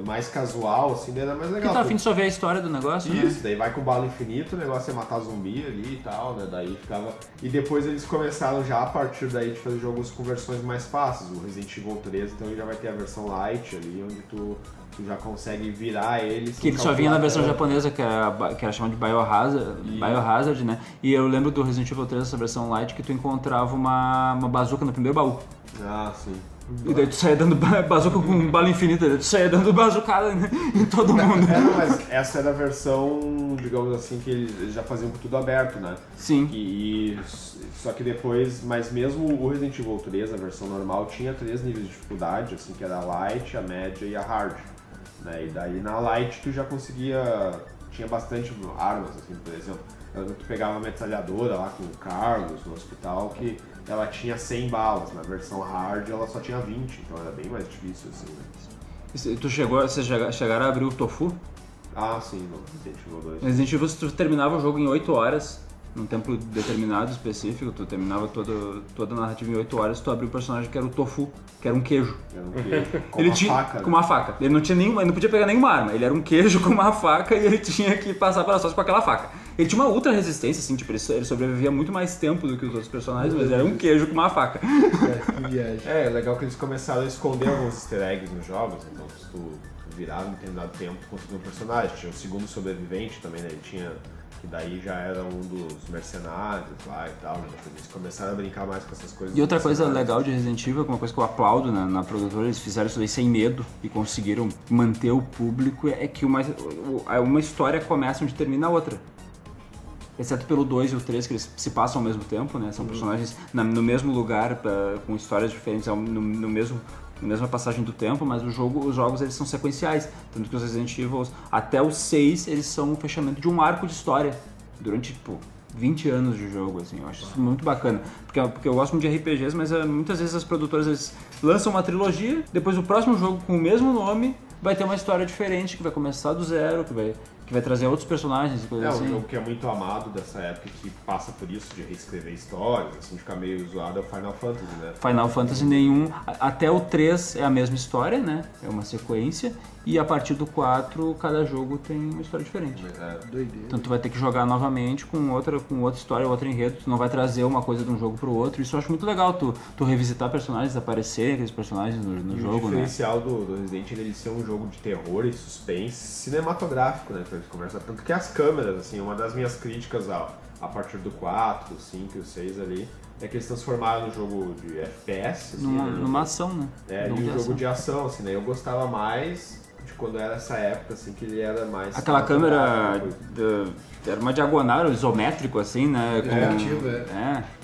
[SPEAKER 3] mais casual, assim, era mais legal.
[SPEAKER 5] Porque tá afim de só ver a história do negócio, né?
[SPEAKER 3] Isso, daí vai com bala infinita, o negócio é matar zumbi ali e tal, né? Daí ficava... E depois eles começaram já, a partir daí, de fazer jogos com versões mais fáceis. O Resident Evil 3, então ele já vai ter a versão light ali, onde tu já consegue virar ele.
[SPEAKER 5] Que ele só vinha na versão japonesa, que era chamada de Biohazard, né? E eu lembro do Resident Evil 3, essa versão light, que tu encontrava uma bazuca no primeiro baú.
[SPEAKER 3] Ah, sim.
[SPEAKER 5] E daí tu saia dando bazuca com bala infinita, daí tu saia dando bazucada em todo mundo.
[SPEAKER 3] Mas essa era a versão, digamos assim, que eles já faziam com tudo aberto, né?
[SPEAKER 5] Sim.
[SPEAKER 3] Só que depois, mas mesmo o Resident Evil 3, a versão normal, tinha 3 níveis de dificuldade, assim, que era a light, a média e a hard. Né? E daí na light tu já tinha bastante armas, assim, por exemplo. Tu pegava uma metralhadora lá com o Carlos no hospital, que ela tinha 100 balas, na versão hard ela só tinha 20, então era bem mais difícil, assim, né?
[SPEAKER 5] Vocês chegaram a abrir o Tofu?
[SPEAKER 3] Ah, sim, no Resident Evil 2.
[SPEAKER 5] No Resident Evil, tu terminava o jogo em 8 horas, num tempo determinado, específico, tu terminava toda a narrativa em 8 horas, tu abriu o personagem que era o Tofu, que era um queijo.
[SPEAKER 3] Era um queijo.
[SPEAKER 5] Com uma faca. Ele não podia pegar nenhuma arma, ele era um queijo com uma faca e ele tinha que passar pelas costas com aquela faca. Ele tinha uma ultra resistência, assim, tipo, ele sobrevivia muito mais tempo do que os outros personagens, mas era um queijo com uma faca.
[SPEAKER 4] Que viagem.
[SPEAKER 3] É legal que eles começaram a esconder alguns easter eggs nos jogos, então se tu virar em determinado tempo, tu conseguiu um personagem. Tinha o segundo sobrevivente também, né? Ele tinha... que daí já era um dos mercenários lá e tal, né? Eles começaram a brincar mais com essas coisas.
[SPEAKER 5] E outra coisa legal de Resident Evil, uma coisa que eu aplaudo na produtora, eles fizeram isso daí sem medo e conseguiram manter o público, é que uma história começa onde termina a outra. Exceto pelo 2 e o 3, que eles se passam ao mesmo tempo, né? São personagens no mesmo lugar, com histórias diferentes, na mesma passagem do tempo, mas os jogos eles são sequenciais. Tanto que os Resident Evil, até os 6, eles são o fechamento de um arco de história. Durante, 20 anos de jogo, assim. Eu acho isso muito bacana. Porque eu gosto muito de RPGs, mas muitas vezes as produtoras eles lançam uma trilogia, depois o próximo jogo com o mesmo nome vai ter uma história diferente, que vai começar do zero, que vai trazer outros personagens e coisas assim.
[SPEAKER 3] Um jogo que é muito amado dessa época, que passa por isso, de reescrever histórias, assim, de ficar meio zoado, é o Final Fantasy, né?
[SPEAKER 5] Final Fantasy nenhum, até o 3 é a mesma história, né? É uma sequência, e a partir do 4, cada jogo tem uma história diferente.
[SPEAKER 4] Doideira.
[SPEAKER 5] Então tu vai ter que jogar novamente com outra história, outro enredo, tu não vai trazer uma coisa de um jogo pro outro. Isso eu acho muito legal, tu revisitar personagens, aparecer aqueles personagens no jogo, né?
[SPEAKER 3] O diferencial do Resident Evil é ele ser um jogo de terror e suspense cinematográfico, né? eles conversaram. Tanto que as câmeras, assim, uma das minhas críticas a partir do 4, do 5 e o 6 ali, é que eles transformaram no jogo de FPS, assim,
[SPEAKER 5] Numa ação, né?
[SPEAKER 3] e um jogo de ação, assim, né? Eu gostava mais de quando era essa época, assim, que ele era mais...
[SPEAKER 5] Aquela câmera era uma diagonal, isométrico, assim, né?
[SPEAKER 4] Interativo,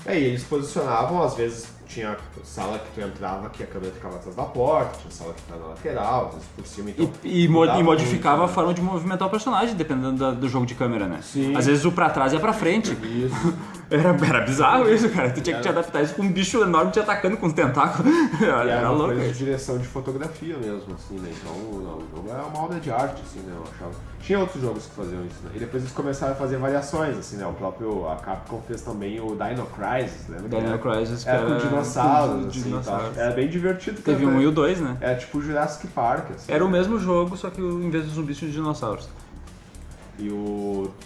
[SPEAKER 3] E eles posicionavam, às vezes tinha sala que tu entrava que a câmera ficava atrás da porta, tinha sala que ficava na lateral, às vezes por cima, então...
[SPEAKER 5] E modificava a forma de movimentar o personagem, dependendo do jogo de câmera, né?
[SPEAKER 3] Sim.
[SPEAKER 5] Às vezes o pra trás ia pra frente.
[SPEAKER 3] Isso.
[SPEAKER 5] Era bizarro isso, cara. Tu tinha que te adaptar isso com um bicho enorme te atacando com os tentáculos.
[SPEAKER 3] Era uma
[SPEAKER 5] louco
[SPEAKER 3] coisa de
[SPEAKER 5] isso.
[SPEAKER 3] direção de fotografia mesmo, assim, né? Então o jogo era uma obra de arte, assim, né? Eu achava. Tinha outros jogos que faziam isso, né? E depois eles começaram a fazer variações, assim, né? A Capcom fez também o Dino Crisis, lembra?
[SPEAKER 5] Dino Crisis,
[SPEAKER 3] era com dinossauros,
[SPEAKER 5] com
[SPEAKER 3] assim,
[SPEAKER 5] dinossauros.
[SPEAKER 3] e tal. Era bem divertido
[SPEAKER 5] Teve
[SPEAKER 3] também.
[SPEAKER 5] um e o 2, né?
[SPEAKER 3] Era tipo o Jurassic Park, assim.
[SPEAKER 5] Era o mesmo jogo, só que em vez dos zumbis tinha os dinossauros.
[SPEAKER 3] E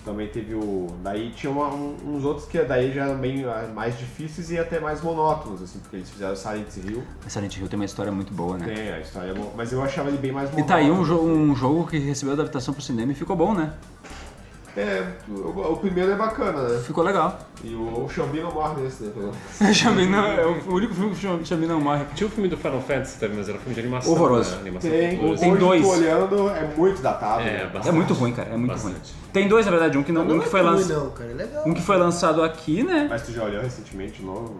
[SPEAKER 3] também teve daí tinha uns outros que daí já eram bem mais difíceis e até mais monótonos, assim, porque eles fizeram Silent Hill.
[SPEAKER 5] Silent Hill tem uma história muito boa, né?
[SPEAKER 3] Tem, a história é boa, mas eu achava ele bem mais
[SPEAKER 5] E
[SPEAKER 3] monótono.
[SPEAKER 5] tá aí um jogo que recebeu adaptação pro cinema e ficou bom, né?
[SPEAKER 3] O primeiro é bacana, né?
[SPEAKER 5] Ficou legal.
[SPEAKER 3] E o Xambi não morre nesse, né?
[SPEAKER 5] Xambi não, é o único filme que o Xambi não morre.
[SPEAKER 1] Tinha o filme do Final Fantasy também, mas era um filme de animação.
[SPEAKER 5] Horroroso.
[SPEAKER 1] Né? Animação
[SPEAKER 3] Tem
[SPEAKER 1] horrorosa.
[SPEAKER 5] Tem
[SPEAKER 3] hoje
[SPEAKER 5] dois.
[SPEAKER 3] tô olhando, é muito datado. né?
[SPEAKER 1] bastante.
[SPEAKER 5] É muito ruim, cara. É muito
[SPEAKER 1] Bastante.
[SPEAKER 5] ruim. Tem dois, na verdade. Um que,
[SPEAKER 4] Não
[SPEAKER 5] que foi
[SPEAKER 4] é ruim,
[SPEAKER 5] lançado.
[SPEAKER 4] não, cara. É legal.
[SPEAKER 5] Um que foi lançado aqui, né?
[SPEAKER 3] Mas tu já olhou recentemente de novo?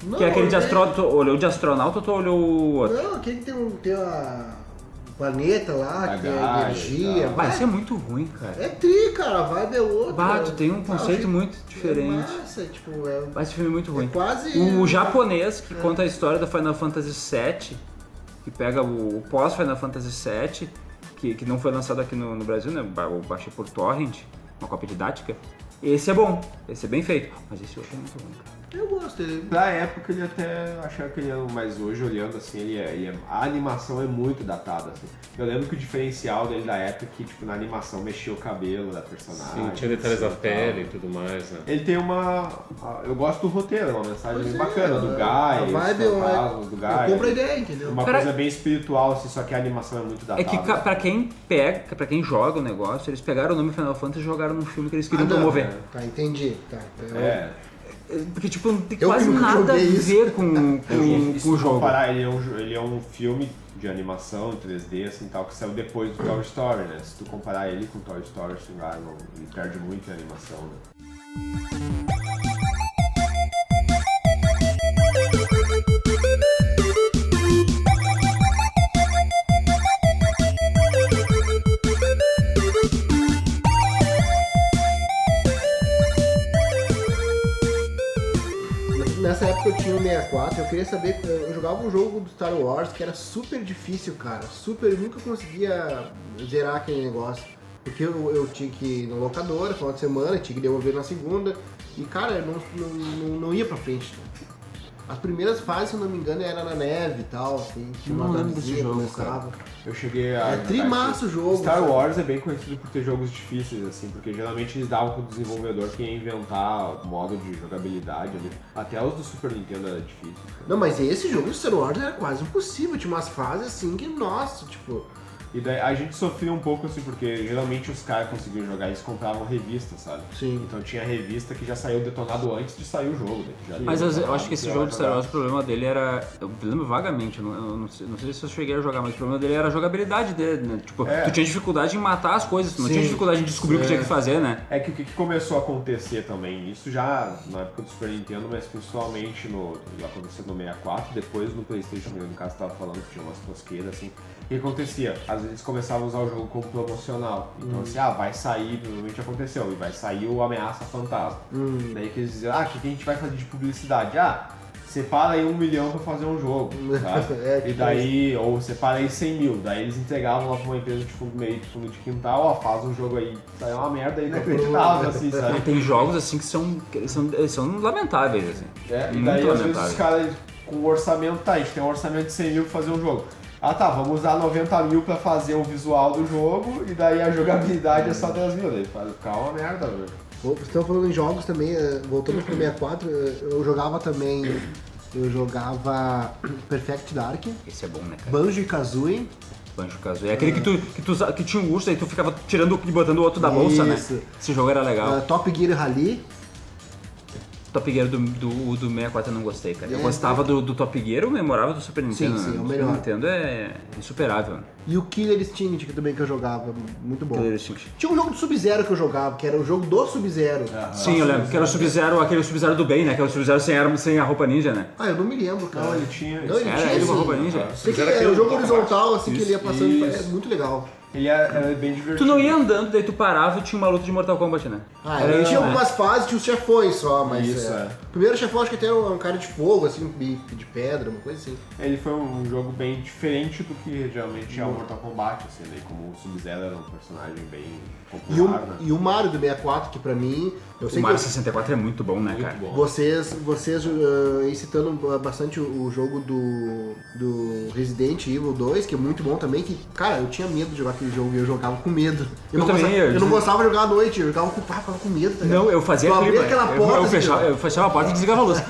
[SPEAKER 4] Não,
[SPEAKER 5] Que é aquele de
[SPEAKER 4] é-
[SPEAKER 5] astronauta. Olhou de astronauta ou tu olhou o outro?
[SPEAKER 4] Não, aquele que tem o planeta lá,
[SPEAKER 3] A
[SPEAKER 4] que tem
[SPEAKER 3] Gaia
[SPEAKER 4] energia.
[SPEAKER 3] e tal.
[SPEAKER 5] Vai, isso é muito ruim, cara.
[SPEAKER 4] É tri, cara. A vibe é outra.
[SPEAKER 5] Bah, tu tem um conceito
[SPEAKER 4] achei-
[SPEAKER 5] muito diferente.
[SPEAKER 4] É massa, tipo, é...
[SPEAKER 5] Mas esse filme é muito ruim.
[SPEAKER 4] quase-
[SPEAKER 5] O japonês que conta a história do Final Fantasy VII, que pega o pós-Final Fantasy VII, que não foi lançado aqui no Brasil, né? Eu baixei por torrent, uma cópia didática. Esse é bom, esse é bem feito. Mas esse outro é muito ruim, cara.
[SPEAKER 4] Eu gosto dele.
[SPEAKER 3] Na época ele até achava que ele era, mas hoje olhando assim, a animação é muito datada, assim. Eu lembro que o diferencial dele da época é que, tipo, na animação mexia o cabelo da personagem.
[SPEAKER 1] Sim, tinha detalhes da
[SPEAKER 3] assim,
[SPEAKER 1] pele e
[SPEAKER 3] tal.
[SPEAKER 1] tudo mais, né?
[SPEAKER 3] Ele tem eu gosto do roteiro, é uma mensagem
[SPEAKER 4] Pois
[SPEAKER 3] bem
[SPEAKER 4] é,
[SPEAKER 3] bacana, do
[SPEAKER 4] a
[SPEAKER 3] Guy,
[SPEAKER 4] vibe
[SPEAKER 3] os fantasmas do Guy.
[SPEAKER 4] eu compro a ideia, entendeu?
[SPEAKER 3] Uma
[SPEAKER 5] Cara,
[SPEAKER 3] coisa bem espiritual, assim, só que a animação é muito datada.
[SPEAKER 5] É que pra quem joga o negócio, eles pegaram o nome Final Fantasy e jogaram num filme que eles queriam
[SPEAKER 4] não,
[SPEAKER 5] promover.
[SPEAKER 4] Tá, entendi. Tá.
[SPEAKER 5] Porque, tipo, não tem
[SPEAKER 4] Eu
[SPEAKER 5] quase
[SPEAKER 4] nunca
[SPEAKER 5] nada a
[SPEAKER 4] joguei isso.
[SPEAKER 5] ver com
[SPEAKER 3] E se
[SPEAKER 5] o
[SPEAKER 3] tu
[SPEAKER 5] jogo.
[SPEAKER 3] comparar, ele é um filme de animação em 3D, assim, tal, que saiu depois do Toy Story, né? Se tu comparar ele com Toy Story, assim, ele perde muito em animação, né?
[SPEAKER 4] Nessa época eu tinha o 64, eu queria saber, eu jogava um jogo do Star Wars que era super difícil, cara, super, eu nunca conseguia zerar aquele negócio, porque eu tinha que ir na locadora, final de semana, tinha que devolver na segunda, e cara, eu não ia pra frente. As primeiras fases, se eu não me engano, era na neve e tal, assim, tinha
[SPEAKER 5] Não
[SPEAKER 4] uma
[SPEAKER 5] lembro desse
[SPEAKER 4] navezinha,
[SPEAKER 5] jogo,
[SPEAKER 4] começava.
[SPEAKER 3] Eu cheguei a...
[SPEAKER 4] É trimaço o jogo.
[SPEAKER 3] Star
[SPEAKER 4] sabe?
[SPEAKER 3] Wars é bem conhecido por ter jogos difíceis, assim, porque geralmente eles davam pro desenvolvedor que ia inventar modo de jogabilidade ali. Até os do Super Nintendo era difícil.
[SPEAKER 4] Não, mas esse jogo do Star Wars era quase impossível, tinha umas fases assim que, nossa, tipo...
[SPEAKER 3] E daí a gente sofria um pouco, assim, porque geralmente os caras conseguiam jogar, eles compravam revista, sabe?
[SPEAKER 4] Sim.
[SPEAKER 3] Então tinha revista que já saiu detonado antes de sair o jogo. Daí
[SPEAKER 5] Mas
[SPEAKER 3] já
[SPEAKER 5] eu acho que esse jogo de Star Wars, o problema dele era... Eu lembro vagamente, eu não sei se eu cheguei a jogar, mas o problema dele era a jogabilidade dele, né? Tipo, tu tinha dificuldade em matar as coisas, tu não tinha dificuldade em descobrir o que tinha que fazer, né?
[SPEAKER 3] É que o que começou a acontecer também, isso já na época do Super Nintendo, mas principalmente aconteceu no 64, depois no PlayStation, no caso você tava falando que tinha umas tosqueiras assim. O que acontecia? Às vezes eles começavam a usar o jogo como promocional. Então assim, vai sair, provavelmente aconteceu, e vai sair o Ameaça Fantasma. Daí que eles diziam, o que a gente vai fazer de publicidade? Separa aí 1 milhão pra fazer um jogo, sabe? E daí, ou separa aí 100 mil, daí eles entregavam lá pra uma empresa de fundo de quintal, faz um jogo aí, sai uma merda inacreditável, assim, sabe?
[SPEAKER 5] Tem jogos assim que são lamentáveis, assim.
[SPEAKER 3] E
[SPEAKER 5] Muito
[SPEAKER 3] daí às vezes
[SPEAKER 5] lamentável.
[SPEAKER 3] os caras com o orçamento, a gente tem um orçamento de 100 mil pra fazer um jogo. Vamos usar 90 mil pra fazer o visual do jogo, e daí a jogabilidade é só 10 mil, daí fica uma merda, velho.
[SPEAKER 4] Vocês estão falando em jogos também, voltando pro 64, eu jogava também, Perfect Dark,
[SPEAKER 5] Esse é bom, né, cara?
[SPEAKER 4] Banjo-Kazooie,
[SPEAKER 5] Banjo-Kazooie. É aquele que tinha um urso, aí tu ficava tirando e botando o outro da bolsa, né? Esse jogo era legal.
[SPEAKER 4] Top Gear Rally.
[SPEAKER 5] Top Gear do 64 eu não gostei, cara. Eu gostava do Top Gear, eu memorava do Super Nintendo.
[SPEAKER 4] Sim,
[SPEAKER 5] né?
[SPEAKER 4] o
[SPEAKER 5] O
[SPEAKER 4] melhor.
[SPEAKER 5] Super Nintendo é insuperável.
[SPEAKER 4] E o Killer Instinct, que também que eu jogava, muito bom.
[SPEAKER 5] Killer Instinct.
[SPEAKER 4] Tinha um jogo do Sub-Zero que eu jogava, que era o jogo do Sub-Zero.
[SPEAKER 5] Sim, eu lembro, que era o Sub-Zero, aquele Sub-Zero do bem, né? Que era o Sub-Zero sem a roupa ninja, né?
[SPEAKER 4] Ah, eu não me lembro, cara.
[SPEAKER 3] Não, ele tinha.
[SPEAKER 4] Não, ele
[SPEAKER 5] Era
[SPEAKER 4] tinha
[SPEAKER 5] ele com a
[SPEAKER 4] sim.
[SPEAKER 5] roupa ninja.
[SPEAKER 4] Sei que era um jogo horizontal, assim, que ele ia passando,
[SPEAKER 3] Isso.
[SPEAKER 4] é muito legal.
[SPEAKER 3] Ele era bem divertido.
[SPEAKER 5] Tu não ia andando, daí tu parava e tinha uma luta de Mortal Kombat, né?
[SPEAKER 4] Era tinha
[SPEAKER 5] né?
[SPEAKER 4] algumas fases, tinha os chefões só, mas...
[SPEAKER 3] Isso,
[SPEAKER 4] O primeiro chefão acho que até era um cara de fogo, assim, de pedra, uma coisa assim.
[SPEAKER 3] Ele foi um jogo bem diferente do que geralmente é o Mortal Kombat, assim, né? Como o Sub-Zero era um personagem bem popular, né?
[SPEAKER 4] E o Mario do 64, que pra mim... Eu sei
[SPEAKER 5] O Mario
[SPEAKER 4] que
[SPEAKER 5] 64 é muito bom, né, cara?
[SPEAKER 3] bom.
[SPEAKER 4] vocês aí citando bastante o jogo do Resident Evil 2, que é muito bom também, que, cara, eu tinha medo de jogar aquele jogo e eu jogava com medo.
[SPEAKER 5] Eu também,
[SPEAKER 4] eu não gostava de jogar à noite, eu jogava com medo. Tá ligado?
[SPEAKER 5] Não, eu fazia
[SPEAKER 4] Tu
[SPEAKER 5] aquele...
[SPEAKER 4] abria aquela porta,
[SPEAKER 5] eu fechava a porta e desligava a luz.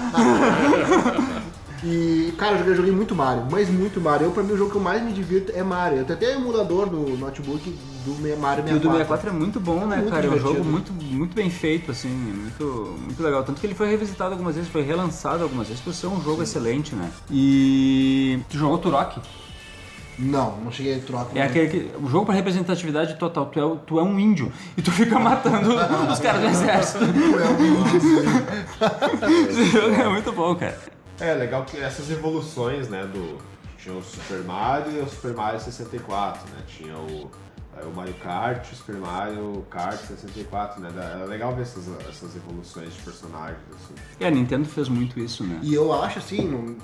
[SPEAKER 4] E, cara, eu joguei muito Mario, mas muito Mario. Pra mim, o jogo que eu mais me divirto é Mario. Eu tenho até emulador do notebook do Mario 64.
[SPEAKER 5] E o do 64 é muito bom, né,
[SPEAKER 4] Muito
[SPEAKER 5] cara? É um jogo
[SPEAKER 4] divertido.
[SPEAKER 5] muito bem feito, assim, muito legal. Tanto que ele foi revisitado algumas vezes, foi relançado algumas vezes por ser um jogo excelente, né? E... Tu jogou Turok?
[SPEAKER 4] Não cheguei a troca.
[SPEAKER 5] É aquele que... O jogo pra representatividade total. Tu é um índio e tu fica matando os caras do exército. Esse jogo é muito bom, cara.
[SPEAKER 3] É, legal que essas evoluções, né, tinha o Super Mario e o Super Mario 64, né, tinha o Mario Kart, o Super Mario Kart 64, né, era legal ver essas evoluções de personagens, assim.
[SPEAKER 5] A Nintendo fez muito isso, né?
[SPEAKER 4] E eu acho assim,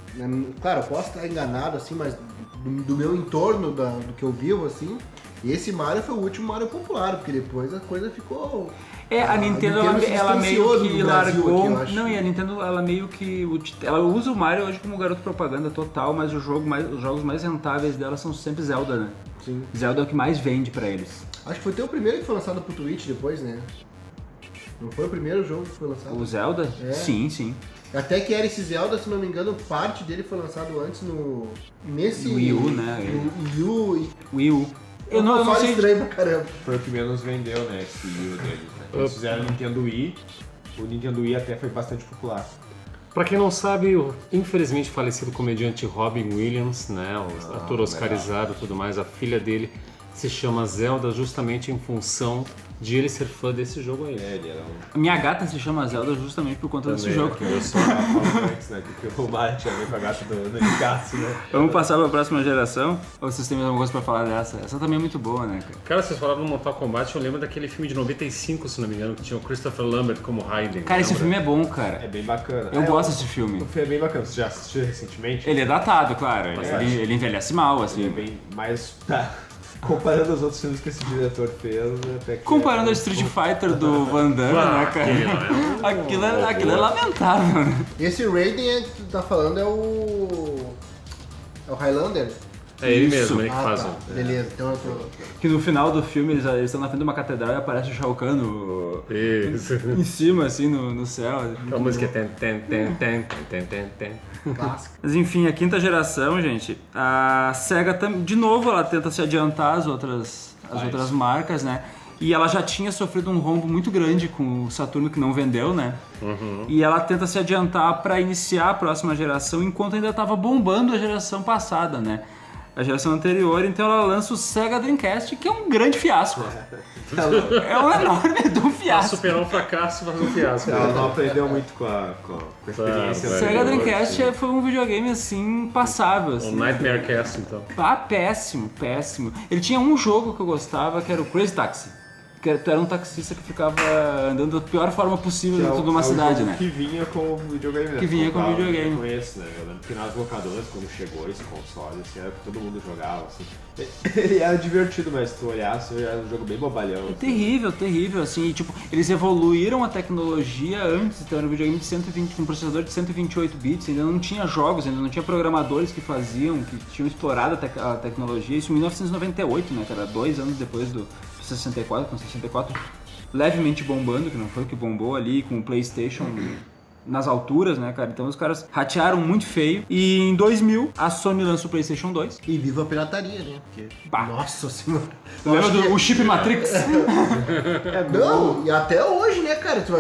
[SPEAKER 4] claro, eu posso estar enganado assim, mas do meu entorno, do que eu vivo assim, esse Mario foi o último Mario popular, porque depois a coisa ficou...
[SPEAKER 5] A Nintendo
[SPEAKER 4] se
[SPEAKER 5] ela meio
[SPEAKER 4] distanciou
[SPEAKER 5] que
[SPEAKER 4] do Brasil
[SPEAKER 5] largou.
[SPEAKER 4] aqui, eu acho.
[SPEAKER 5] Não, e a Nintendo ela meio que. Ela usa o Mario hoje como garoto propaganda total, mas os jogos mais rentáveis dela são sempre Zelda, né?
[SPEAKER 4] Sim.
[SPEAKER 5] Zelda é o que mais vende pra eles.
[SPEAKER 4] Acho que foi até o primeiro que foi lançado pro Twitch depois, né? Não foi o primeiro jogo que foi lançado?
[SPEAKER 5] O Zelda?
[SPEAKER 4] É.
[SPEAKER 5] Sim.
[SPEAKER 4] Até que era esse Zelda, se não me engano, parte dele foi lançado antes nesse...
[SPEAKER 5] No Wii U, né?
[SPEAKER 4] No Wii U.
[SPEAKER 5] Wii U. Eu não sei.
[SPEAKER 4] estranho pra caramba.
[SPEAKER 3] Foi o que menos vendeu, né, esse Wii U deles, né. Eles fizeram o Nintendo Wii, o Nintendo Wii até foi bastante popular.
[SPEAKER 1] Pra quem não sabe, o infelizmente falecido comediante Robin Williams, né, o ator oscarizado e tudo mais, a filha dele se chama Zelda justamente em função de ele ser fã desse jogo aí.
[SPEAKER 3] Ele era
[SPEAKER 5] Minha gata se chama Zelda justamente por conta desse jogo.
[SPEAKER 3] Eu só falo antes, né, que o Mario tinha a ver com a gata do Nicasso, né.
[SPEAKER 5] Vamos passar pra próxima geração? Ou vocês têm mais alguma coisa pra falar dessa? Essa também é muito boa, né, cara?
[SPEAKER 1] Cara, vocês falaram do Mortal Kombat, eu lembro daquele filme de 95, se não me engano, que tinha o Christopher Lambert como Raiden.
[SPEAKER 5] Cara, esse
[SPEAKER 1] lembra?
[SPEAKER 5] filme é bom, cara.
[SPEAKER 3] É bem bacana.
[SPEAKER 5] Eu gosto desse filme.
[SPEAKER 3] O filme é bem bacana. Você já assistiu recentemente?
[SPEAKER 5] Ele é datado, claro. Ele envelhece mal,
[SPEAKER 3] Ele é
[SPEAKER 5] assim.
[SPEAKER 3] bem mais... Comparando os outros filmes que esse diretor fez, até que...
[SPEAKER 5] Comparando a Street Fighter do Van Damme, né, cara? Aquilo é lamentável, né?
[SPEAKER 4] Esse Raiden que tu tá falando é o Highlander?
[SPEAKER 1] É ele
[SPEAKER 5] Isso.
[SPEAKER 1] mesmo, ele que faz.
[SPEAKER 4] Tá. Beleza, então eu tô...
[SPEAKER 5] Que no final do filme eles estão na frente de uma catedral e aparece o Shao Kahn
[SPEAKER 1] Isso.
[SPEAKER 5] em cima, assim, no céu.
[SPEAKER 1] A música é ten.
[SPEAKER 4] clássico.
[SPEAKER 5] Mas enfim, a quinta geração, gente, a SEGA, de novo, ela tenta se adiantar às outras marcas, né? E ela já tinha sofrido um rombo muito grande com o Saturno, que não vendeu, né? E ela tenta se adiantar para iniciar a próxima geração, enquanto ainda estava bombando a geração passada, né? A geração anterior, então ela lança o Sega Dreamcast, que é um grande fiasco. É um enorme do fiasco.
[SPEAKER 1] Superar um fracasso, fazer um fiasco.
[SPEAKER 3] Ela não aprendeu muito com a experiência.
[SPEAKER 1] Claro,
[SPEAKER 5] O Sega
[SPEAKER 1] velho.
[SPEAKER 5] Dreamcast foi um videogame, assim, passável,
[SPEAKER 1] O
[SPEAKER 5] assim.
[SPEAKER 1] Nightmare Cast, então.
[SPEAKER 5] Péssimo. Ele tinha um jogo que eu gostava, que era o Crazy Taxi. Que tu era um taxista que ficava andando da pior forma possível dentro de uma cidade, né?
[SPEAKER 3] Que vinha com o videogame, né?
[SPEAKER 5] Que vinha com o videogame.
[SPEAKER 3] Eu conheço, né? Eu lembro que nas locadoras, quando chegou esse console, assim, era que todo mundo jogava, assim. Ele era divertido, mas se tu olhasse, era um jogo bem bobalhão. Assim.
[SPEAKER 5] Terrível, assim, e, tipo, eles evoluíram a tecnologia antes, então era um videogame de 120, com um processador de 128 bits, ainda não tinha jogos, ainda não tinha programadores que faziam, que tinham explorado a tecnologia, isso em 1998, né, cara, 2 anos depois do 64, com 64 levemente bombando, que não foi o que bombou ali, com o PlayStation nas alturas, né, cara? Então os caras ratearam muito feio. E em 2000, a Sony lança o PlayStation 2.
[SPEAKER 4] E viva a pirataria, né? Porque,
[SPEAKER 5] Bah.
[SPEAKER 4] nossa senhora.
[SPEAKER 5] Lembra do chip Matrix?
[SPEAKER 4] Não, e até hoje, né, cara? Tu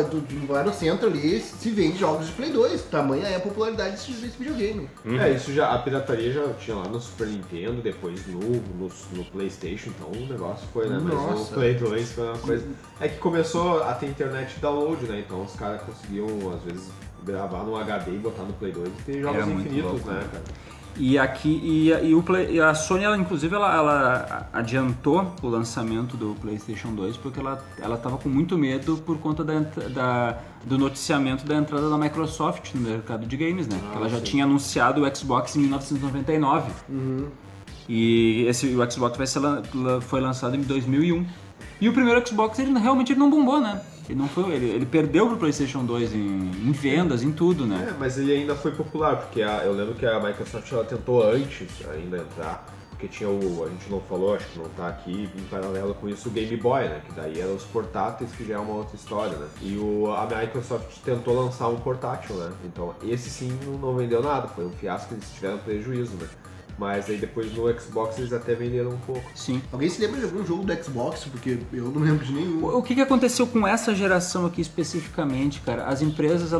[SPEAKER 4] vai no centro ali, se vende jogos de Play 2. Tamanha é a popularidade desse videogame.
[SPEAKER 3] Isso já, a pirataria já tinha lá no Super Nintendo, depois no PlayStation, então o negócio foi, né? Mas
[SPEAKER 4] Nossa.
[SPEAKER 3] o Play 2 foi uma coisa. É que começou a ter internet de download, né? Então os caras conseguiam, às vezes, gravar no HD e botar no Play 2 e ter jogos
[SPEAKER 5] Era muito
[SPEAKER 3] infinitos,
[SPEAKER 5] louco,
[SPEAKER 3] né,
[SPEAKER 5] né?
[SPEAKER 3] cara?
[SPEAKER 5] E aqui e a Sony, ela, inclusive, ela adiantou o lançamento do PlayStation 2 porque ela tava com muito medo por conta do noticiamento da entrada da Microsoft no mercado de games, né? Ela já tinha anunciado o Xbox em 1999. E o Xbox foi lançado em 2001. E o primeiro Xbox, ele realmente não bombou, né? Ele perdeu pro PlayStation 2 em vendas, em tudo, né?
[SPEAKER 3] Mas ele ainda foi popular, porque eu lembro que a Microsoft ela tentou antes ainda entrar, porque tinha a gente não falou, acho que não tá aqui, em paralelo com isso, o Game Boy, né? Que daí eram os portáteis, que já é uma outra história, né? E a Microsoft tentou lançar um portátil, né? Então esse sim não vendeu nada, foi um fiasco, eles tiveram prejuízo, né? Mas aí depois no Xbox eles até venderam um pouco.
[SPEAKER 5] Sim.
[SPEAKER 4] Alguém se lembra de algum jogo do Xbox? Porque eu não lembro de nenhum.
[SPEAKER 5] O que aconteceu com essa geração aqui especificamente, cara? As empresas,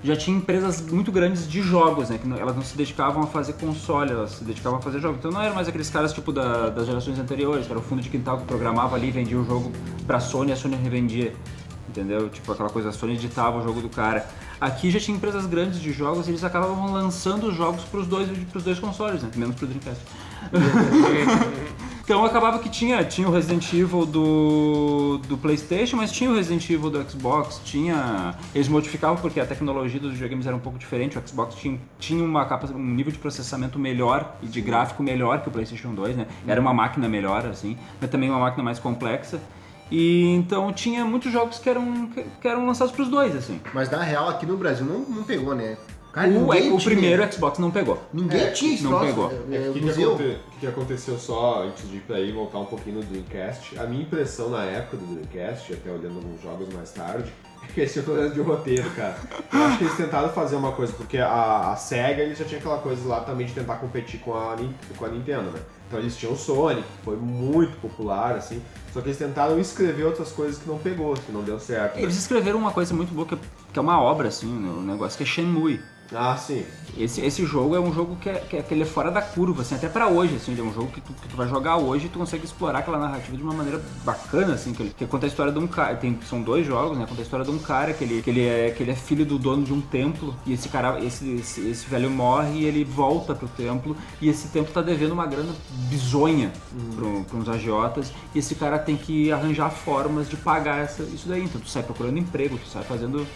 [SPEAKER 5] já tinham empresas muito grandes de jogos, né? Que elas não se dedicavam a fazer console, elas se dedicavam a fazer jogos. Então não eram mais aqueles caras tipo das gerações anteriores, que era o fundo de quintal que programava ali, vendia o jogo pra Sony e a Sony revendia. Entendeu? Tipo aquela coisa, a Sony editava o jogo do cara. Aqui já tinha empresas grandes de jogos e eles acabavam lançando os jogos pros dois consoles, né? Menos pro Dreamcast. Então acabava que tinha o Resident Evil do PlayStation, mas tinha o Resident Evil do Xbox, eles modificavam porque a tecnologia dos videogames era um pouco diferente, o Xbox tinha um nível de processamento melhor e de gráfico melhor que o PlayStation 2, né? Era uma máquina melhor, assim, mas também uma máquina mais complexa. E então tinha muitos jogos que eram lançados pros dois, assim.
[SPEAKER 4] Mas na real aqui no Brasil não pegou, né? Cara,
[SPEAKER 5] O primeiro Xbox não pegou.
[SPEAKER 4] Ninguém tinha esse
[SPEAKER 5] não
[SPEAKER 4] troço.
[SPEAKER 5] pegou.
[SPEAKER 3] O que aconteceu só antes de ir pra aí voltar um pouquinho no Dreamcast? A minha impressão na época do Dreamcast, até olhando alguns jogos mais tarde, é que eles tinham problema de roteiro, cara. Eu acho que eles tentaram fazer uma coisa, porque a SEGA eles já tinha aquela coisa lá também de tentar competir com a Nintendo, né? Então eles tinham o Sonic, que foi muito popular, assim, só que eles tentaram escrever outras coisas que não pegou, que não deu certo. Né?
[SPEAKER 5] Eles escreveram uma coisa muito boa, que é uma obra, assim, o negócio, que é Shenmue.
[SPEAKER 3] Ah, sim.
[SPEAKER 5] Esse jogo é um jogo que ele é fora da curva, assim, até pra hoje, assim, é um jogo que tu vai jogar hoje e tu consegue explorar aquela narrativa de uma maneira bacana, assim, que conta a história de um cara, são dois jogos, né, conta a história de um cara que ele é filho do dono de um templo, e esse cara, esse velho morre e ele volta pro templo, e esse templo tá devendo uma grana bizonha pra uns agiotas, e esse cara tem que arranjar formas de pagar isso daí, então tu sai procurando emprego, tu sai fazendo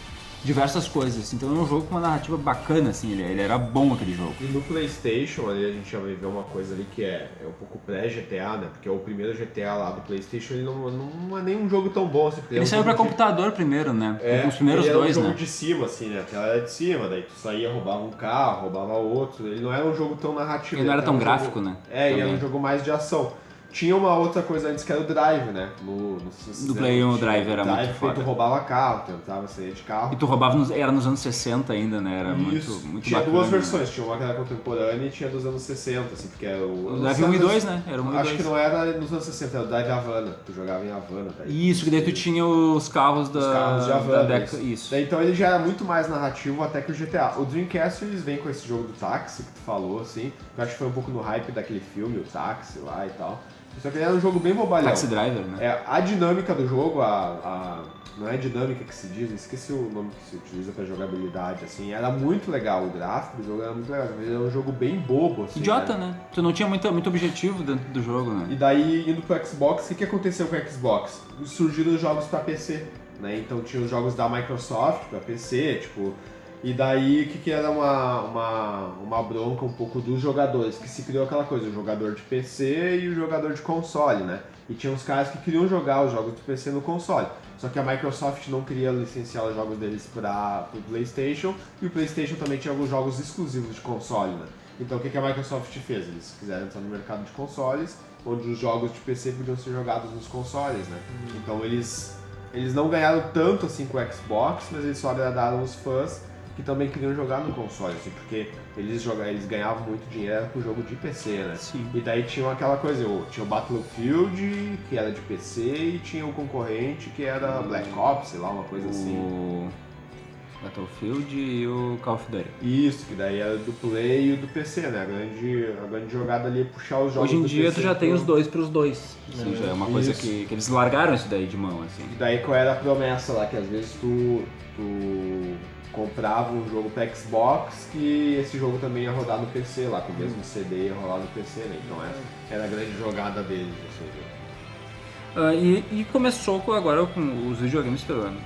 [SPEAKER 5] diversas coisas, então é um jogo com uma narrativa bacana, assim, ele era bom aquele jogo.
[SPEAKER 3] E no PlayStation, ali a gente já vai ver uma coisa ali que é um pouco pré-GTA, né, porque o primeiro GTA lá do PlayStation, ele não é nem um jogo tão bom, assim,
[SPEAKER 5] Ele saiu pra computador primeiro, né, os primeiros
[SPEAKER 3] ele
[SPEAKER 5] dois,
[SPEAKER 3] era um jogo
[SPEAKER 5] né.
[SPEAKER 3] de cima, assim, né, a tela era de cima, daí tu saía, roubava um carro, roubava outro, ele não era um jogo tão narrativo.
[SPEAKER 5] Ele não era tão
[SPEAKER 3] um
[SPEAKER 5] gráfico,
[SPEAKER 3] jogo,
[SPEAKER 5] né.
[SPEAKER 3] Ele era um jogo mais de ação. Tinha uma outra coisa antes que era o Drive, né?
[SPEAKER 5] Do Play 1 o Drive era muito foda.
[SPEAKER 3] Tu roubava carro, tentava sair de carro.
[SPEAKER 5] E tu roubava, era nos anos 60 ainda, né? Era muito
[SPEAKER 3] Tinha
[SPEAKER 5] bacana.
[SPEAKER 3] duas versões, tinha uma que era contemporânea e tinha dos anos 60, assim, porque era o...
[SPEAKER 5] Drive 1 e 2, né? Era 1 e 2.
[SPEAKER 3] Acho que não era nos anos 60, era o Drive Havana, tu jogava em Havana. Daí.
[SPEAKER 5] Isso, que daí tu tinha os carros
[SPEAKER 3] Os carros de Havana,
[SPEAKER 5] isso.
[SPEAKER 3] Daí, então ele já era muito mais narrativo até que o GTA. O Dreamcast, eles vêm com esse jogo do táxi, que tu falou, assim, que eu acho que foi um pouco no hype daquele filme, o Táxi lá e tal. Só que ele era um jogo bem bobalhão.
[SPEAKER 5] Taxi Driver, né?
[SPEAKER 3] A dinâmica do jogo, não é dinâmica que se diz, esqueci o nome que se utiliza pra jogabilidade, assim, era muito legal, o gráfico do jogo era muito legal, ele era um jogo bem bobo, assim.
[SPEAKER 5] Idiota, né? Tu não tinha muito objetivo dentro do jogo, né?
[SPEAKER 3] E daí, indo pro Xbox, o que aconteceu com o Xbox? Surgiram os jogos pra PC, né, então tinha os jogos da Microsoft pra PC, tipo... E daí, o que era uma bronca um pouco dos jogadores, que se criou aquela coisa, o jogador de PC e o jogador de console, né? E tinha uns caras que queriam jogar os jogos de PC no console. Só que a Microsoft não queria licenciar os jogos deles para o PlayStation, e o PlayStation também tinha alguns jogos exclusivos de console, né? Então o que a Microsoft fez? Eles quiseram entrar no mercado de consoles, onde os jogos de PC podiam ser jogados nos consoles, né? Então eles eles não ganharam tanto assim com o Xbox, mas eles só agradaram os fãs que também queriam jogar no console, assim, porque eles ganhavam muito dinheiro com o jogo de PC, né?
[SPEAKER 5] Sim.
[SPEAKER 3] E daí tinha aquela coisa, tinha o Battlefield, que era de PC, e tinha o concorrente, que era Black Ops, sei lá, uma coisa assim.
[SPEAKER 5] O Battlefield e o Call of Duty.
[SPEAKER 3] Isso, que daí era do Play e o do PC, né? A grande jogada ali é puxar os jogos
[SPEAKER 5] Hoje em
[SPEAKER 3] do
[SPEAKER 5] dia
[SPEAKER 3] PC
[SPEAKER 5] tu já tem os dois pros dois. Assim, já é uma coisa
[SPEAKER 3] Isso.
[SPEAKER 5] que eles largaram isso daí de mão, assim.
[SPEAKER 3] E daí qual era a promessa lá? Que às vezes tu comprava um jogo pra Xbox que esse jogo também ia rodar no PC lá, com o mesmo CD ia rolar no PC, né? Então essa era a grande jogada deles, assim.
[SPEAKER 5] E começou agora com os videogames pelo ano.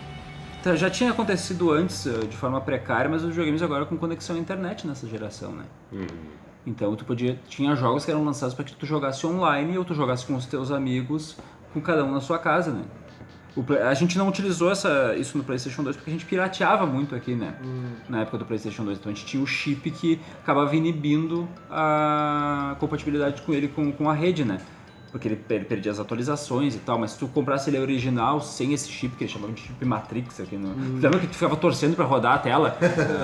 [SPEAKER 5] Já tinha acontecido antes de forma precária, mas os videogames agora com conexão à internet nessa geração, né? Então tinha jogos que eram lançados para que tu jogasse online ou tu jogasse com os teus amigos, com cada um na sua casa, né? A gente não utilizou isso no PlayStation 2 porque a gente pirateava muito aqui, né? Na época do PlayStation 2. Então a gente tinha o chip que acabava inibindo a compatibilidade com ele com a rede, né? Porque ele perdia as atualizações e tal, mas se tu comprasse ele original, sem esse chip, que eles chamavam de chip Matrix aqui no... Lembra que tu ficava torcendo pra rodar a tela?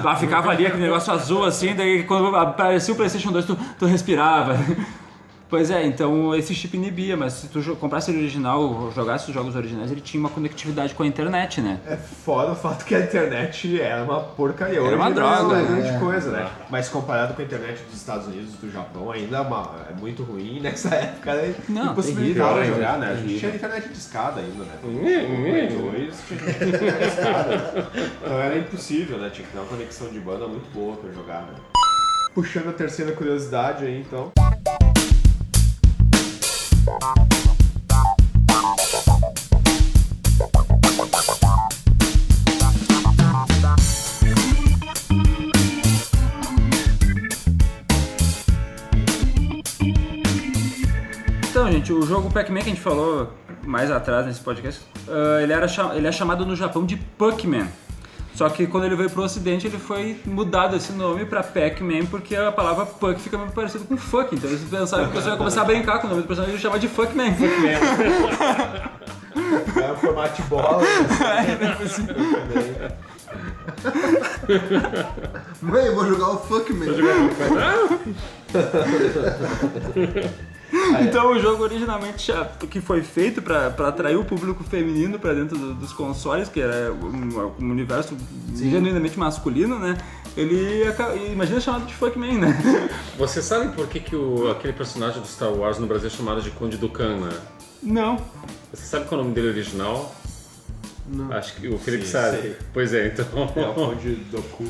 [SPEAKER 5] Lá ficava ali aquele negócio azul assim, daí quando aparecia o PlayStation 2 tu respirava. Pois é, então esse chip inibia, mas se tu comprasse ele original, jogasse os jogos originais, ele tinha uma conectividade com a internet, né?
[SPEAKER 3] É fora o fato que a internet era uma porcaria.
[SPEAKER 5] Era uma droga,
[SPEAKER 3] não é
[SPEAKER 5] né?
[SPEAKER 3] grande coisa, né? Mas comparado com a internet dos Estados Unidos e do Japão, ainda é muito ruim. Nessa época era impossibilitava
[SPEAKER 5] terrível,
[SPEAKER 3] jogar, né? A
[SPEAKER 5] terrível.
[SPEAKER 3] gente tinha internet de escada ainda, né? Tinha internet de escada. Então era impossível, né? Tinha que ter uma conexão de banda muito boa pra jogar, né? Puxando a terceira curiosidade aí, então...
[SPEAKER 5] Então, gente, o jogo Pac-Man que a gente falou mais atrás nesse podcast, ele é chamado no Japão de Puckman. Só que quando ele veio pro ocidente, ele foi mudado esse nome pra Pac-Man, porque a palavra Puck fica muito parecida com fuck. Então eles pensaram que o pessoal ia começar a brincar com o nome do personagem e chamar de Fuckman.
[SPEAKER 3] É o formato de bola.
[SPEAKER 4] Mãe, eu vou jogar o Fuckman.
[SPEAKER 5] Então o jogo originalmente que foi feito para atrair o público feminino para dentro dos consoles, que era um universo genuinamente masculino, né? Ele imagina chamado de Fuckman, né?
[SPEAKER 1] Você sabe por que aquele personagem do Star Wars no Brasil é chamado de Conde Dooku, né?
[SPEAKER 5] Não.
[SPEAKER 1] Você sabe qual é o nome dele original?
[SPEAKER 4] Não.
[SPEAKER 1] Acho que o Felipe
[SPEAKER 3] Sim,
[SPEAKER 1] sabe.
[SPEAKER 3] sei.
[SPEAKER 1] Pois é, então.
[SPEAKER 3] É o Conde Dooku.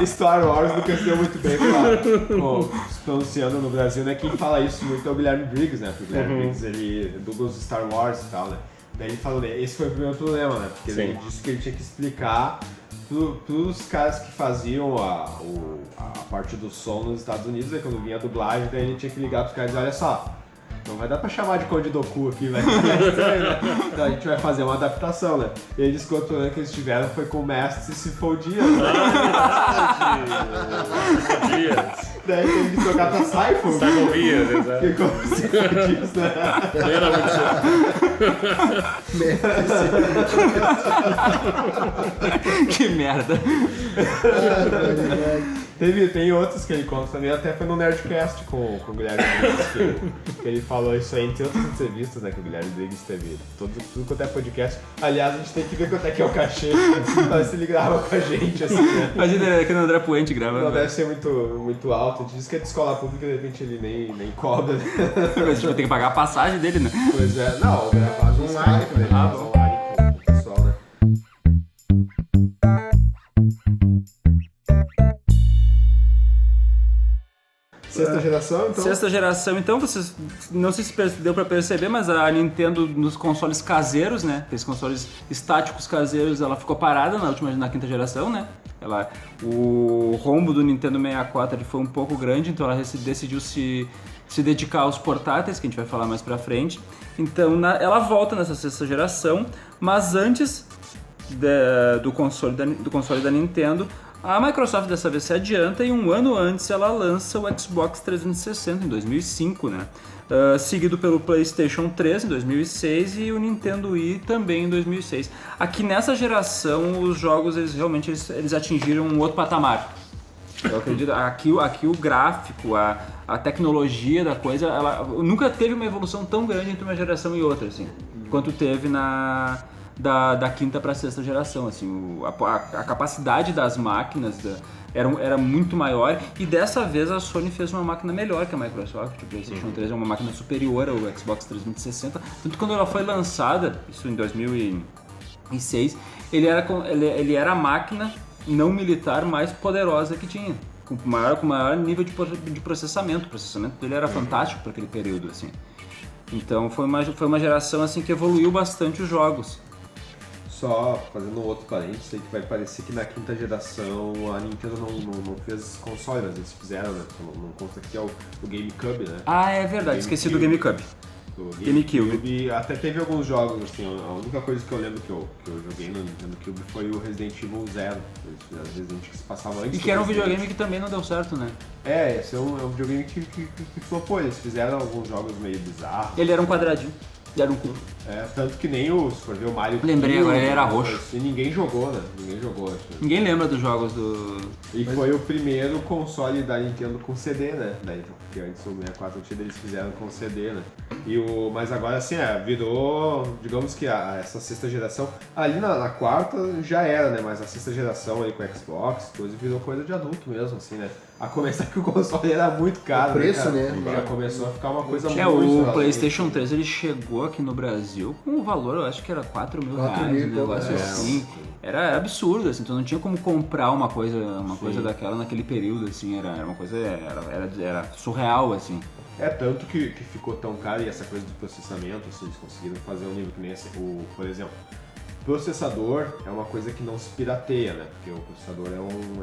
[SPEAKER 3] O Star Wars nunca se deu muito bem pronunciando no Brasil, né? Quem fala isso muito é o Guilherme Briggs, né? Porque o Guilherme Briggs, ele dubla os Star Wars e tal, né? Daí ele falou, né? Esse foi o primeiro problema, né? Porque ele disse que ele tinha que explicar pros caras que faziam a parte do som nos Estados Unidos, né? Quando vinha a dublagem, daí ele tinha que ligar pros caras e dizer, olha só, não vai dar pra chamar de Conde Dooku aqui, vai ficar estranho, né? Então a gente vai fazer uma adaptação, né? E ele disse que o outro ano que eles tiveram foi com o Mestre Sifo-Dyas, né? Daí teve que trocar pra Sifo.
[SPEAKER 1] Saigovias, exato.
[SPEAKER 3] Ficou Sifo-Dyas, né?
[SPEAKER 1] Era muito
[SPEAKER 5] Que merda.
[SPEAKER 3] Tem outros que ele conta também, até foi no Nerdcast com o Guilherme Briggs, que ele falou isso aí, entre outras entrevistas, né, que o Guilherme Briggs teve, tudo quanto é podcast. Aliás, a gente tem que ver quanto é que é o cachê, pra ver se ele grava com a gente, assim, né?
[SPEAKER 5] Imagina que o André Puente grava.
[SPEAKER 3] Não deve ser muito alto, a gente diz que é de escola pública, de repente ele nem cobra, né?
[SPEAKER 5] Mas tipo, tem que pagar a passagem dele, né?
[SPEAKER 3] Pois é, não, gravar no
[SPEAKER 4] Online,
[SPEAKER 3] Skype, né? Online com o pessoal, né? Sexta geração, então?
[SPEAKER 5] Sexta geração, então, vocês não sei se deu pra perceber, mas a Nintendo nos consoles caseiros, né? Esses consoles estáticos caseiros, ela ficou parada na quinta geração, né? O rombo do Nintendo 64 ele foi um pouco grande, então ela decidiu se dedicar aos portáteis, que a gente vai falar mais pra frente. Então ela volta nessa sexta geração, mas antes do console da Nintendo, a Microsoft dessa vez se adianta e um ano antes ela lança o Xbox 360, em 2005, né? seguido pelo PlayStation 3 em 2006 e o Nintendo Wii também em 2006. Aqui nessa geração os jogos eles atingiram um outro patamar. Eu acredito, aqui o gráfico, a tecnologia da coisa, ela nunca teve uma evolução tão grande entre uma geração e outra, assim, quanto teve da quinta para a sexta geração, assim, a capacidade das máquinas era muito maior, e dessa vez a Sony fez uma máquina melhor que a Microsoft. O PlayStation 3 é uma máquina superior ao Xbox 360, tanto que quando ela foi lançada, isso em 2006, ele era a máquina não militar mais poderosa que tinha, com maior nível de processamento. O processamento dele era fantástico para aquele período, assim. Então foi uma geração assim que evoluiu bastante os jogos.
[SPEAKER 3] Só fazendo um outro parênteses aí, que vai parecer que na quinta geração a Nintendo não fez console, mas eles fizeram, né? Não consta que é o GameCube, né?
[SPEAKER 5] Ah, é verdade, esqueci do GameCube.
[SPEAKER 3] GameCube. Até teve alguns jogos, assim, a única coisa que eu lembro que eu joguei no Nintendo Cube foi o Resident Evil 0. Eles fizeram Resident Evil que se passava antes.
[SPEAKER 5] E que era um videogame que também não deu certo, né?
[SPEAKER 3] Esse é um videogame que flopou. Eles fizeram alguns jogos meio bizarros.
[SPEAKER 5] Ele era um quadradinho. Era um cubo.
[SPEAKER 3] Tanto que nem se for ver o Mario...
[SPEAKER 5] Lembrei, agora ele era roxo.
[SPEAKER 3] E ninguém jogou, né?
[SPEAKER 5] Ninguém lembra dos jogos do...
[SPEAKER 3] E foi o primeiro console da Nintendo com CD, né? Porque antes o 64 eles fizeram com CD, né? Mas agora assim, virou, digamos que essa sexta geração, ali na quarta já era, né? Mas a sexta geração aí com o Xbox, coisa virou coisa de adulto mesmo, assim, né? A começar que o console era muito caro,
[SPEAKER 4] o preço, né?
[SPEAKER 3] Já começou a ficar uma coisa muito...
[SPEAKER 5] O PlayStation 3 ele chegou aqui no Brasil com um valor, eu acho que era 4 mil reais, um negócio assim. Era absurdo, assim, tu não tinha como comprar uma coisa daquela naquele período, assim, era uma coisa, era surreal, assim.
[SPEAKER 3] Tanto que ficou tão caro, e essa coisa do processamento, assim, eles conseguiram fazer um nível que nem esse, por exemplo, processador é uma coisa que não se pirateia, né? Porque o processador é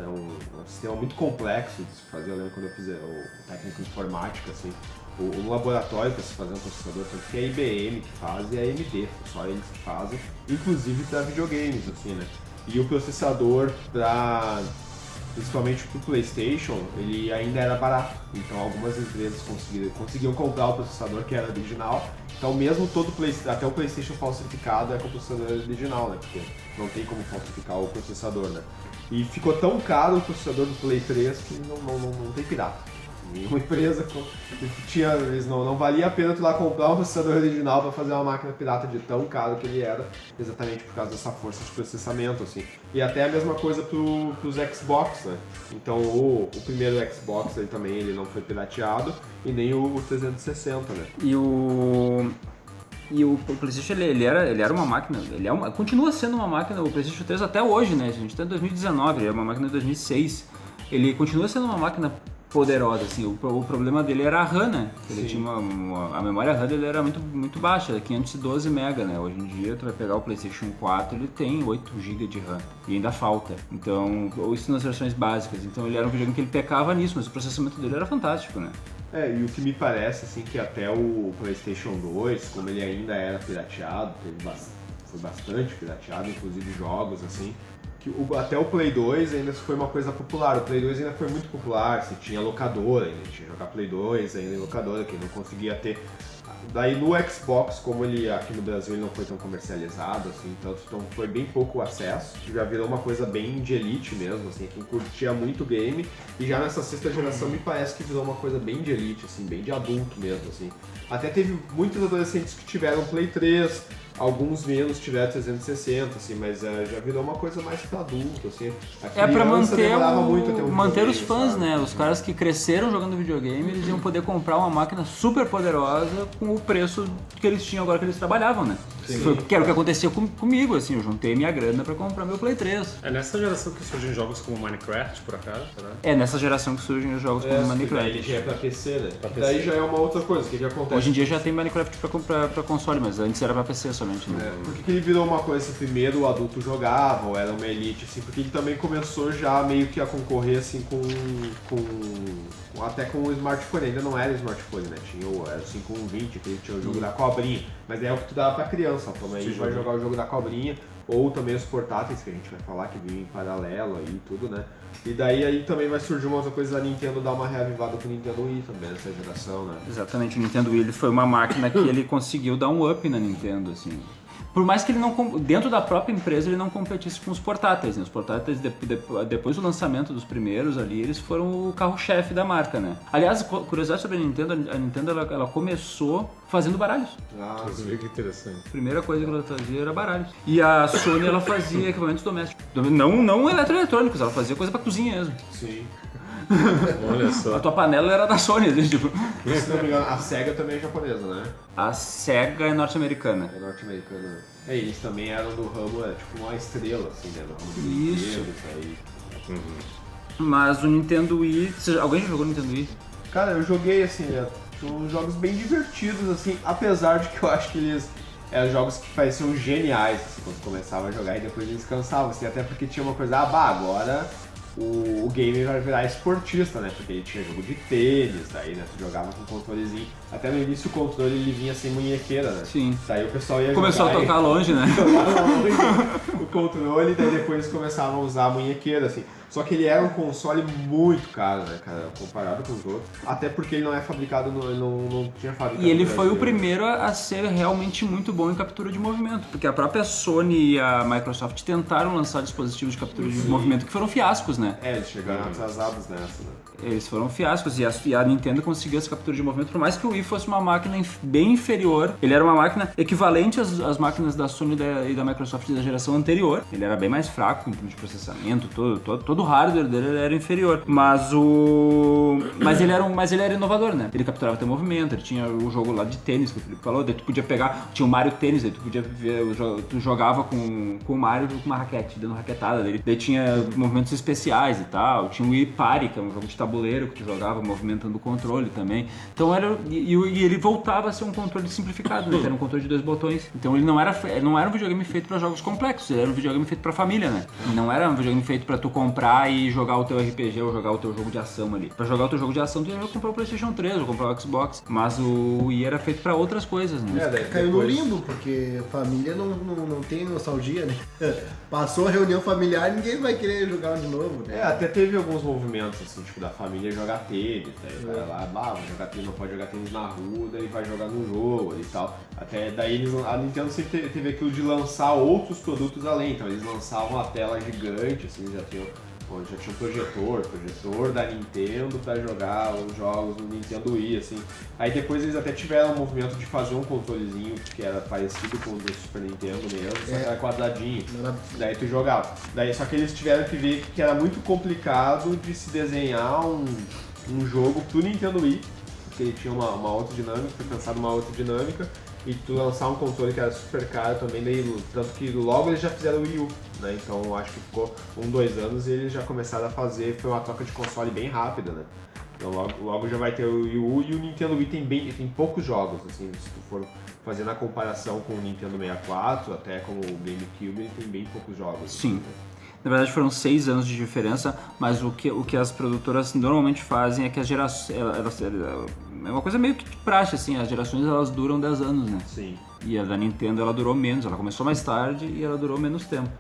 [SPEAKER 3] um sistema muito complexo de se fazer. Eu lembro quando eu fiz o técnico de informática, assim, um laboratório para se fazer um processador, tanto que é a IBM que faz e a AMD, só eles que fazem, inclusive para videogames, assim, né? E o processador principalmente pro PlayStation, ele ainda era barato. Então algumas empresas conseguiam comprar o processador que era original. Então mesmo até o PlayStation falsificado é com o processador original, né? Porque não tem como falsificar o processador, né? E ficou tão caro o processador do Play 3 que não tem pirata. Uma empresa não valia a pena tu lá comprar um processador original para fazer uma máquina pirata de tão caro que ele era, exatamente por causa dessa força de processamento, assim. E até a mesma coisa pros Xbox, né? Então o primeiro Xbox ele não foi pirateado e nem o 360, né?
[SPEAKER 5] E o PlayStation ele era uma máquina, continua sendo uma máquina, o PlayStation 3 até hoje, né? A gente está em 2019, ele é uma máquina de 2006. Ele continua sendo uma máquina poderosa, assim. O problema dele era a RAM, né? Ele tinha a memória RAM dele era muito, muito baixa, era 512 MB, né? Hoje em dia, tu vai pegar o PlayStation 4, ele tem 8 GB de RAM e ainda falta. Então, isso nas versões básicas. Então, ele era um videogame que ele pecava nisso, mas o processamento dele era fantástico, né?
[SPEAKER 3] E o que me parece, assim, que até o PlayStation 2, como ele ainda era pirateado, foi bastante pirateado, inclusive jogos, assim, que até o Play 2 ainda foi uma coisa popular. O Play 2 ainda foi muito popular, você tinha locadora, ainda tinha que jogar Play 2 ainda em locadora, que não conseguia ter. Daí no Xbox, como ele aqui no Brasil ele não foi tão comercializado, assim, então foi bem pouco acesso, já virou uma coisa bem de elite mesmo, assim, quem curtia muito game, e já nessa sexta geração me parece que virou uma coisa bem de elite, assim, bem de adulto mesmo, assim. Até teve muitos adolescentes que tiveram Play 3, alguns menos tiveram 360, assim, mas já virou uma coisa mais pra adulto, assim.
[SPEAKER 5] Pra manter os fãs,
[SPEAKER 3] sabe?
[SPEAKER 5] né? Os caras que cresceram jogando videogame, eles iam poder comprar uma máquina super poderosa com o preço que eles tinham agora que eles trabalhavam, né? Que era o que aconteceu comigo, assim, eu juntei minha grana pra comprar meu Play 3.
[SPEAKER 1] É nessa geração que surgem jogos como Minecraft, por acaso? Será?
[SPEAKER 5] É nessa geração que surgem os jogos como Minecraft.
[SPEAKER 3] Ele já é pra PC, né? Daí já é uma outra coisa, o que acontece?
[SPEAKER 5] Hoje em dia já tem Minecraft pra console, mas antes era pra PC somente, né?
[SPEAKER 3] Por que ele virou uma coisa assim, primeiro o adulto jogava, ou era uma elite, assim, porque ele também começou já meio que a concorrer, assim, até com o smartphone, ainda não era smartphone, né? Tinha o 520, que tinha o jogo da cobrinha. Mas é o que tu dá pra criança, toma aí, vai jogar o jogo da cobrinha, ou também os portáteis que a gente vai falar, que vêm em paralelo aí e tudo, né? E daí aí também vai surgir uma outra coisa da Nintendo dar uma reavivada com o Nintendo Wii também nessa geração, né?
[SPEAKER 5] Exatamente, o Nintendo Wii ele foi uma máquina que ele conseguiu dar um up na Nintendo, assim. Por mais que ele não, dentro da própria empresa, ele não competisse com os portáteis, né? Os portáteis, depois do lançamento dos primeiros ali, eles foram o carro-chefe da marca, né? Aliás, curiosidade sobre a Nintendo ela começou fazendo baralhos.
[SPEAKER 1] Você vê que interessante.
[SPEAKER 5] A primeira coisa que ela fazia era baralhos. E a Sony, ela fazia equipamentos domésticos. Não eletroeletrônicos, ela fazia coisa pra cozinha mesmo.
[SPEAKER 3] Sim.
[SPEAKER 1] Olha só.
[SPEAKER 5] A tua panela era da Sony, assim, tipo...
[SPEAKER 3] Se não me engano, a SEGA também é japonesa, né?
[SPEAKER 5] A SEGA é norte-americana.
[SPEAKER 3] É norte-americana, né? Eles também eram do ramo, tipo uma estrela, assim, né? No ramo do
[SPEAKER 5] Isso.
[SPEAKER 3] aí.
[SPEAKER 5] Mas o Nintendo Wii... Alguém já jogou no Nintendo Wii?
[SPEAKER 3] Cara, eu joguei, assim, né? São jogos bem divertidos, assim, apesar de que eu acho que eles eram jogos que pareciam geniais, assim, quando começava a jogar e depois eles cansavam, assim, até porque tinha uma coisa, agora o game vai virar esportista, né? Porque ele tinha jogo de tênis, daí, né? Tu jogava com um controlezinho. Até no início o controle ele vinha sem munhequeira, né?
[SPEAKER 5] Sim.
[SPEAKER 3] Daí o pessoal ia
[SPEAKER 5] Começou a tocar longe, né?
[SPEAKER 3] o controle, daí depois começavam a usar a munhequeira, assim. Só que ele era um console muito caro, né, cara, comparado com os outros. Até porque ele não é fabricado, não tinha fábrica.
[SPEAKER 5] E ele foi o primeiro a ser realmente muito bom em captura de movimento, porque a própria Sony e a Microsoft tentaram lançar dispositivos de captura de movimento que foram fiascos, né?
[SPEAKER 3] É, eles chegaram atrasados nessa, né?
[SPEAKER 5] Eles foram fiascos e a Nintendo conseguiu essa captura de movimento, por mais que o Wii fosse uma máquina bem inferior. Ele era uma máquina equivalente às máquinas da Sony e da Microsoft da geração anterior. Ele era bem mais fraco em termos de processamento, todo o hardware dele era inferior. Mas ele era inovador, né? Ele capturava teu movimento, ele tinha o jogo lá de tênis que o Felipe falou, daí tu podia pegar, tinha o Mario Tênis, daí tu podia ver, tu jogava com o Mario com uma raquete, dando raquetada dele. Daí tinha movimentos especiais e tal, tinha o Wii Party, que é um jogo de tabuleiro que tu jogava movimentando o controle também. Então e ele voltava a ser um controle simplificado, né? Que era um controle de 2 botões. Então ele não era um videogame feito para jogos complexos, ele era um videogame feito para família, né? Não era um videogame feito para tu comprar e jogar o teu RPG ou jogar o teu jogo de ação ali. Pra jogar o teu jogo de ação tu ia comprar o PlayStation 3 ou comprar o Xbox, mas o Wii era feito pra outras coisas, né?
[SPEAKER 4] Caiu no limbo, porque família não tem nostalgia, né? Passou a reunião familiar, ninguém vai querer jogar de novo, né?
[SPEAKER 3] Até teve alguns movimentos, assim, tipo, da família jogar tênis, daí vai lá, vai jogar tênis, não pode jogar tênis na rua, daí vai jogar no jogo e tal. Até daí a Nintendo sempre teve aquilo de lançar outros produtos além, então eles lançavam a tela gigante, assim, já tinha um projetor da Nintendo pra jogar os jogos no Nintendo Wii, assim. Aí depois eles até tiveram o movimento de fazer um controlezinho que era parecido com o do Super Nintendo mesmo, só que era quadradinho. Daí tu jogava. Só que eles tiveram que ver que era muito complicado de se desenhar um jogo pro Nintendo Wii, porque ele tinha uma outra dinâmica, foi pensado uma outra dinâmica, e tu lançar um controle que era super caro também, daí, tanto que logo eles já fizeram o Wii U, né? Então eu acho que ficou 2 anos e eles já começaram a fazer, foi uma troca de console bem rápida, né? Então logo já vai ter o Wii U, e o Nintendo Wii tem poucos jogos, assim, se tu for fazendo a comparação com o Nintendo 64, até com o GameCube, ele tem bem poucos jogos.
[SPEAKER 5] Sim.
[SPEAKER 3] Né?
[SPEAKER 5] Na verdade foram 6 anos de diferença, mas o que as produtoras normalmente fazem é que as gerações... É uma coisa meio que de praxe, assim, as gerações elas duram 10 anos, né?
[SPEAKER 3] Sim.
[SPEAKER 5] E a da Nintendo ela durou menos, ela começou mais tarde e ela durou menos tempo.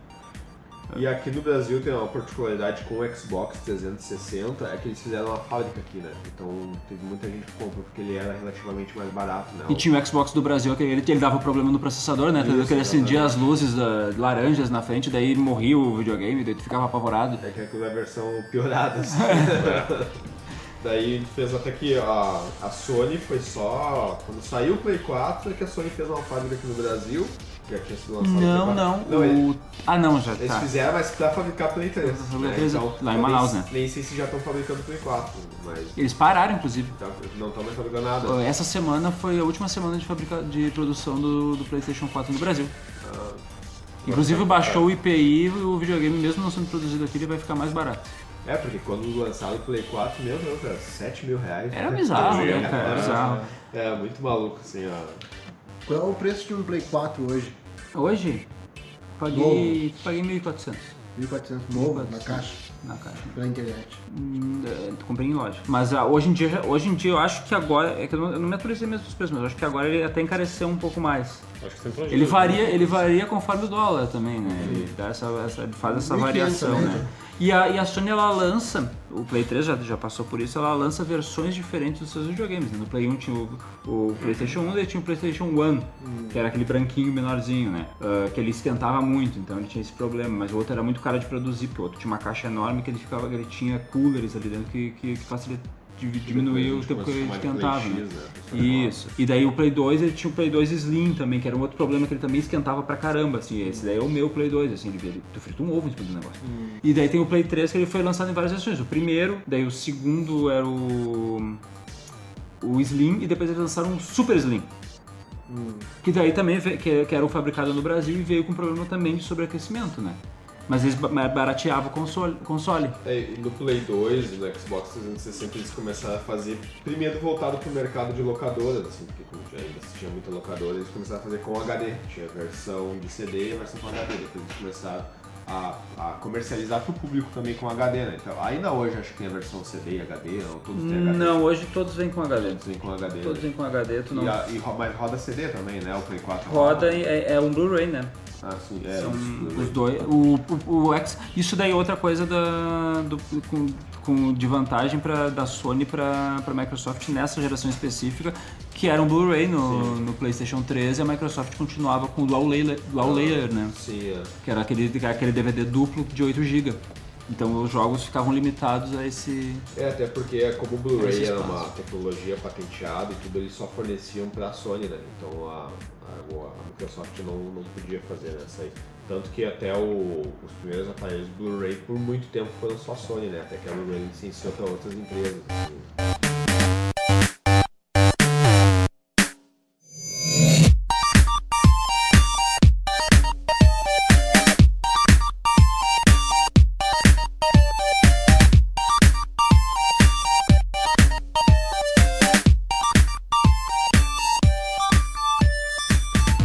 [SPEAKER 3] E aqui no Brasil tem uma particularidade com o Xbox 360, é que eles fizeram uma fábrica aqui, né? Então teve muita gente que comprou porque ele era relativamente mais barato, né?
[SPEAKER 5] E tinha o Xbox do Brasil, que ele dava problema no processador, né? Que ele acendia as luzes laranjas na frente, daí morria o videogame, daí tu ficava apavorado.
[SPEAKER 3] É que aquilo é a versão piorada, assim. Daí a gente fez até que a Sony foi só... Quando saiu o Play 4 é que a Sony fez uma fábrica aqui no Brasil. Já tinha sido lançado
[SPEAKER 5] já
[SPEAKER 3] eles
[SPEAKER 5] tá.
[SPEAKER 3] fizeram, mas pra fabricar Play 3.
[SPEAKER 5] Play 3 lá em Manaus, né?
[SPEAKER 3] Nem sei se já estão fabricando Play 4, mas...
[SPEAKER 5] Eles pararam, inclusive.
[SPEAKER 3] Não estão mais fabricando nada.
[SPEAKER 5] Essa semana foi a última semana de produção do PlayStation 4 no Brasil. Inclusive baixou o IPI e o videogame, mesmo não sendo produzido aqui, ele vai ficar mais barato.
[SPEAKER 3] É, porque quando lançaram o Play 4, meu Deus, era 7 mil reais.
[SPEAKER 5] Era bizarro, né, cara? Era bizarro.
[SPEAKER 3] É, muito maluco, assim, ó.
[SPEAKER 4] Qual é o preço de um Play 4 hoje?
[SPEAKER 5] Hoje? Paguei 1.400.
[SPEAKER 4] 1.400 novo, na caixa.
[SPEAKER 5] na caixa.
[SPEAKER 4] Pela internet.
[SPEAKER 5] Comprei em loja. Mas hoje em dia eu acho que agora, é que eu não me atualizei mesmo os preços, mas eu acho que agora ele até encareceu um pouco mais.
[SPEAKER 1] Acho que tem
[SPEAKER 5] Ele varia conforme o dólar também, né? Ele dá faz essa
[SPEAKER 4] 1.500
[SPEAKER 5] variação,
[SPEAKER 4] também,
[SPEAKER 5] né? E a Sony, ela lança, o Play 3 já passou por isso, ela lança versões diferentes dos seus videogames, né? No Play 1 tinha o PlayStation 1 e tinha o PlayStation 1, que era aquele branquinho menorzinho, né? Que ele esquentava muito, então ele tinha esse problema, mas o outro era muito caro de produzir, porque o outro tinha uma caixa enorme que ele tinha coolers ali dentro que facilitava. Diminuir o tempo que ele esquentava, né? Isso. E daí o Play 2, ele tinha o Play 2 Slim também, que era um outro problema, que ele também esquentava pra caramba, assim. Esse daí é o meu Play 2, assim, tu frita um ovo em cima do negócio. E daí tem o Play 3, que ele foi lançado em várias versões. O primeiro, daí o segundo era o Slim, e depois eles lançaram um Super Slim. Que daí também, que era o fabricado no Brasil e veio com problema também de sobreaquecimento, né? Mas eles barateavam o console.
[SPEAKER 3] E no Play 2 e no Xbox 360 eles começaram a fazer, primeiro voltado pro mercado de locadoras, assim, porque como já ainda tinha muita locadora, eles começaram a fazer com HD. Tinha a versão de CD e a versão com HD. Depois eles começaram a comercializar pro público também com HD, né? Então, ainda hoje acho que tem a versão CD e HD, não? Todos têm HD.
[SPEAKER 5] Não, hoje todos vêm com HD.
[SPEAKER 3] Todos vêm com HD.
[SPEAKER 5] Todos vêm com HD, tu não...
[SPEAKER 3] Mas roda CD também, né? O Play 4
[SPEAKER 5] roda. É um Blu-ray, né?
[SPEAKER 3] Ah, sim,
[SPEAKER 5] São os dois. O X, isso daí é outra coisa de vantagem da Sony para Microsoft nessa geração específica, que era um Blu-ray no PlayStation 3 e a Microsoft continuava com o Dual Layer, né?
[SPEAKER 3] Sim,
[SPEAKER 5] Que era aquele DVD duplo de 8 GB. Então os jogos ficavam limitados a esse...
[SPEAKER 3] até porque como o Blu-ray era uma tecnologia patenteada e tudo, eles só forneciam para a Sony, né? Então a Microsoft não podia fazer essa aí. Tanto que até os primeiros aparelhos Blu-ray por muito tempo foram só Sony, né? Até que a Blu-ray licenciou para outras empresas. Assim.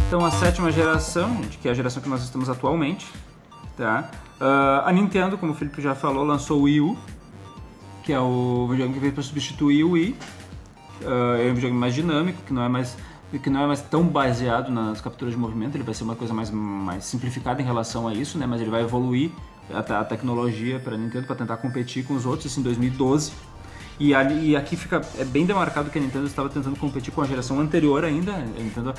[SPEAKER 5] Então a sétima geração, que é a geração que nós estamos atualmente, tá? A Nintendo, como o Felipe já falou, lançou o Wii U, que é o videogame que veio para substituir o Wii. É um videogame mais dinâmico, que não é mais tão baseado nas capturas de movimento, ele vai ser uma coisa mais simplificada em relação a isso, né? Mas ele vai evoluir a tecnologia para a Nintendo para tentar competir com os outros, isso em 2012. E aqui é bem demarcado que a Nintendo estava tentando competir com a geração anterior ainda. A Nintendo,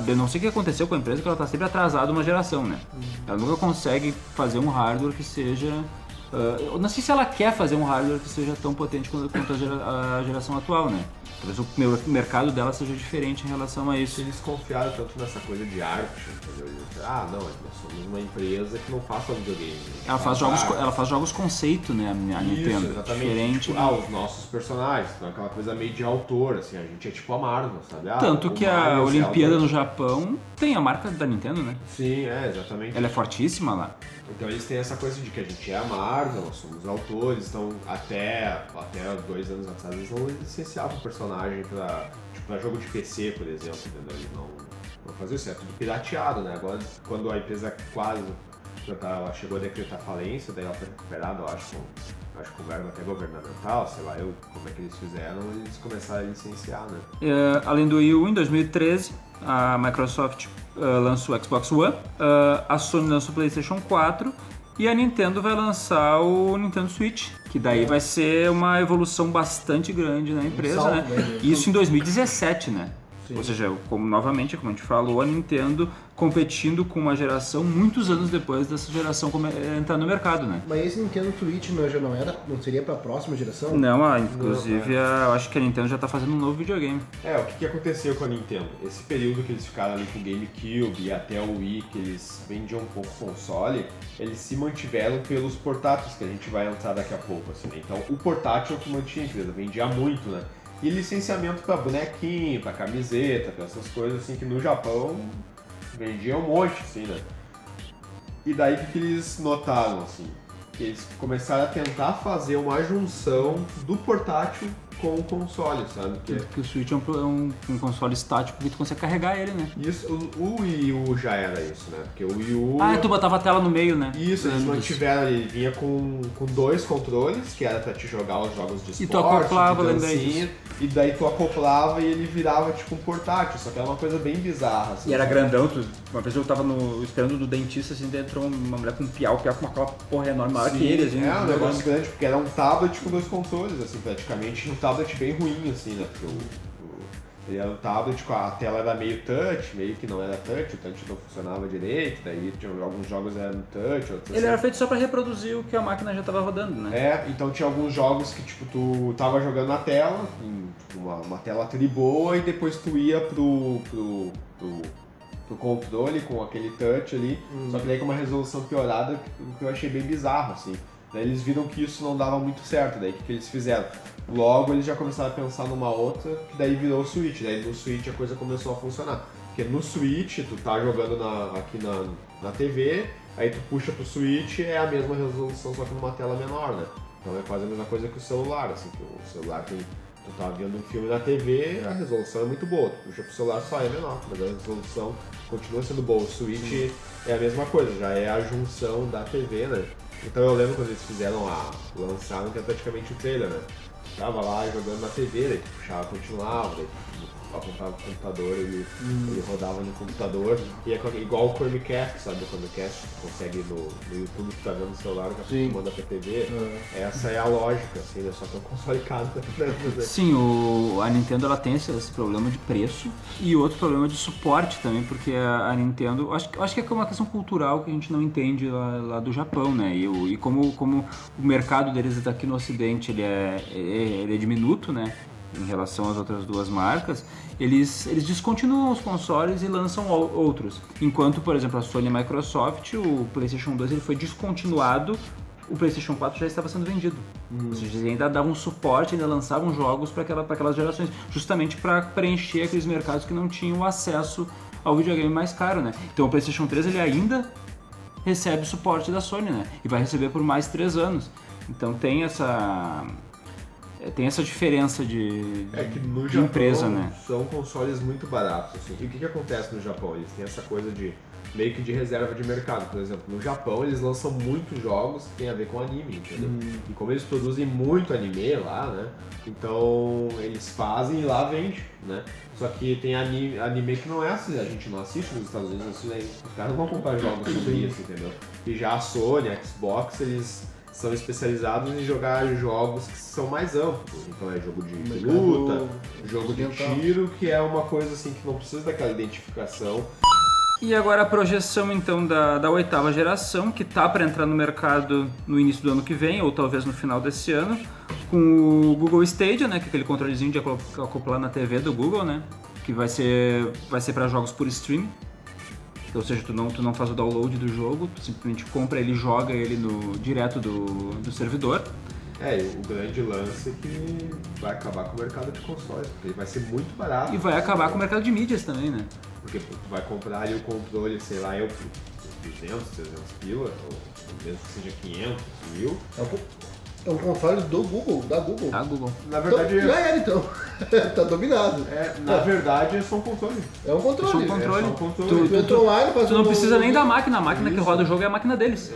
[SPEAKER 5] eu não sei o que aconteceu com a empresa, que ela está sempre atrasada uma geração, né? Ela nunca consegue fazer um hardware que seja... eu não sei se ela quer fazer um hardware que seja tão potente quanto a geração atual, né? Talvez o mercado dela seja diferente em relação a isso.
[SPEAKER 3] Eles confiaram tanto nessa coisa de arte, entendeu? Não, nós somos uma empresa que não faz só videogame.
[SPEAKER 5] Ela faz jogos conceito, né? A Nintendo.
[SPEAKER 3] Exatamente.
[SPEAKER 5] Diferente.
[SPEAKER 3] Tipo, os nossos personagens, então aquela coisa meio de autor, assim, a gente é tipo a Marvel, sabe?
[SPEAKER 5] Tanto que a Olimpíada no Japão tem a marca da Nintendo, né?
[SPEAKER 3] Sim, exatamente.
[SPEAKER 5] Ela é fortíssima lá.
[SPEAKER 3] Então eles têm essa coisa de que a gente é a Marvel, nós somos autores, então até 2 anos atrás eles não licenciavam o personagem pra jogo de PC, por exemplo, entendeu? Eles não faziam isso, é tudo pirateado, né? Agora, quando a empresa ela chegou a decretar falência, daí ela foi recuperada, eu acho com verba até governamental, sei lá, como é que eles fizeram, eles começaram a licenciar, né?
[SPEAKER 5] Além do Wii U, em 2013, a Microsoft lançou o Xbox One, a Sony lançou o PlayStation 4 e a Nintendo vai lançar o Nintendo Switch, que daí vai ser uma evolução bastante grande na empresa, né? Isso em 2017, né? Sim. Ou seja, como a gente falou, a Nintendo competindo com uma geração muitos anos depois dessa geração entrar no mercado, né?
[SPEAKER 4] Mas esse Nintendo Switch não seria para a próxima geração?
[SPEAKER 5] Não, inclusive eu acho que a Nintendo já está fazendo um novo videogame.
[SPEAKER 3] O que aconteceu com a Nintendo? Esse período que eles ficaram ali com o GameCube e até o Wii, que eles vendiam um pouco console, eles se mantiveram pelos portáteis, que a gente vai entrar daqui a pouco, assim, né? Então o portátil é o que mantinha a empresa, vendia muito, né? E licenciamento para bonequinho, para camiseta, para essas coisas assim que no Japão vendiam um monte, assim, né? E daí o que eles notaram, assim? Que eles começaram a tentar fazer uma junção do portátil com o console, sabe?
[SPEAKER 5] Porque o Switch é um console estático que tu consegue carregar ele, né?
[SPEAKER 3] Isso, o Wii U já era isso, né? Porque o Wii U...
[SPEAKER 5] Tu botava a tela no meio, né?
[SPEAKER 3] Isso, eles mantiveram, ele vinha com 2 controles, que era pra te jogar os jogos de esporte,
[SPEAKER 5] E tu acoplava,
[SPEAKER 3] de
[SPEAKER 5] lembrei
[SPEAKER 3] dancinha,
[SPEAKER 5] disso.
[SPEAKER 3] e daí tu acoplava e ele virava tipo um portátil, só que era uma coisa bem bizarra. Assim,
[SPEAKER 5] E era grandão, uma vez eu tava esperando no dentista, assim, daí entrou uma mulher com um piau com aquela porra enorme, maior que ele, assim.
[SPEAKER 3] Um negócio grande, porque era um tablet com 2 controles, assim, praticamente um tablet bem ruim, assim, né? Porque ele era um tablet, a tela era meio touch, meio que não era touch, o touch não funcionava direito, daí tinha alguns jogos eram touch, outros
[SPEAKER 5] Ele era feito só pra reproduzir o que a máquina já tava rodando, né?
[SPEAKER 3] então tinha alguns jogos que, tipo, tu tava jogando na tela, tipo, uma tela triboa, e depois tu ia pro controle com aquele touch ali, só que daí com uma resolução piorada, o que eu achei bem bizarro, assim. Daí eles viram que isso não dava muito certo, daí o que eles fizeram? Logo eles já começaram a pensar numa outra, que daí virou o Switch, daí no Switch a coisa começou a funcionar. Porque no Switch, tu tá jogando aqui na TV, aí tu puxa pro Switch, é a mesma resolução, só que numa tela menor, né? Então é quase a mesma coisa que o celular, assim, que o celular tem... Tu tá vendo um filme na TV, a resolução é muito boa, tu puxa pro celular só é menor, mas a resolução continua sendo boa. O Switch é a mesma coisa, já é a junção da TV, né? Então eu lembro quando eles lançaram que é praticamente o trailer, né? Tava lá jogando na TV, daí puxava, continuava, daí apontava o computador, ele rodava no computador, e é igual o Chromecast, sabe? O Chromecast tu consegue no YouTube, tu tá vendo no celular, que tu manda pra TV. Essa é a lógica, assim, né? Só que é um console caro.
[SPEAKER 5] Sim, a Nintendo ela tem esse problema de preço e outro problema de suporte também, porque a Nintendo, acho que é uma questão cultural que a gente não entende lá do Japão, né? E como o mercado deles aqui no Ocidente ele é diminuto, né? Em relação às outras duas marcas, eles descontinuam os consoles e lançam outros. Enquanto, por exemplo, a Sony e a Microsoft, o PlayStation 2 ele foi descontinuado, o PlayStation 4 já estava sendo vendido. Ou seja, eles ainda davam suporte, ainda lançavam jogos para aquelas gerações, justamente para preencher aqueles mercados que não tinham acesso ao videogame mais caro, né? Então o PlayStation 3 ele ainda recebe suporte da Sony, né? E vai receber por mais 3 anos. Então tem essa diferença de
[SPEAKER 3] que no Japão
[SPEAKER 5] empresa, né?
[SPEAKER 3] São consoles muito baratos, assim. E o que acontece no Japão? Eles têm essa coisa de meio que de reserva de mercado. Por exemplo, no Japão eles lançam muitos jogos que tem a ver com anime, entendeu? E como eles produzem muito anime lá, né? Então eles fazem e lá vende, né? Só que tem anime que não é assim, a gente não assiste nos Estados Unidos, os caras não vão comprar jogos sobre isso, entendeu? E já a Sony, a Xbox, eles são especializados em jogar jogos que são mais amplos. Então é jogo de luta, jogo de tiro, que é uma coisa assim que não precisa daquela identificação.
[SPEAKER 5] E agora a projeção então da 8ª geração, que tá para entrar no mercado no início do ano que vem, ou talvez no final desse ano, com o Google Stadia, né, que é aquele controlezinho de acoplar na TV do Google, né, que vai ser para jogos por stream. Ou seja, tu não faz o download do jogo, tu simplesmente compra ele e joga ele direto do servidor.
[SPEAKER 3] O grande lance é que vai acabar com o mercado de consoles, porque ele vai ser muito barato.
[SPEAKER 5] E vai acabar com o mercado de mídias também, né?
[SPEAKER 3] Porque tu vai comprar ali o controle, sei lá, 200, 300 pila, ou mesmo que seja 500, 1000.
[SPEAKER 4] É um console do Google, da Google.
[SPEAKER 5] Da Google.
[SPEAKER 3] Na verdade...
[SPEAKER 4] Já era então. Tá dominado.
[SPEAKER 3] Na verdade é só um controle.
[SPEAKER 4] É um controle.
[SPEAKER 5] É só um controle.
[SPEAKER 3] É só um controle.
[SPEAKER 4] Tu entra online, faz
[SPEAKER 5] Tu não precisa nem da máquina, a máquina que roda o jogo é a máquina deles.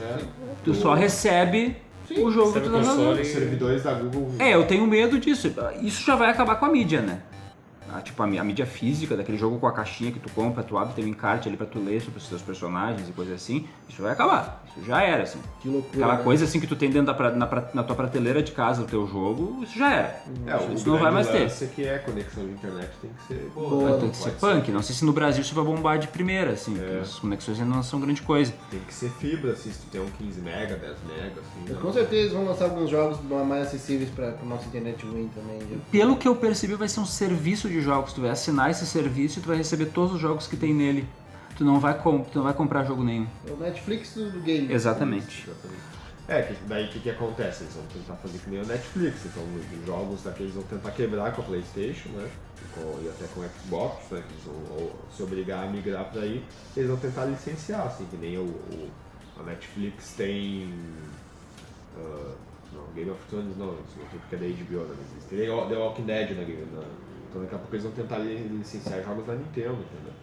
[SPEAKER 5] Tu só recebe o jogo que tu tá jogando.
[SPEAKER 3] Os servidores da Google...
[SPEAKER 5] Eu tenho medo disso. Isso já vai acabar com a mídia, né? Tipo, a mídia física, daquele jogo com a caixinha que tu compra, tu abre, tem um encarte ali pra tu ler sobre os teus personagens e coisa assim, isso vai acabar. Isso já era, assim.
[SPEAKER 4] Que loucura.
[SPEAKER 5] Aquela coisa assim que tu tem dentro na tua prateleira de casa do teu jogo, isso já era. Isso não vai mais ter.
[SPEAKER 3] O que é a conexão de internet tem que ser boa.
[SPEAKER 5] Tem que ser punk. Não sei se no Brasil isso vai bombar de primeira, assim, porque as conexões ainda não são grande coisa.
[SPEAKER 3] Tem que ser fibra, assim, se tu tem um 15 mega, 10 mega, assim.
[SPEAKER 4] Com certeza vão lançar alguns jogos mais acessíveis pra nossa internet ruim também. Viu?
[SPEAKER 5] Pelo que eu percebi, vai ser um serviço de jogos. Tu vai assinar esse serviço e tu vai receber todos os jogos que tem nele. Tu não vai comprar jogo nenhum.
[SPEAKER 4] É o Netflix do game.
[SPEAKER 5] Exatamente.
[SPEAKER 3] Daí o que acontece? Eles vão tentar fazer que nem o Netflix, então os jogos daqueles vão tentar quebrar com a PlayStation, né? E até com o Xbox, né? Que eles vão se obrigar a migrar para aí, eles vão tentar licenciar, assim, que nem a Netflix tem Não, Game of Thrones não, porque é da HBO, não existe. Tem The Walking Dead na Game, então daqui a pouco eles vão tentar licenciar jogos da Nintendo, entendeu?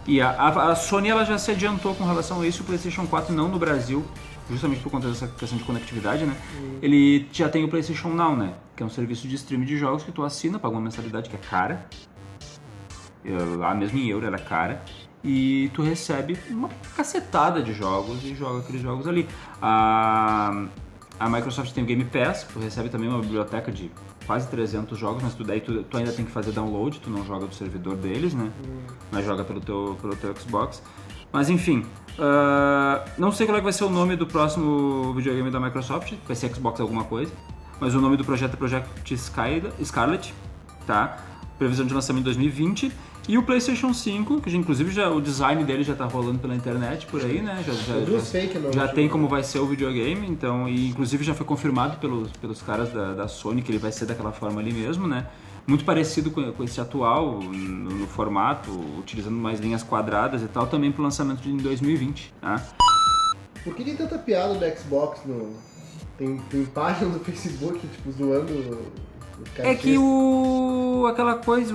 [SPEAKER 5] E a Sony ela já se adiantou com relação a isso, o PlayStation 4 não no Brasil, justamente por conta dessa questão de conectividade, né? Ele já tem o PlayStation Now, né? Que é um serviço de streaming de jogos que tu assina, paga uma mensalidade que é cara, lá mesmo em euro ela é cara, e tu recebe uma cacetada de jogos e joga aqueles jogos ali. A Microsoft tem o Game Pass, tu recebe também uma biblioteca de quase 300 jogos, mas tu ainda tem que fazer download, tu não joga do servidor deles, né? Mas joga pelo teu Xbox. Mas enfim, não sei qual é que vai ser o nome do próximo videogame da Microsoft, vai ser Xbox alguma coisa, mas o nome do projeto é Project Scarlet, tá? Previsão de lançamento em 2020. E o PlayStation 5, que inclusive o design dele já tá rolando pela internet por aí, né? Já tem como vai ser o videogame, então, e inclusive já foi confirmado pelos caras da Sony que ele vai ser daquela forma ali mesmo, né? Muito parecido com esse atual, no formato, utilizando mais linhas quadradas e tal, também pro lançamento em 2020, tá?
[SPEAKER 4] Por que tem tanta piada do Xbox? Tem páginas do Facebook, tipo, zoando...
[SPEAKER 5] É que aquela coisa,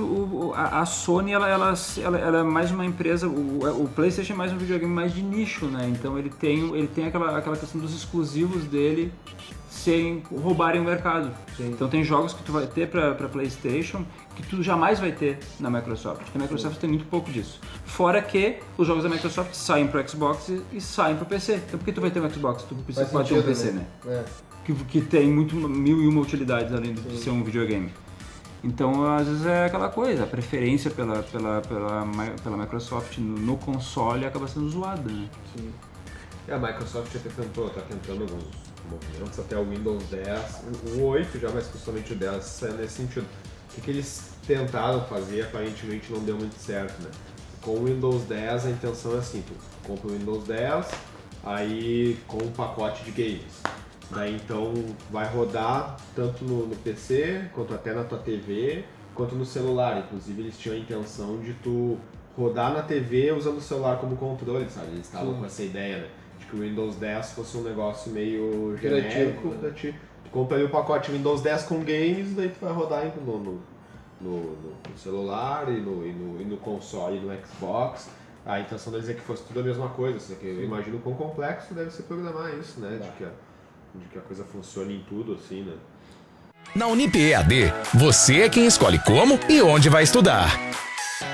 [SPEAKER 5] a Sony ela é mais uma empresa, o PlayStation é mais um videogame mais de nicho, né? Então ele tem aquela questão dos exclusivos dele sem roubarem o mercado. Sim. Então tem jogos que tu vai ter pra PlayStation que tu jamais vai ter na Microsoft, porque a Microsoft tem muito pouco disso. Fora que os jogos da Microsoft saem pro Xbox e saem pro PC. Então por que tu vai ter um Xbox? Tu pode ter um PC, né? Que tem mil e uma utilidades além de ser um videogame. Então, às vezes é aquela coisa, a preferência pela Microsoft no console acaba sendo zoada, né?
[SPEAKER 3] Sim. A Microsoft tá tentando alguns movimentos, até o Windows 10, o 8 já, mas principalmente o 10 saiu nesse sentido. O que eles tentaram fazer, aparentemente não deu muito certo, né? Com o Windows 10 a intenção é assim, tu compra o Windows 10, aí com um pacote de games. Daí então vai rodar tanto no PC, quanto até na tua TV, quanto no celular. Inclusive eles tinham a intenção de tu rodar na TV usando o celular como controle, sabe? Eles estavam com essa ideia, né? De que o Windows 10 fosse um negócio meio genérico. Tu compra ali o pacote Windows 10 com games, daí tu vai rodar no celular e no console, no Xbox. A intenção deles é que fosse tudo a mesma coisa, assim, que eu imagino quão complexo deve ser programar isso, né? De que a coisa funcione em tudo, assim, né?
[SPEAKER 6] Na Unip EAD, você é quem escolhe como e onde vai estudar.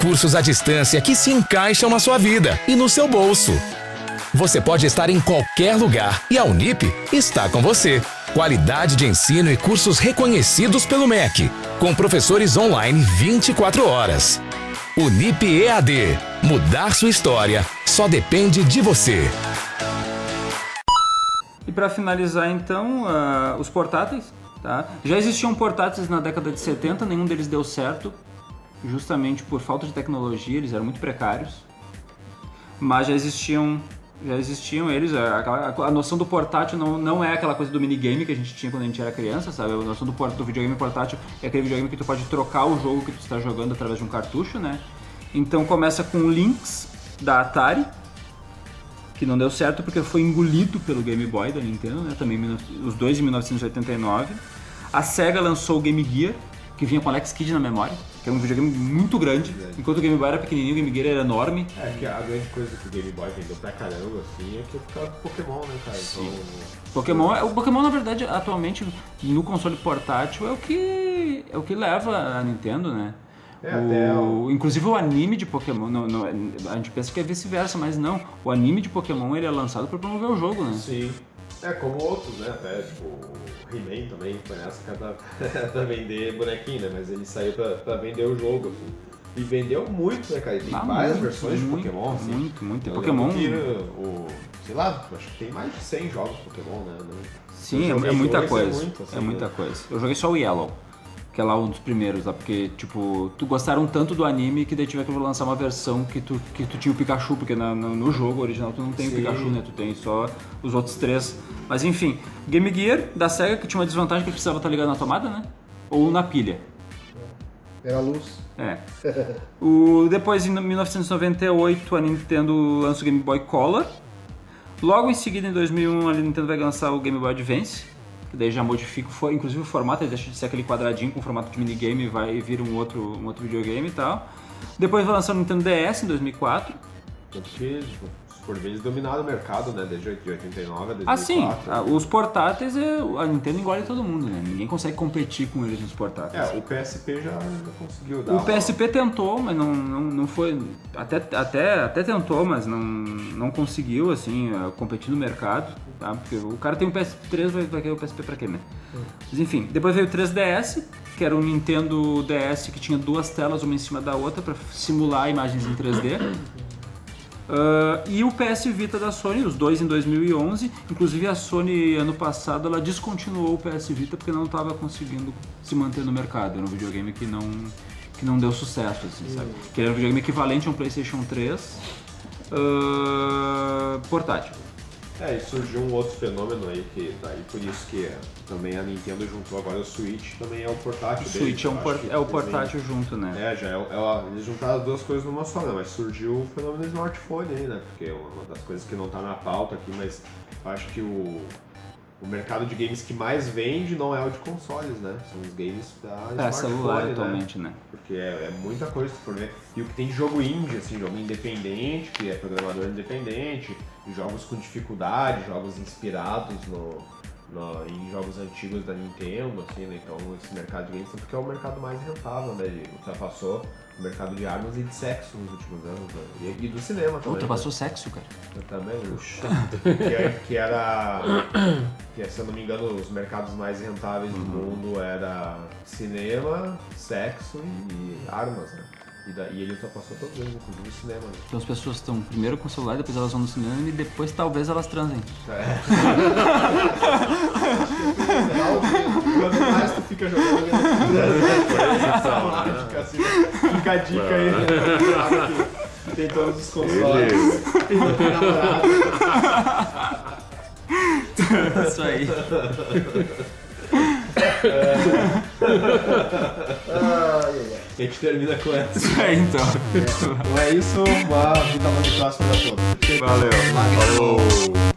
[SPEAKER 6] Cursos à distância que se encaixam na sua vida e no seu bolso. Você pode estar em qualquer lugar e a Unip está com você. Qualidade de ensino e cursos reconhecidos pelo MEC, com professores online 24 horas. Unip EAD. Mudar sua história só depende de você.
[SPEAKER 5] E para finalizar então, os portáteis, tá? Já existiam portáteis na década de 70, nenhum deles deu certo, justamente por falta de tecnologia, eles eram muito precários, mas já existiam eles, a noção do portátil não é aquela coisa do minigame que a gente tinha quando a gente era criança, sabe? A noção do videogame portátil é aquele videogame que tu pode trocar o jogo que tu está jogando através de um cartucho, né? Então começa com o Lynx da Atari, que não deu certo porque foi engolido pelo Game Boy da Nintendo, né? Também os dois em 1989. A Sega lançou o Game Gear, que vinha com Alex Kidd na memória, que é um videogame muito grande, enquanto o Game Boy era pequenininho, o Game Gear era enorme.
[SPEAKER 3] É que a grande coisa que o Game Boy vendeu pra caramba, assim, é que é por causa do Pokémon, né, cara? Então...
[SPEAKER 5] O Pokémon, na verdade, atualmente, no console portátil, é o que leva a Nintendo, né? Inclusive o anime de Pokémon, a gente pensa que é vice-versa, mas não. O anime de Pokémon ele é lançado para promover o jogo, né?
[SPEAKER 3] Sim. É, como outros, né? Até, tipo, o He-Man também foi nessa pra vender bonequinho, né? Mas ele saiu pra vender o jogo, assim. E vendeu muito, né, cara? E tem várias versões de Pokémon, assim.
[SPEAKER 5] Muito. Tem Pokémon...
[SPEAKER 3] sei lá, acho que tem mais de 100 jogos de Pokémon, né?
[SPEAKER 5] Sim, é muita coisa. É muita coisa. Eu joguei só o Yellow, que é lá um dos primeiros lá, porque, tipo, tu gostaram tanto do anime que daí tiveram que lançar uma versão que tu tinha o Pikachu, porque no jogo original tu não tem o Pikachu, né? Tu tem só os outros três. Mas enfim, Game Gear da Sega, que tinha uma desvantagem que precisava estar ligado na tomada, né? Ou na pilha.
[SPEAKER 4] Era a luz.
[SPEAKER 5] Depois, em 1998, a Nintendo lança o Game Boy Color. Logo em seguida, em 2001, a Nintendo vai lançar o Game Boy Advance. que daí já modifica, inclusive o formato, ele deixa de ser aquele quadradinho com formato de minigame e vai vir um outro videogame e tal. Depois vai lançar o Nintendo DS em 2004.
[SPEAKER 3] Porque, por vezes, dominado o mercado, né? Desde 89 a 2004.
[SPEAKER 5] Ah, sim. Os portáteis, a Nintendo engole todo mundo, né? Ninguém consegue competir com eles nos portáteis.
[SPEAKER 3] O PSP já conseguiu dar.
[SPEAKER 5] O PSP tentou, mas não foi... Até tentou, mas não conseguiu, assim, competir no mercado, tá? Porque o cara tem um PS3, vai querer o PSP pra quê, né? Mas enfim, depois veio o 3DS, que era um Nintendo DS que tinha 2 telas, uma em cima da outra, pra simular imagens em 3D. E o PS Vita da Sony, os dois em 2011. Inclusive a Sony, ano passado, ela descontinuou o PS Vita porque não estava conseguindo se manter no mercado. Era um videogame que não deu sucesso, assim, sabe? Que era um videogame equivalente a um PlayStation 3 portátil.
[SPEAKER 3] E surgiu um outro fenômeno aí, que daí por isso que também a Nintendo juntou agora o Switch, também é o portátil
[SPEAKER 5] O
[SPEAKER 3] dele.
[SPEAKER 5] Switch é o portátil junto, né?
[SPEAKER 3] Eles juntaram as duas coisas numa só, né? Mas surgiu o fenômeno do smartphone aí, né? Porque é uma das coisas que não tá na pauta aqui, mas acho que o mercado de games que mais vende não é o de consoles, né? São os games da smartphone,
[SPEAKER 5] celular
[SPEAKER 3] né?
[SPEAKER 5] atualmente, né?
[SPEAKER 3] Porque é muita coisa se for ver. E o que tem de jogo indie, assim, jogo independente, que é programador independente, e jogos com dificuldade, jogos inspirados em jogos antigos da Nintendo, assim, né? Então esse mercado de games porque é o mercado mais rentável, né? Ele ultrapassou o mercado de armas e de sexo nos últimos anos, né? E do cinema também.
[SPEAKER 5] Ultrapassou sexo, cara.
[SPEAKER 3] Eu também. Que se eu não me engano, os mercados mais rentáveis do mundo era cinema, sexo e armas, né? E ele ultrapassou todos eles, inclusive o cinema. Né?
[SPEAKER 5] Então as pessoas estão primeiro com o celular, depois elas vão no cinema e depois talvez elas transem.
[SPEAKER 3] Quanto mais tu fica jogando, fica a dica aí. Tem todos os consoles. Tem namorado.
[SPEAKER 5] Isso aí.
[SPEAKER 3] A gente termina com essa.
[SPEAKER 5] Isso aí, então.
[SPEAKER 3] Então é isso, uma vida muito próxima a todos.
[SPEAKER 5] Valeu.
[SPEAKER 3] Falou.